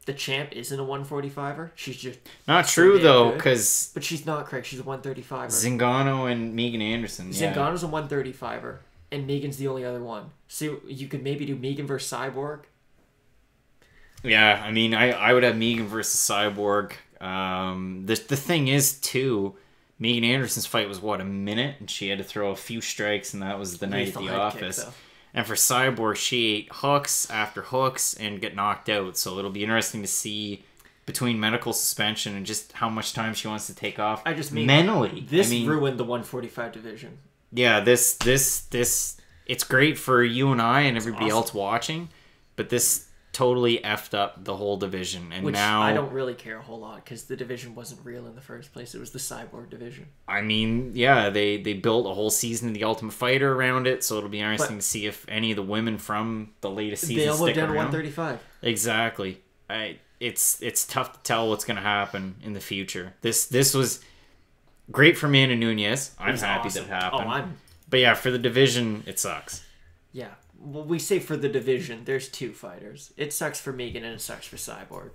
The champ isn't a 145er. She's just not true though, because but she's not correct. She's a 135er. Zingano and Megan Anderson. Yeah. Zingano's a 135er, and Megan's the only other one. So you could maybe do Megan versus Cyborg. Yeah, I mean, I would have Megan versus Cyborg. The thing is too, Megan Anderson's fight was what, a minute, and she had to throw a few strikes, and that was the night at the office. And for Cyborg, she ate hooks after hooks and get knocked out. So it'll be interesting to see between medical suspension and just how much time she wants to take off. I just mean mentally. This ruined the 145 division. Yeah, this it's great for you and I and everybody else watching, but this totally effed up the whole division. And which now I don't really care a whole lot because the division wasn't real in the first place. It was the Cyborg division. I mean, yeah, they built a whole season of The Ultimate Fighter around it, so it'll be interesting to see if any of the women from the latest season they all stick down around. to 135. Exactly. It's tough to tell what's going to happen in the future. This was great for Amanda Nunes. I'm happy that it happened. But yeah, for the division, it sucks. Yeah. Well, we say for the division, there's two fighters. It sucks for Megan and it sucks for Cyborg.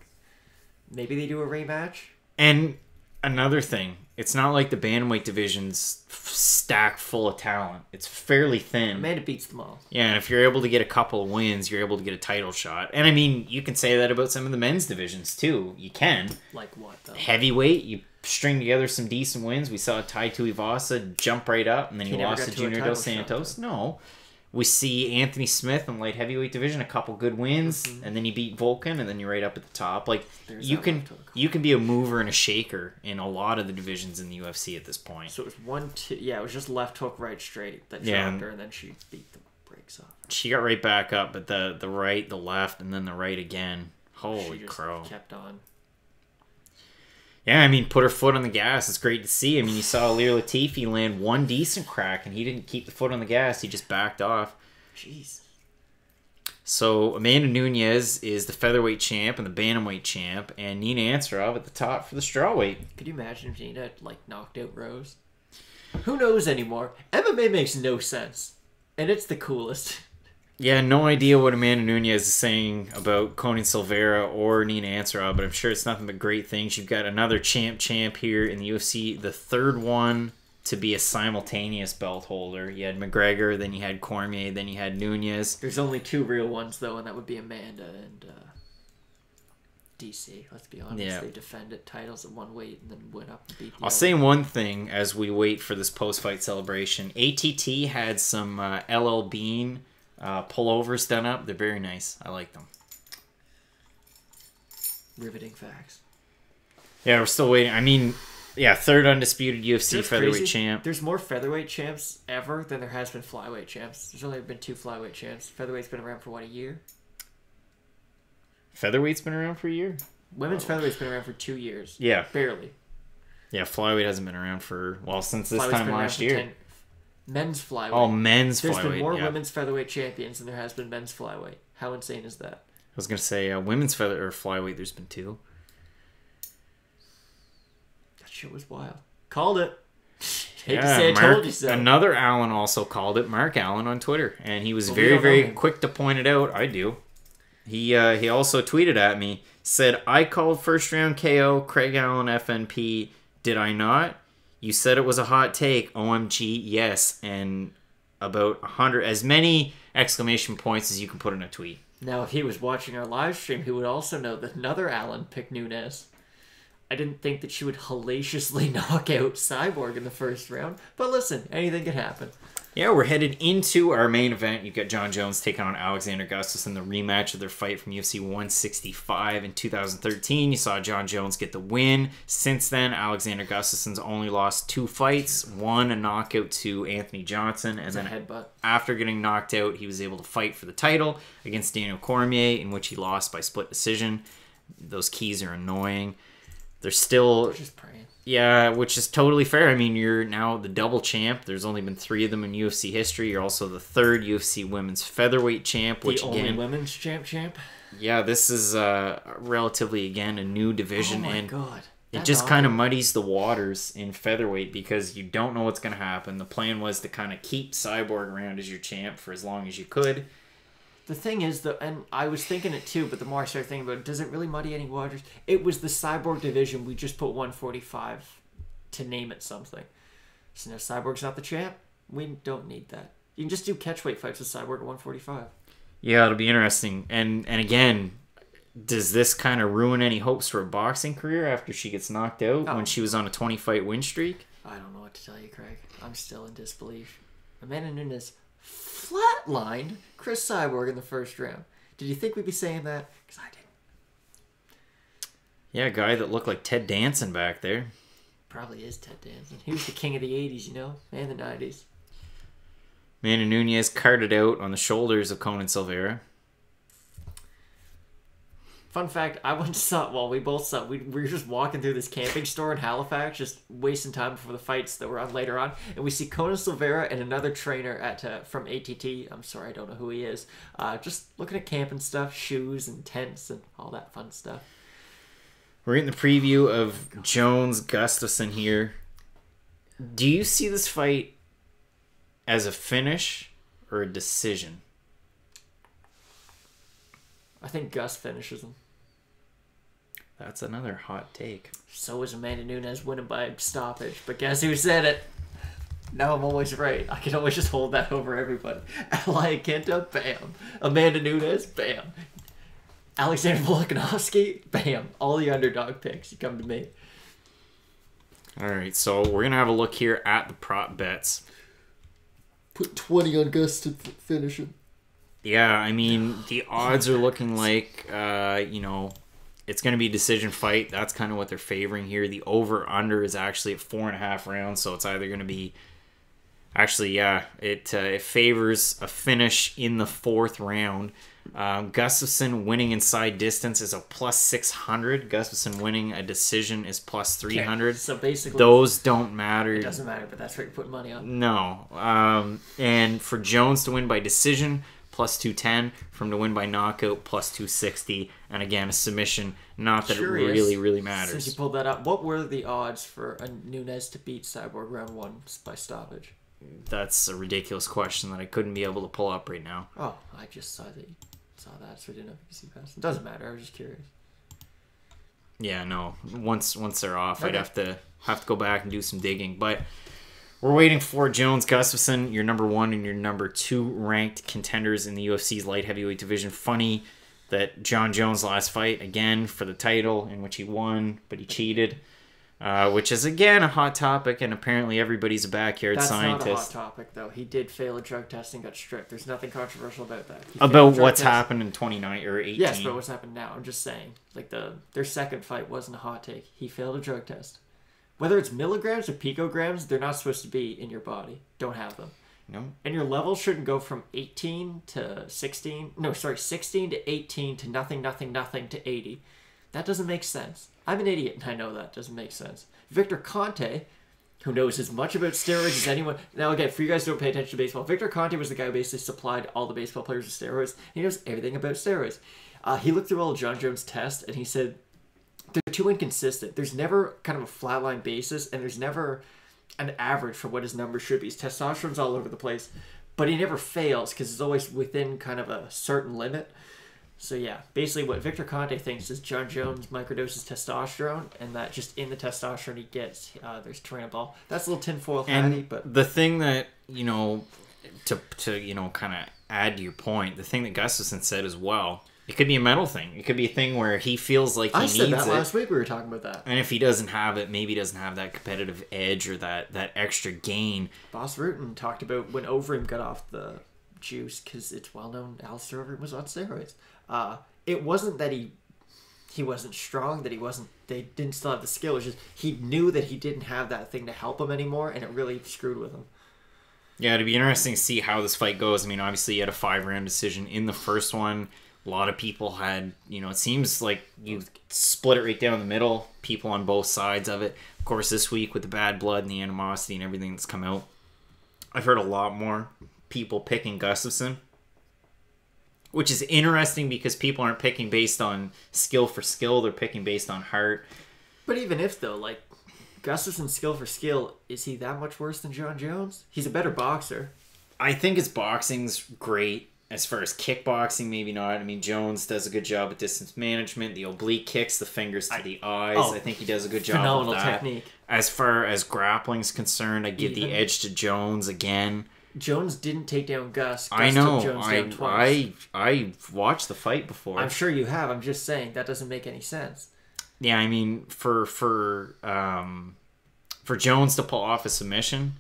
Maybe they do a rematch? And another thing, it's not like the bantamweight division's stacked full of talent. It's fairly thin. Amanda beats them all. Yeah, and if you're able to get a couple of wins, you're able to get a title shot. And I mean, you can say that about some of the men's divisions too. You can. Like what, though? Heavyweight, you string together some decent wins. We saw Tai Tuivasa jump right up, and then he lost to Junior Dos Santos. No. We see Anthony Smith in light heavyweight division, a couple good wins, and then you beat Volkan, and then you're right up at the top. Like you can be a mover and a shaker in a lot of the divisions in the UFC at this point. So it was 1-2. Yeah, it was just left hook, right straight that dropped her, and then she beat the brakes off. She got right back up, but the right, the left, and then the right again. Holy crow! Kept on. Yeah, I mean, put her foot on the gas. It's great to see. I mean, you saw Alehrer Latifi land one decent crack, and he didn't keep the foot on the gas. He just backed off. Jeez. So, Amanda Nunes is the featherweight champ and the bantamweight champ, and Nina Ansaroff at the top for the strawweight. Could you imagine if Nina, knocked out Rose? Who knows anymore? MMA makes no sense, and it's the coolest. Yeah, no idea what Amanda Nunes is saying about Conan Silveira or Nina Ansaroff, but I'm sure it's nothing but great things. You've got another champ here in the UFC, the third one to be a simultaneous belt holder. You had McGregor, then you had Cormier, then you had Nunes. There's only two real ones, though, and that would be Amanda and DC. Let's be honest. Yeah. They defended titles at one weight and then went up and beat the I'll say one thing as we wait for this post-fight celebration. ATT had some LL Bean pullovers done up. They're very nice. I like them. Riveting facts. Yeah, we're still waiting. I mean, yeah, third undisputed UFC featherweight champ. There's more featherweight champs ever than there has been flyweight champs. There's only been 2 flyweight champs. Featherweight's been around for what, a year? Featherweight's been around for a year? Women's featherweight's been around for 2 years. Yeah. Barely. Yeah, flyweight hasn't been around for, well, since this time last year. Men's flyweight. Oh, men's There's flyweight. There's been more women's featherweight champions than there has been men's flyweight. How insane is that? I was going to say, women's flyweight, there's been 2. That shit was wild. Called it. Hate to say I told you so. Another Allen also called it, Mark Allen on Twitter, and he was very quick to point it out. I do. He also tweeted at me, said, I called first round KO, Craig Allen FNP. Did I not? You said it was a hot take. OMG, yes. And about 100, as many exclamation points as you can put in a tweet. Now, if he was watching our live stream, he would also know that another Allen picked Nunes. I didn't think that she would hellaciously knock out Cyborg in the first round. But listen, anything could happen. Yeah, we're headed into our main event. You've got Jon Jones taking on Alexander Gustafsson, the rematch of their fight from UFC 165 in 2013. You saw Jon Jones get the win. Since then, Alexander Gustafsson's only lost 2 fights. One, a knockout to Anthony Johnson, and then headbutt. After getting knocked out, he was able to fight for the title against Daniel Cormier, in which he lost by split decision. Those keys are annoying. They're still... They're just praying. Yeah, which is totally fair. I mean, you're now the double champ. There's only been 3 of them in UFC history. You're also the 3rd UFC women's featherweight champ, which the again, only women's champ. yeah, this is relatively again a new division, Oh my and God. it just kind of muddies the waters in featherweight because you don't know what's going to happen. The plan was to kind of keep Cyborg around as your champ for as long as you could. The thing is, though, and I was thinking it too, but the more I started thinking about it, does it really muddy any waters? It was the Cyborg division. We just put 145 to name it something. So now Cyborg's not the champ. We don't need that. You can just do catchweight fights with Cyborg at 145. Yeah, it'll be interesting. And again, does this kind of ruin any hopes for a boxing career after she gets knocked out when she was on a 20-fight win streak? I don't know what to tell you, Craig. I'm still in disbelief. Amanda Nunes flatlined Chris Cyborg in the first round. Did you think we'd be saying that? Because I didn't. Yeah, a guy that looked like Ted Danson back there. Probably is Ted Danson. He was the king of the 80s, you know, and the 90s. Amanda Nunes carted out on the shoulders of Conan Silveira. Fun fact, I once saw, well, we both saw, we were just walking through this camping store in Halifax, just wasting time before the fights that were on later on, and we see Conan Silveira and another trainer at from ATT, I'm sorry, I don't know who he is, just looking at camping stuff, shoes and tents and all that fun stuff. We're getting the preview of Jones-Gustafsson here. Do you see this fight as a finish or a decision? I think Gus finishes him. That's another hot take. So is Amanda Nunes winning by stoppage. But guess who said it? Now I'm always right. I can always just hold that over everybody. Alehrer Kenta, bam. Amanda Nunes, bam. Alexander Volkanovski, bam. All the underdog picks. You come to me. All right, so we're going to have a look here at the prop bets. Put 20 on Gus to finish him. Yeah, I mean, the odds are looking like, it's going to be a decision fight. That's kind of what they're favoring here. The over-under is actually at 4.5 rounds, so it's either going to be... Actually, yeah, it favors a finish in the 4th round. Gustafsson winning inside distance is a plus 600. Gustafsson winning a decision is plus 300. Okay, so basically... Those don't matter. It doesn't matter, but that's what you're putting money on. No. And for Jones to win by decision... plus 210, from to win by knockout, plus 260, and again, a submission, not that it really matters. Since you pulled that up, what were the odds for a Nunes to beat Cyborg round 1 by stoppage? That's a ridiculous question that I couldn't be able to pull up right now. Oh, I just saw that you saw that, so I didn't know if you could see past. It doesn't matter, I was just curious. Yeah, no. Once they're off, Okay. I'd have to go back and do some digging, but... We're waiting for Jones-Gustafsson, your number 1 and your number 2 ranked contenders in the UFC's light heavyweight division. Funny that John Jones' last fight, again, for the title, in which he won, but he cheated, which is, again, a hot topic, and apparently everybody's a backyard scientist. That's not a hot topic, though. He did fail a drug test and got stripped. There's nothing controversial about that. About what's happened in 29 or 18. Yes, but what's happened now. I'm just saying. Like, their second fight wasn't a hot take. He failed a drug test. Whether it's milligrams or picograms, they're not supposed to be in your body. Don't have them. No. And your level shouldn't go from 18 to 16. No, sorry, 16 to 18 to nothing to 80. That doesn't make sense. I'm an idiot, and I know that doesn't make sense. Victor Conte, who knows as much about steroids as anyone... Now, again, for you guys who don't pay attention to baseball, Victor Conte was the guy who basically supplied all the baseball players with steroids. He knows everything about steroids. He looked through all of John Jones' tests, and he said... They're too inconsistent. There's never kind of a flatline basis, and there's never an average for what his numbers should be. His testosterone's all over the place, but he never fails because it's always within kind of a certain limit. So yeah, basically what Victor Conte thinks is John Jones microdoses testosterone, and that just in the testosterone he gets, there's Turinabol. That's a little tinfoil hatty, but... The thing that, to kind of add to your point, the thing that Gustafsson said as well... It could be a mental thing. It could be a thing where he feels like he needs it. I said that last week. We were talking about that. And if he doesn't have it, maybe he doesn't have that competitive edge or that extra gain. Boss Rutan talked about when Overeem got off the juice, because it's well known Alistair Overeem was on steroids. It wasn't that he wasn't strong, that they didn't still have the skill. It was just he knew that he didn't have that thing to help him anymore, and it really screwed with him. Yeah, it'd be interesting to see how this fight goes. I mean, obviously he had a 5-round decision in the first one. A lot of people had, it seems like you split it right down the middle, people on both sides of it. Of course, this week with the bad blood and the animosity and everything that's come out, I've heard a lot more people picking Gustafsson, which is interesting because people aren't picking based on skill for skill. They're picking based on heart. But even if, though, like, Gustafsson's skill for skill, is he that much worse than John Jones? He's a better boxer. I think his boxing's great. As far as kickboxing, maybe not. I mean, Jones does a good job at distance management. The oblique kicks, the fingers to the eyes. I think he does a good job phenomenal of that. technique. As far as grappling's concerned, I give the edge to Jones again. Jones didn't take down Gus. I know. Took Jones down twice. I watched the fight before. I'm sure you have. I'm just saying that doesn't make any sense. Yeah, I mean, for Jones to pull off a submission,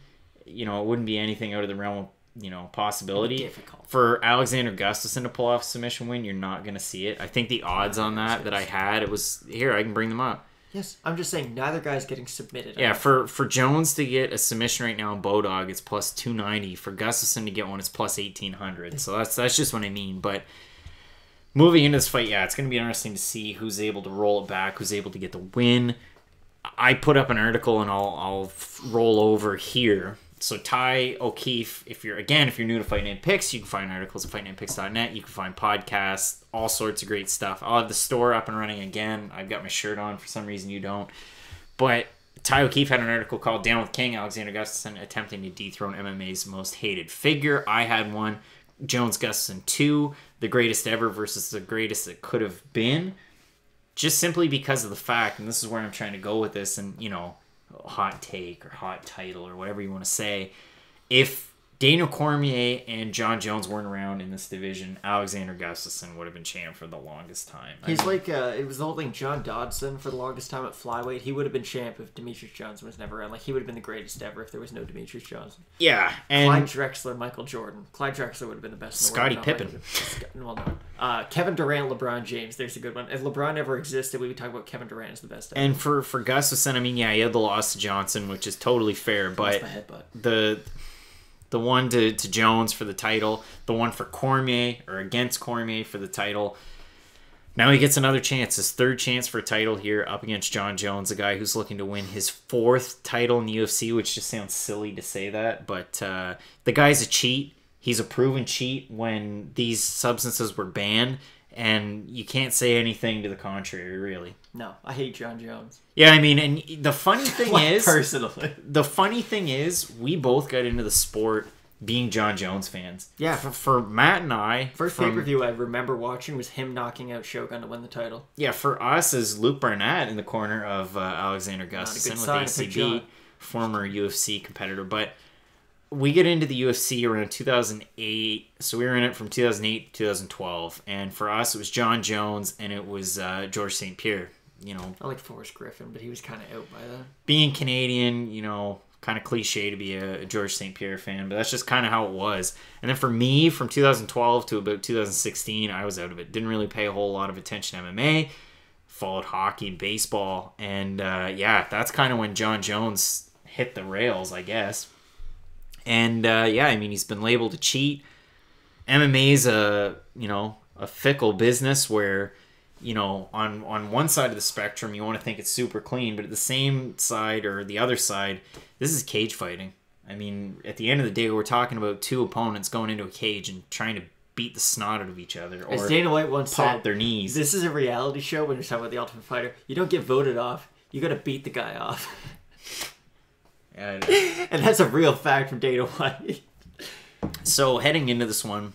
it wouldn't be anything out of the realm of possibility. Difficult. For Alexander Gustafsson to pull off a submission win, you're not going to see it. I think the odds on that I had, it was here. I can bring them up. Yes, I'm just saying neither guy's getting submitted. Yeah, for Jones to get a submission right now in Bodog, it's plus 290. For Gustafsson to get one, it's plus 1800. So that's just what I mean. But moving into this fight, yeah, it's going to be interesting to see who's able to roll it back, who's able to get the win. I put up an article, and I'll roll over here. So Ty O'Keefe, if you're new to Fight Night Picks, you can find articles at fightnightpicks.net. You can find podcasts, all sorts of great stuff. I'll have the store up and running again. I've got my shirt on. For some reason, you don't. But Ty O'Keefe had an article called Down with King, Alexander Gustafsson attempting to dethrone MMA's most hated figure. I had one, Jones Gustafsson 2, the greatest ever versus the greatest it could have been. Just simply because of the fact, and this is where I'm trying to go with this, and, hot take or hot title or whatever you want to say. If Daniel Cormier and John Jones weren't around in this division, Alexander Gustafsson would have been champ for the longest time. It was the whole thing. John Dodson for the longest time at flyweight. He would have been champ if Demetrius Johnson was never around. Like, he would have been the greatest ever if there was no Demetrius Johnson. Yeah, and Clyde Drexler, Michael Jordan. Clyde Drexler would have been the best. Scottie Pippen. Well, no. Kevin Durant, LeBron James. There's a good one. If LeBron ever existed, we would talk about Kevin Durant as the best ever. And for Gustafsson, I mean, yeah, he had the loss to Johnson, which is totally fair, but the one to Jones for the title, the one for Cormier, or against Cormier for the title. Now he gets another chance, his third chance for a title here up against John Jones, a guy who's looking to win his fourth title in the UFC, which just sounds silly to say that. But the guy's a cheat. He's a proven cheat when these substances were banned, and you can't say anything to the contrary, really. No, I hate John Jones. Yeah, I mean, and the funny thing is... Personally. The funny thing is, we both got into the sport being John Jones fans. Yeah. For Matt and I... First pay-per-view I remember watching was him knocking out Shogun to win the title. Yeah, for us as Luke Barnett in the corner of Alexander Gustafsson with ACB, former UFC competitor. But we get into the UFC around 2008. So we were in it from 2008 to 2012. And for us, it was John Jones and it was George St. Pierre. I like Forrest Griffin, but he was kind of out by then. Being Canadian, kind of cliche to be a George St. Pierre fan, but that's just kind of how it was. And then for me, from 2012 to about 2016, I was out of it. Didn't really pay a whole lot of attention to MMA. Followed hockey and baseball. And that's kind of when John Jones hit the rails, I guess. And I mean, he's been labeled a cheat. MMA's a fickle business where... on one side of the spectrum, you want to think it's super clean, but at the same side or the other side, this is cage fighting. I mean, at the end of the day, we're talking about two opponents going into a cage and trying to beat the snot out of each other or as Dana White once pop said, their knees. This is a reality show when you're talking about the Ultimate Fighter. You don't get voted off. You got to beat the guy off. And that's a real fact from Dana White. So heading into this one,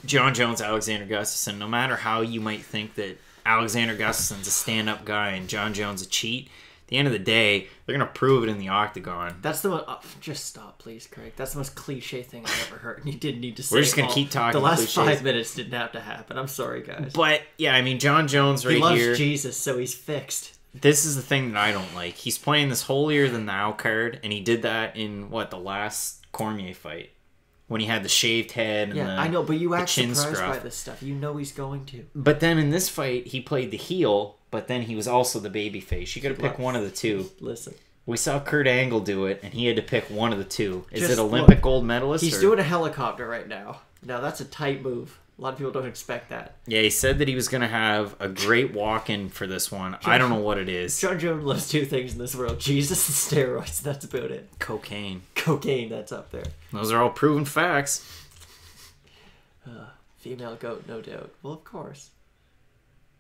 John Jones, Alexander Gustafsson, no matter how you might think that Alexander Gustafsson's a stand-up guy and John Jones a cheat, at the end of the day, they're going to prove it in the octagon. That's the most... just stop, please, Craig. That's the most cliche thing I've ever heard. You didn't need to say We're just going to keep talking. The last cliches. 5 minutes didn't have to happen. I'm sorry, guys. But, yeah, I mean, John Jones he loves here... Jesus, so he's fixed. This is the thing that I don't like. He's playing this holier-than-thou card, and he did that in, the last Cormier fight. When he had the shaved head and I know, but you act surprised scruff. by this stuff. You know he's going to. But then in this fight, he played the heel, but then he was also the baby face. You got to pick one of the two. Listen. We saw Kurt Angle do it, and he had to pick one of the two. Is Just it Olympic gold medalist? He's doing a helicopter right now. Now, that's a tight move. A lot of people don't expect that. Yeah, he said that he was going to have a great walk-in for this one. I don't know what it is. John Jones loves two things in this world. Jesus and steroids. That's about it. Cocaine. Cocaine, that's up there. Those are all proven facts. Female goat, no doubt. Well, of course.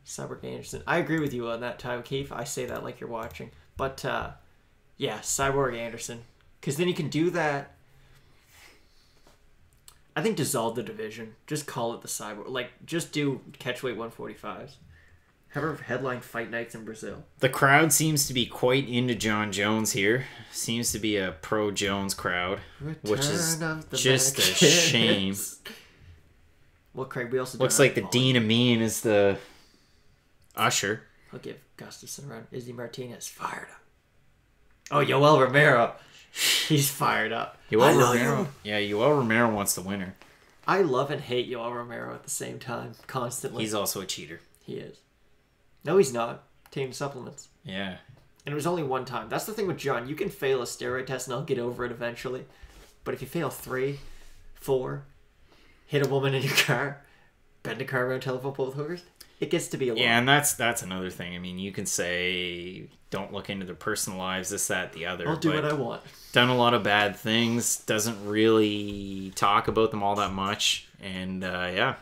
Cyborg Anderson. I agree with you on that, Ty O'Keefe. I say that like you're watching. But, yeah, Cyborg Anderson. Because then you can do that. I think dissolve the division. Just call it the Cyborg. Like, just do catchweight 145s. Have her headline fight nights in Brazil. The crowd seems to be quite into John Jones here. Seems to be a pro-Jones crowd. Which is just a shame. Well, Craig, we also looks like the Dean Amin is the usher. I'll give Gustafsson a run. Izzy Martinez fired up. Oh, Yoel Romero. He's fired up. Yoel Romero. Yeah, Yoel Romero wants the winner. I love and hate Yoel Romero at the same time, constantly. He's also a cheater. He is. No, he's not. Taking supplements. Yeah. And it was only one time. That's the thing with John. You can fail a steroid test and I'll get over it eventually. But if you fail 3, 4, hit a woman in your car, bend a car around telephone pole with hookers, it gets to be a lot. Yeah, and that's another thing. I mean, you can say don't look into their personal lives, this, that, the other. I'll do what I want. Done a lot of bad things, doesn't really talk about them all that much, and yeah,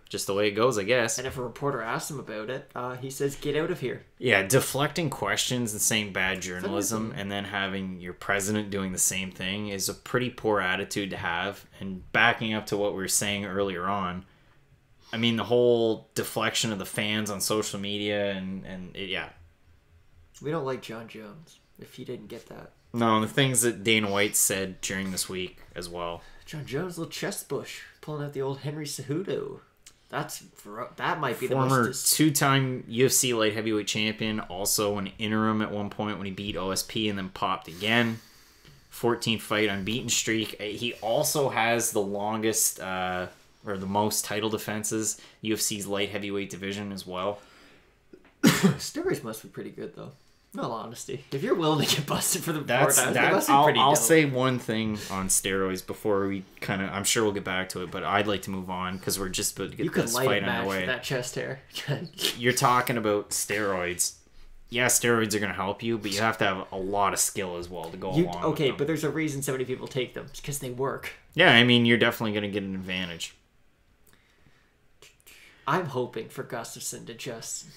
just the way it goes, I guess. And if a reporter asks him about it, he says, get out of here. Yeah, deflecting questions and saying bad journalism and then having your president doing the same thing is a pretty poor attitude to have. And backing up to what we were saying earlier on, I mean, the whole deflection of the fans on social media and yeah. We don't like John Jones, if you didn't get that. No, the things that Dana White said during this week as well. John Jones, little chest bush, pulling out the old Henry Cejudo. That might be former the most... two-time UFC light heavyweight champion, also an interim at one point when he beat OSP and then popped again. 14 fight unbeaten streak. He also has the longest or the most title defenses, UFC's light heavyweight division as well. Steroids must be pretty good though. In all honesty, if you're willing to get busted for the I'll say one thing on steroids before we kind of. I'm sure we'll get back to it, but I'd like to move on because we're just about to get this fight underway. That chest hair. You're talking about steroids. Yeah, steroids are going to help you, but you have to have a lot of skill as well to go along. Okay, with them. but there's a reason so many people take them. It's because they work. Yeah, I mean, you're definitely going to get an advantage. I'm hoping for Gustafsson to just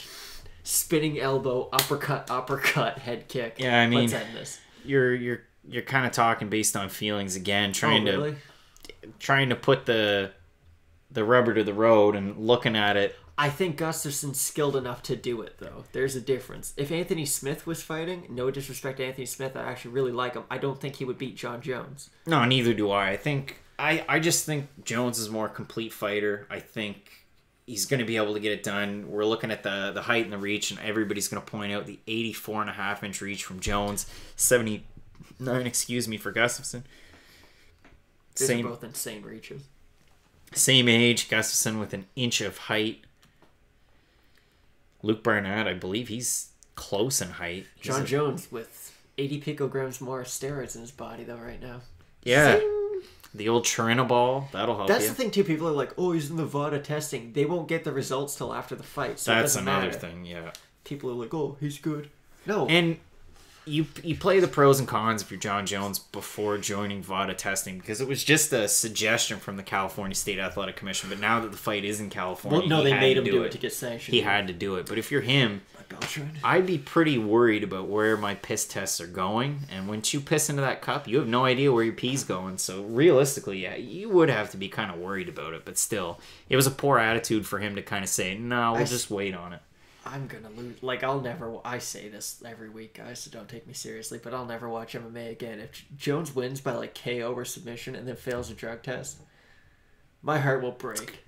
spinning elbow, uppercut, head kick. Yeah, I mean, let's end this. You're kind of talking based on feelings again, trying to put the rubber to the road and looking at it. I think Gustafsson's skilled enough to do it, though. There's a difference. If Anthony Smith was fighting, no disrespect to Anthony Smith, I actually really like him. I don't think he would beat John Jones. No, neither do I. I just think Jones is a more complete fighter. I think he's going to be able to get it done. We're looking at the height and the reach, and everybody's going to point out the 84.5-inch reach from Jones, 79, for Gustafsson. These are both insane reaches. Same age, Gustafsson with an inch of height. Luke Barnett, I believe he's close in height. John Jones with 80 picograms more steroids in his body, though, right now. Yeah. Zing! The old Trinabol, that'll help That's you. The thing, too. People are like, oh, he's in the VADA testing. They won't get the results till after the fight. So that's another thing, yeah. People are like, oh, he's good. No. And you play the pros and cons if you're John Jones before joining VADA testing, because it was just a suggestion from the California State Athletic Commission. But now that the fight is in California, they made him do it to get sanctioned. He had to do it. But if you're him, I'd be pretty worried about where my piss tests are going. And once you piss into that cup, you have no idea where your pee's going. So realistically, yeah, you would have to be kind of worried about it. But still, it was a poor attitude for him to kind of say, no, we'll just wait on it. I'm gonna lose. Like, I say this every week, guys, so don't take me seriously, but I'll never watch MMA again. If Jones wins by, like, KO or submission and then fails a drug test, my heart will break.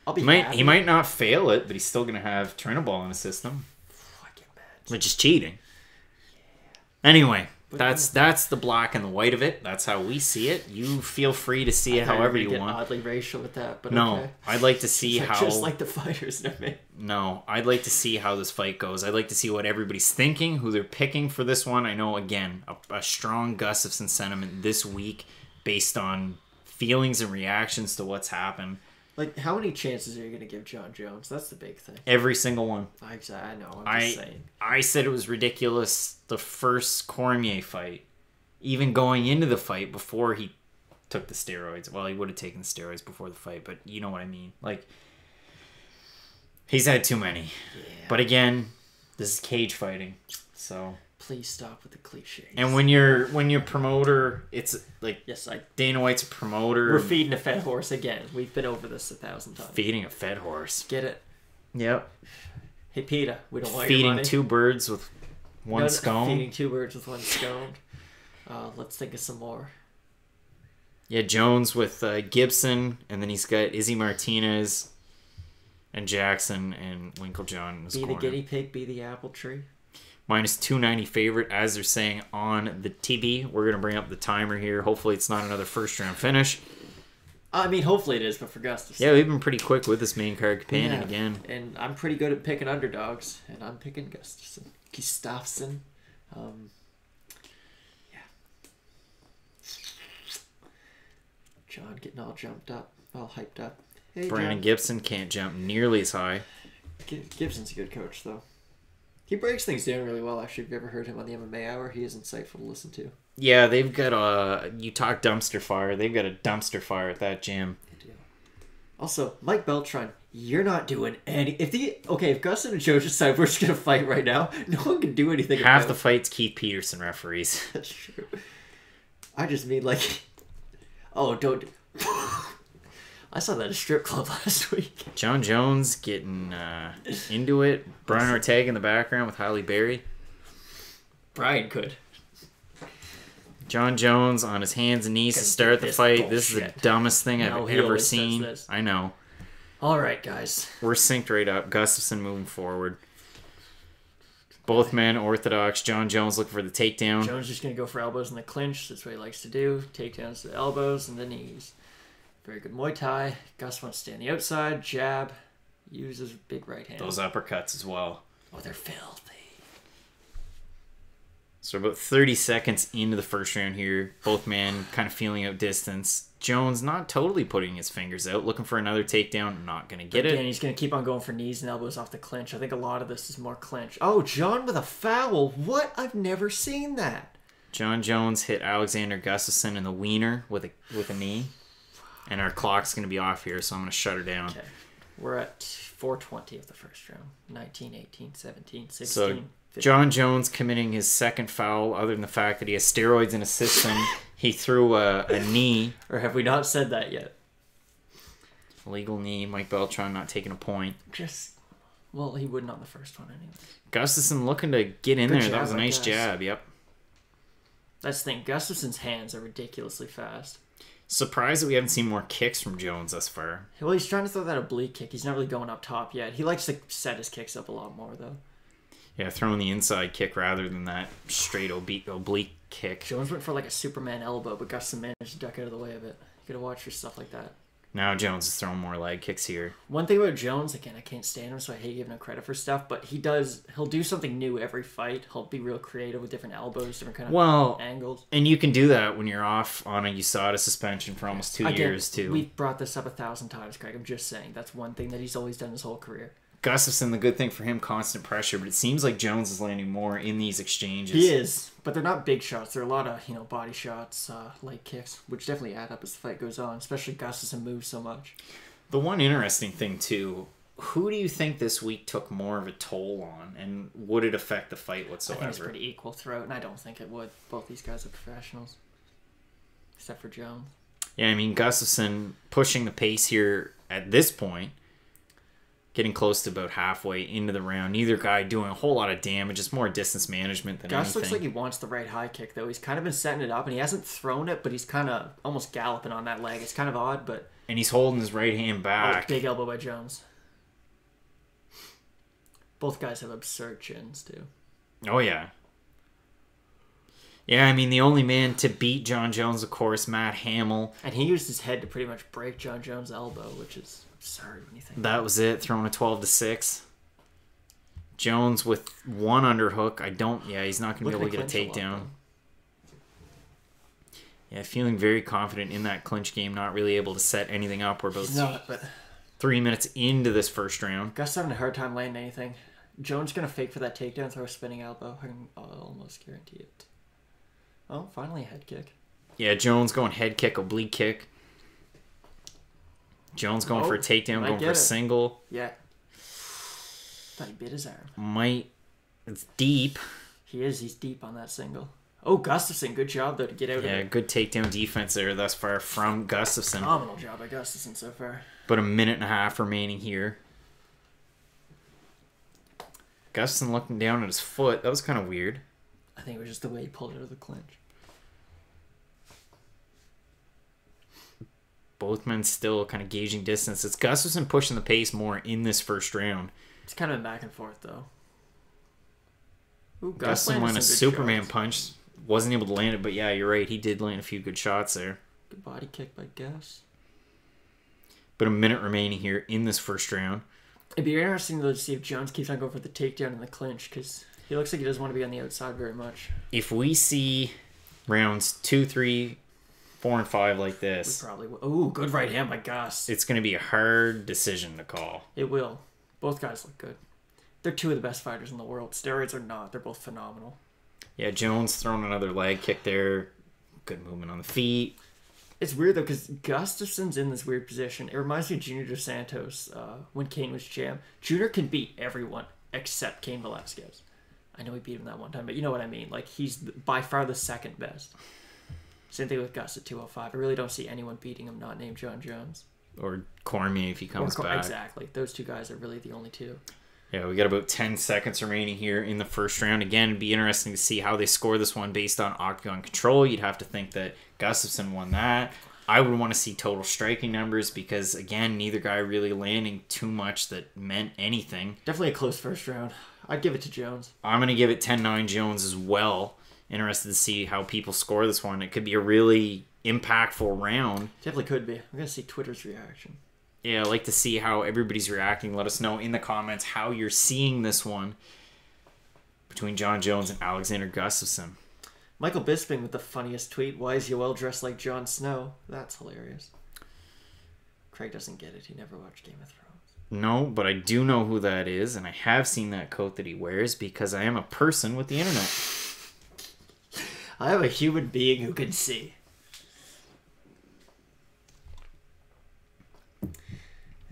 I'll be happy. He might not fail it, but he's still gonna have Trinabol in his system. I get mad. Which is cheating. Yeah. Anyway, that's the black and the white of it. That's how we see it. You feel free to see it however you want. Oddly racial with that, but no, okay. I'd like to see how. Just like the fighters, No, I'd like to see how this fight goes. I'd like to see what everybody's thinking, who they're picking for this one. I know, again, a strong Gustafsson sentiment this week based on feelings and reactions to what's happened. Like, how many chances are you going to give John Jones? That's the big thing. Every single one. I know. I'm just saying. I said it was ridiculous the first Cormier fight, even going into the fight before he took the steroids. Well, he would have taken the steroids before the fight, but you know what I mean. Like, he's had too many. Yeah. But again, this is cage fighting, so please stop with the cliches. And when you're promoter, it's like Dana White's a promoter. We're feeding a fed horse again. We've been over this 1,000 times. Feeding a fed horse. Get it? Yep. Hey PETA, we don't want your money. Feeding two birds with one scone. Feeding two birds with one scone. Let's think of some more. Yeah, Jones with Gibson, and then he's got Izzy Martinez and Jackson and Winklejohn in his corner. Be the guinea pig, be the apple tree. Minus 290 favorite, as they're saying on the TV. We're going to bring up the timer here. Hopefully it's not another first-round finish. I mean, hopefully it is, but for Gustafsson. Yeah, we've been pretty quick with this main card companion again. And I'm pretty good at picking underdogs, and I'm picking Gustafsson. John getting all jumped up, all hyped up. Hey, Brandon John. Gibson can't jump nearly as high. Gibson's a good coach, though. He breaks things down really well, actually. If you've ever heard him on the MMA Hour, he is insightful to listen to. Yeah, they've got you talk dumpster fire. They've got a dumpster fire at that gym. Also, Mike Beltran, you're not doing any... If Gustin and Joe decide we're just going to fight right now, no one can do anything Half the fights Keith Peterson referees. That's true. I just mean, like... Oh, don't... I saw that at a strip club last week. John Jones getting into it. Brian Ortega in the background with Halle Berry. Brian could. John Jones on his hands and knees to start the fight. Bullshit. This is the dumbest thing I've ever seen. I know. All right, guys. We're synced right up. Gustafsson moving forward. Both men orthodox. John Jones looking for the takedown. Jones just going to go for elbows in the clinch. That's what he likes to do. Takedowns to the elbows and the knees. Very good Muay Thai. Gus wants to stay on the outside. Jab. Uses big right hand. Those uppercuts as well. Oh, they're filthy. So about 30 seconds into the first round here. Both men kind of feeling out distance. Jones not totally putting his fingers out. Looking for another takedown. Not going to get it. And he's going to keep on going for knees and elbows off the clinch. I think a lot of this is more clinch. Oh, John with a foul. What? I've never seen that. John Jones hit Alexander Gustafsson in the wiener with a knee. And our clock's going to be off here, so I'm going to shut her down. Okay. We're at 4:20 of the first round. 19, 18, 17, 16, so 15. John Jones committing his second foul, other than the fact that he has steroids in his system. He threw a knee. Or have we not said that yet? Illegal knee. Mike Beltran not taking a point. Well, he wouldn't on the first one anyway. Gustafsson looking to get in Good there. jab, That was a nice jab. Yep. That's the thing. Gustafsson's hands are ridiculously fast. Surprised that we haven't seen more kicks from Jones thus far. Well, he's trying to throw that oblique kick. He's not really going up top yet. He likes to set his kicks up a lot more, though. Yeah, throwing the inside kick rather than that straight oblique kick. Jones went for like a Superman elbow, but Gustafsson managed to duck out of the way of it. You gotta watch for stuff like that. Now Jones is throwing more leg kicks here. One thing about Jones, again, I can't stand him, so I hate giving him credit for stuff, but he'll do something new every fight. He'll be real creative with different elbows, different kind of angles. And you can do that when you're off on a USADA suspension for almost 2 years, too. We've brought this up 1,000 times, Craig. I'm just saying. That's one thing that he's always done his whole career. Gustafsson, the good thing for him, constant pressure, but it seems like Jones is landing more in these exchanges. He is, but they're not big shots. They're a lot of, body shots, leg kicks, which definitely add up as the fight goes on, especially Gustafsson moves so much. The one interesting thing, too, who do you think this week took more of a toll on, and would it affect the fight whatsoever? I think it's pretty equal throughout, and I don't think it would. Both these guys are professionals, except for Jones. Yeah, I mean, Gustafsson pushing the pace here at this point, getting close to about halfway into the round. Neither guy doing a whole lot of damage. It's more distance management than anything. Looks like he wants the right high kick, though. He's kind of been setting it up, and he hasn't thrown it, but he's kind of almost galloping on that leg. It's kind of odd, but... And he's holding his right hand back. Big elbow by Jones. Both guys have absurd chins, too. Oh, yeah. Yeah, I mean, the only man to beat John Jones, of course, Matt Hamill. And he used his head to pretty much break John Jones' elbow, which is... absurd when you think that was it, throwing a 12-6. Jones with one underhook. He's not going to be able to get a takedown. Yeah, feeling very confident in that clinch game, not really able to set anything up. We're both. He's not, but 3 minutes into this first round. Gus having a hard time landing anything. Jones going to fake for that takedown, throw a spinning elbow. I can almost guarantee it. Oh, finally a head kick. Yeah, Jones going head kick, oblique kick. Jones going for a takedown, going for a single. Yeah. Thought he bit his arm. It's deep. He's deep on that single. Oh, Gustafsson, good job, though, to get out of it. Yeah, good takedown defense there thus far from Gustafsson. Phenomenal job by Gustafsson so far. But a minute and a half remaining here. Gustafsson looking down at his foot. That was kind of weird. I think it was just the way he pulled it out of the clinch. Both men still kind of gauging distance. It's Gustafsson pushing the pace more in this first round. It's kind of been back and forth, though. Ooh, Gustafsson went a Superman punch. Wasn't able to land it, but yeah, you're right. He did land a few good shots there. Good body kick by Gus. But a minute remaining here in this first round. It'd be interesting, though, to see if Jones keeps on going for the takedown in the clinch, because he looks like he doesn't want to be on the outside very much. If we see rounds 2, 3, 4, and 5 like this... We probably will. Ooh, good right hand by Gus. It's going to be a hard decision to call. It will. Both guys look good. They're two of the best fighters in the world. Steroids or not, they're both phenomenal. Yeah, Jones throwing another leg kick there. Good movement on the feet. It's weird, though, because Gustafsson's in this weird position. It reminds me of Junior Dos Santos when Cain was champ. Junior can beat everyone except Cain Velasquez. I know he beat him that one time, but you know what I mean. Like, he's by far the second best. Same thing with Gus at 205. I really don't see anyone beating him not named John Jones. Or Cormier if he comes back. Exactly. Those two guys are really the only two. Yeah, we got about 10 seconds remaining here in the first round. Again, it'd be interesting to see how they score this one based on octagon control. You'd have to think that Gustafsson won that. I would want to see total striking numbers because, again, neither guy really landing too much that meant anything. Definitely a close first round. I'd give it to Jones. I'm going to give it 10-9 Jones as well. Interested to see how people score this one. It could be a really impactful round. Definitely could be. I'm going to see Twitter's reaction. Yeah, I'd like to see how everybody's reacting. Let us know in the comments how you're seeing this one between John Jones and Alexander Gustafsson. Michael Bisping with the funniest tweet. Why is Yoel dressed like Jon Snow? That's hilarious. Craig doesn't get it. He never watched Game of Thrones. No, but I do know who that is, and I have seen that coat that he wears because I am a person with the internet. I am a human being who can see.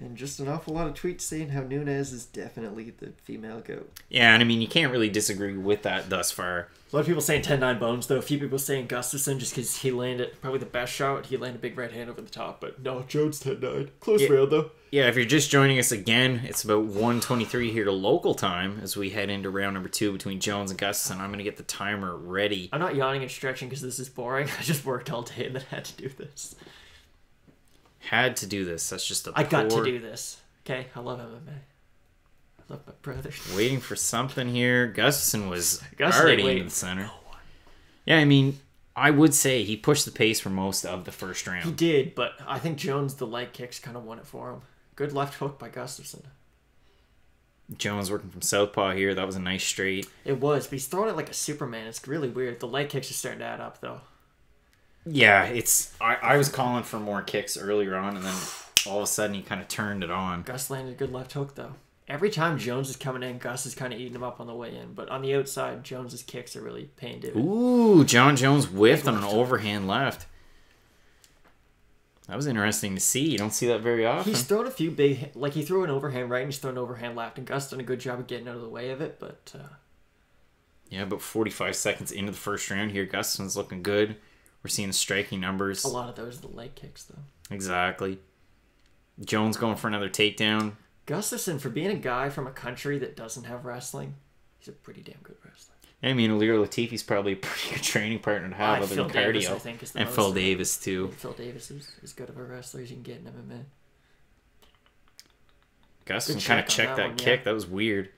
And just an awful lot of tweets saying how Nunes is definitely the female GOAT. Yeah, and I mean, you can't really disagree with that thus far. A lot of people saying 10-9 Bones, though. A few people saying Gustafsson just because he landed probably the best shot. He landed a big right hand over the top, but no, Jones 10-9. Close round, though. Yeah, if you're just joining us again, it's about 1:23 here to local time as we head into round number 2 between Jones and Gustafsson. I'm going to get the timer ready. I'm not yawning and stretching because this is boring. I just worked all day and then had to do this. Had to do this. That's just I got to do this. Okay, I love MMA. I love my brothers. Waiting for something here. Gustafsson was already in the center. No one. Yeah, I mean, I would say he pushed the pace for most of the first round. He did, but I think Jones, the leg kicks kind of won it for him. Good left hook by Gustafsson. Jones working from southpaw here. That was a nice straight. It was, but he's throwing it like a Superman. It's really weird. The leg kicks are starting to add up, though. Yeah, it's. I was calling for more kicks earlier on, and then all of a sudden he kind of turned it on. Gus landed a good left hook, though. Every time Jones is coming in, Gus is kind of eating him up on the way in. But on the outside, Jones's kicks are really paying dividends. Ooh, John Jones whiffed on an overhand left. That was interesting to see. You don't see that very often. He's thrown a few big... Like, he threw an overhand right, and he's thrown an overhand left. And Gus done a good job of getting out of the way of it, but... Yeah, about 45 seconds into the first round here. Gustafsson's looking good. We're seeing the striking numbers. A lot of those are the leg kicks, though. Exactly. Jones going for another takedown. Gustafsson, for being a guy from a country that doesn't have wrestling, he's a pretty damn good wrestler. I mean, Alehrer Latifi's probably a pretty good training partner to have other than cardio. Davis, I think, is the and most Phil Davis, too. Phil Davis is as good of a wrestler as you can get in MMA. Gustafsson kind of checked that kick. Yeah. That was weird.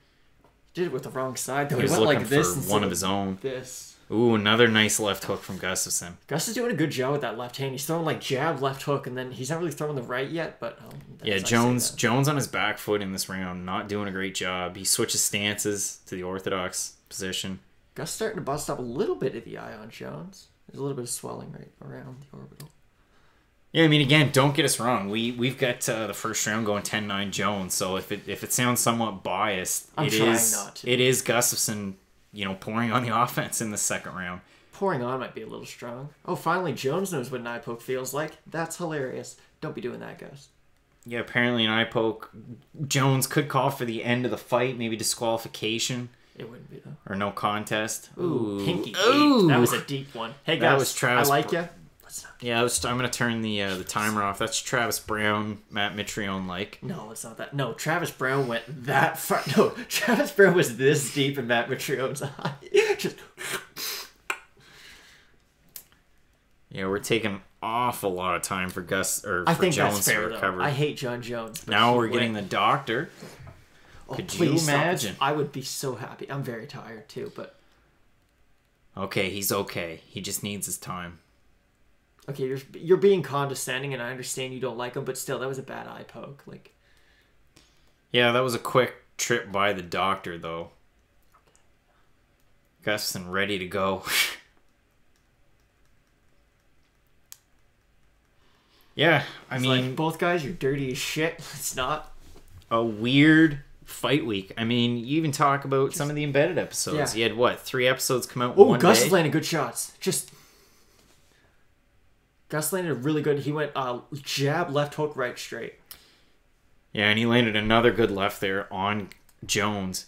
He did it with the wrong side, though. He was went looking like this for one of his own. This. Ooh, another nice left hook from Gustafsson. Gus is doing a good job with that left hand. He's throwing like jab, left hook, and then he's not really throwing the right yet, but... yeah, Jones on his back foot in this round, not doing a great job. He switches stances to the orthodox position. Gus starting to bust up a little bit of the eye on Jones. There's a little bit of swelling right around the orbital. Yeah, I mean, again, don't get us wrong. We've got the first round going 10-9 Jones. So if it sounds somewhat biased, I'm trying not to. It is Gustafsson, pouring on the offense in the second round. Pouring on might be a little strong. Oh, finally, Jones knows what an eye poke feels like. That's hilarious. Don't be doing that, guys. Yeah, apparently an eye poke. Jones could call for the end of the fight, maybe disqualification. It wouldn't be, though. Or no contest. Ooh, pinky Ooh. deep. That was a deep one. Hey, guys, That was Travis. I like you. Yeah, I'm going to turn the timer off. That's Travis Brown, Matt Mitrione like. No, it's not that. No, Travis Brown went that far. No, Travis Brown was this deep in Matt Mitrione's eye. Just... Yeah, we're taking an awful lot of time for Jones that's fair, to recover. Though. I hate John Jones. Now we're getting the doctor. Oh, Could you imagine? I would be so happy. I'm very tired, too, but... Okay, he's okay. He just needs his time. Okay, you're being condescending, and I understand you don't like him, but still, that was a bad eye poke. Like, yeah, that was a quick trip by the doctor, though. Gustafsson ready to go. Yeah, I mean... Like, both guys, you're dirty as shit. It's not. A weird fight week. I mean, you even talk about some of the embedded episodes. Yeah. You had, 3 episodes come out in Oh, one Gus day? is landing good shots. Gus landed really good. He went jab, left hook, right straight. Yeah, and he landed another good left there on Jones.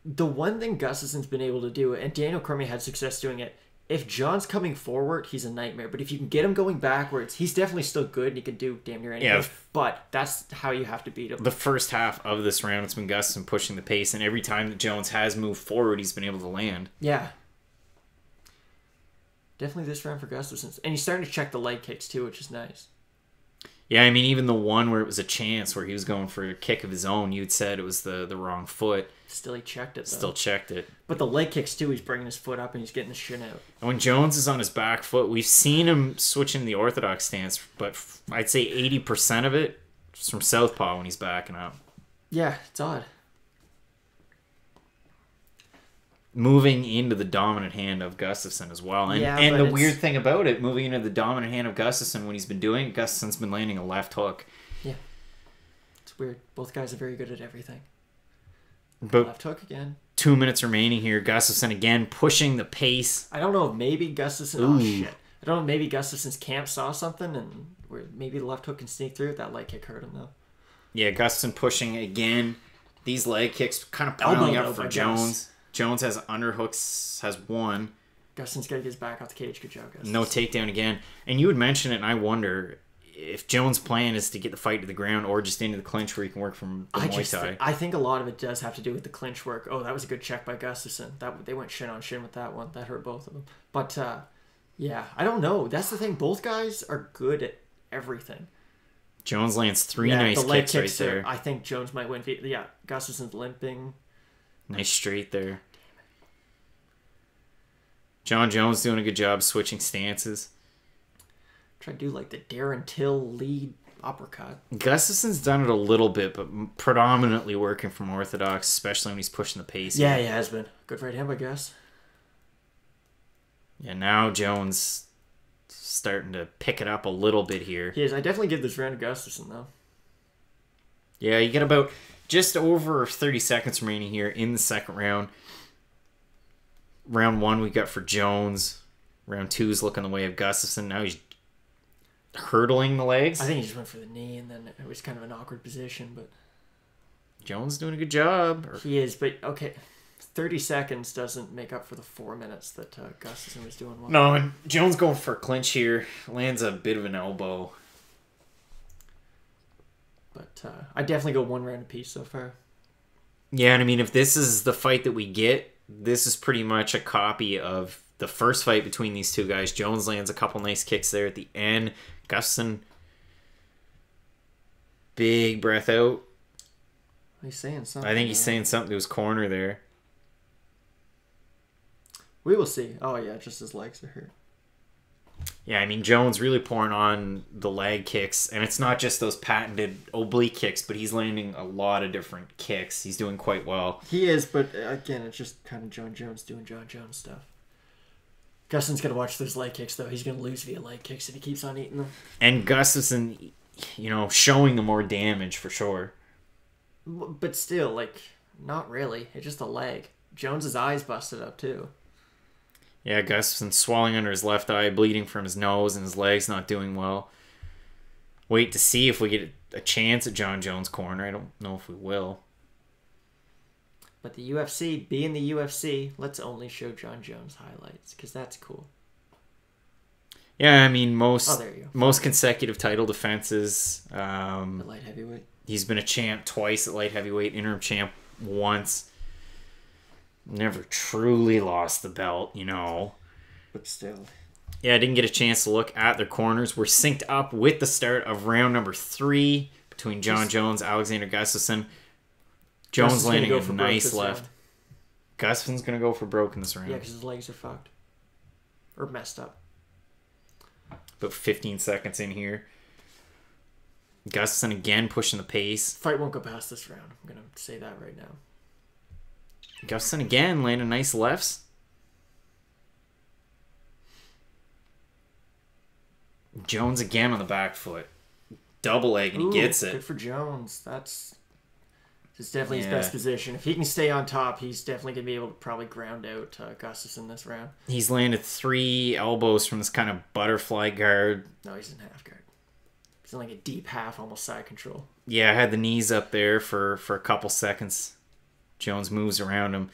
The one thing Gustafsson's been able to do, and Daniel Cormier had success doing it, if John's coming forward, he's a nightmare. But if you can get him going backwards, he's definitely still good and he can do damn near anything. Yeah. But that's how you have to beat him. The first half of this round, it's been Gustafsson pushing the pace, and every time that Jones has moved forward, he's been able to land. Yeah. Definitely this round for Gustafsson. And he's starting to check the leg kicks too, which is nice. Yeah, I mean, even the one where it was a chance where he was going for a kick of his own, you'd said it was the wrong foot. Still, he checked it, though. Still checked it. But the leg kicks, too, he's bringing his foot up and he's getting the shin out. And when Jones is on his back foot, we've seen him switching the orthodox stance, but I'd say 80% of it is from southpaw when he's backing up. Yeah, it's odd. Moving into the dominant hand of Gustafsson as well. And the weird thing about it, moving into the dominant hand of Gustafsson, when he's been doing it, Gustafsson's been landing a left hook. Yeah. It's weird. Both guys are very good at everything. But left hook again. 2 minutes remaining here. Gustafsson again pushing the pace. I don't know if maybe Gustafsson... Ooh. Oh, shit. I don't know if maybe Gustafsson's camp saw something and where maybe the left hook can sneak through. That leg kick hurt him, though. Yeah, Gustafsson pushing again. These leg kicks kind of piling up for Jones. Jones has underhooks, has one. Gustafsson's got to get his back off the cage. Good job, Gustafsson. No takedown again. And you would mention it, and I wonder if Jones' plan is to get the fight to the ground or just into the clinch where he can work from the Muay Thai. I think a lot of it does have to do with the clinch work. Oh, that was a good check by Gustafsson. They went shin on shin with that one. That hurt both of them. But, yeah, I don't know. That's the thing. Both guys are good at everything. Jones lands three nice kicks right there. I think Jones might win. Yeah, Gustafsson's limping. Nice straight there. John Jones doing a good job switching stances. Try to do like the Darren Till lead uppercut. Gustafsson's done it a little bit, but predominantly working from orthodox, especially when he's pushing the pace. Yeah, he has been. Good right hand, I guess. Yeah, now Jones starting to pick it up a little bit here. He is. I definitely give this round to Gustafsson, though. Yeah, you get about just over 30 seconds remaining here in the second round. Round one we got for Jones. Round two is looking the way of Gustafsson. Now he's hurdling the legs. I think he just went for the knee, and then it was kind of an awkward position. But Jones doing a good job. He is, but okay. 30 seconds doesn't make up for the 4 minutes that Gustafsson was doing well. No, and Jones going for a clinch here. Lands a bit of an elbow. But I definitely go one round apiece so far. Yeah, and I mean, if this is the fight that we get, this is pretty much a copy of the first fight between these two guys. Jones lands a couple nice kicks there at the end. Gustafsson, big breath out. He's saying something. I think he's saying something to his corner there. We will see. Oh, yeah, just his legs are hurt. Yeah, I mean, Jones really pouring on the leg kicks, and it's not just those patented oblique kicks, but he's landing a lot of different kicks. He's doing quite well. He is, but again, it's just kind of John Jones doing John Jones stuff. Gustafson's gonna watch those leg kicks though. He's gonna lose via leg kicks if he keeps on eating them. And Gustafson, showing the more damage for sure. But still, not really. It's just a leg. Jones's eye's busted up too. Yeah, Gustafson's swelling under his left eye, bleeding from his nose, and his leg's not doing well. Wait to see if we get a chance at John Jones' corner. I don't know if we will. But the UFC, being the UFC, let's only show John Jones highlights, because that's cool. Yeah, I mean, most consecutive title defenses. The light heavyweight. He's been a champ twice at light heavyweight, interim champ once. Never truly lost the belt, But still. Yeah, I didn't get a chance to look at their corners. We're synced up with the start of round number 3 between John Jones, Alexander Gustafsson. Jones landing a nice left. Gustafsson's going to go for broke in this round. Yeah, because his legs are fucked. Or messed up. About 15 seconds in here. Gustafsson again pushing the pace. Fight won't go past this round. I'm going to say that right now. Gustafsson again landing nice lefts. Jones again on the back foot. Double leg and he gets it. Good for Jones. It's definitely his best position. If he can stay on top, he's definitely going to be able to probably ground out Gustafsson this round. He's landed 3 elbows from this kind of butterfly guard. No, he's in half guard. He's in a deep half, almost side control. Yeah, I had the knees up there for a couple seconds. Jones moves around him.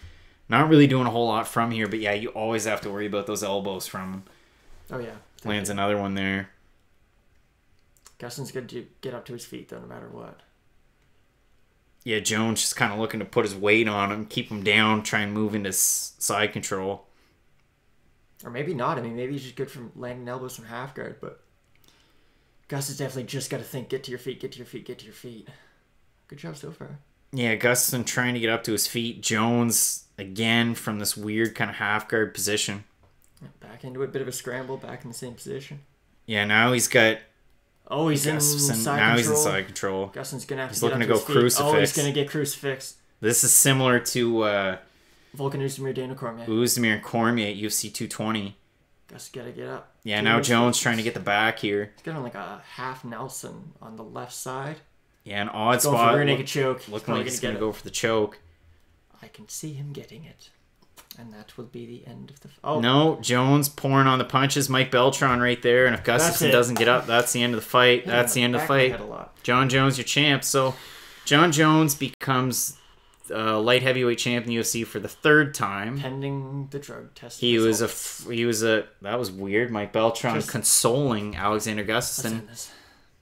Not really doing a whole lot from here, but yeah, you always have to worry about those elbows from him. Oh, yeah. Lands another one there. Gustafsson's going to get up to his feet, though, no matter what. Yeah, Jones just kind of looking to put his weight on him, keep him down, try and move into side control. Or maybe not. I mean, maybe he's just good from landing elbows from half guard, but Gus has definitely just got to think, get to your feet, get to your feet, get to your feet. Good job so far. Yeah, Gustafsson trying to get up to his feet. Jones, again, from this weird kind of half guard position. Yeah, back into it, bit of a scramble, back in the same position. Yeah, now he's got... Oh, he's in side control. Now he's in side control. Gustafsson's going to have to he's get looking up to to go his feet. crucifix. Oh, he's going to get crucifixed. This is similar to... Volkan Oezdemir, Dana Cormier. Oezdemir and Cormier at UFC 220. Gus got to get up. Yeah, now Jones trying to get the back here. He's got a half Nelson on the left side. Yeah, an odd going spot. For a naked choke. Looking like he's going to go for the choke. I can see him getting it. And that will be the end of the... Oh. No, Jones pouring on the punches. Mike Beltran right there. And if Gustafsson doesn't get up, that's the end of the fight. That's the end of the fight. John Jones, your champ. So, John Jones becomes light heavyweight champ in the UFC for the 3rd time. Pending the drug test. That was weird. Mike Beltran consoling Alexander Gustafsson.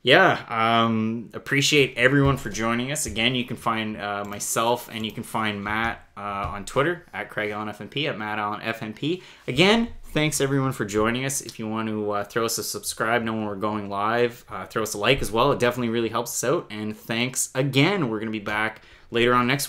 Yeah, appreciate everyone for joining us. Again, you can find myself and you can find Matt on Twitter at CraigAllenFNP, at MattAllenFNP. Again, thanks everyone for joining us. If you want to throw us a subscribe, know when we're going live, throw us a like as well. It definitely really helps us out. And thanks again. We're going to be back later on next week.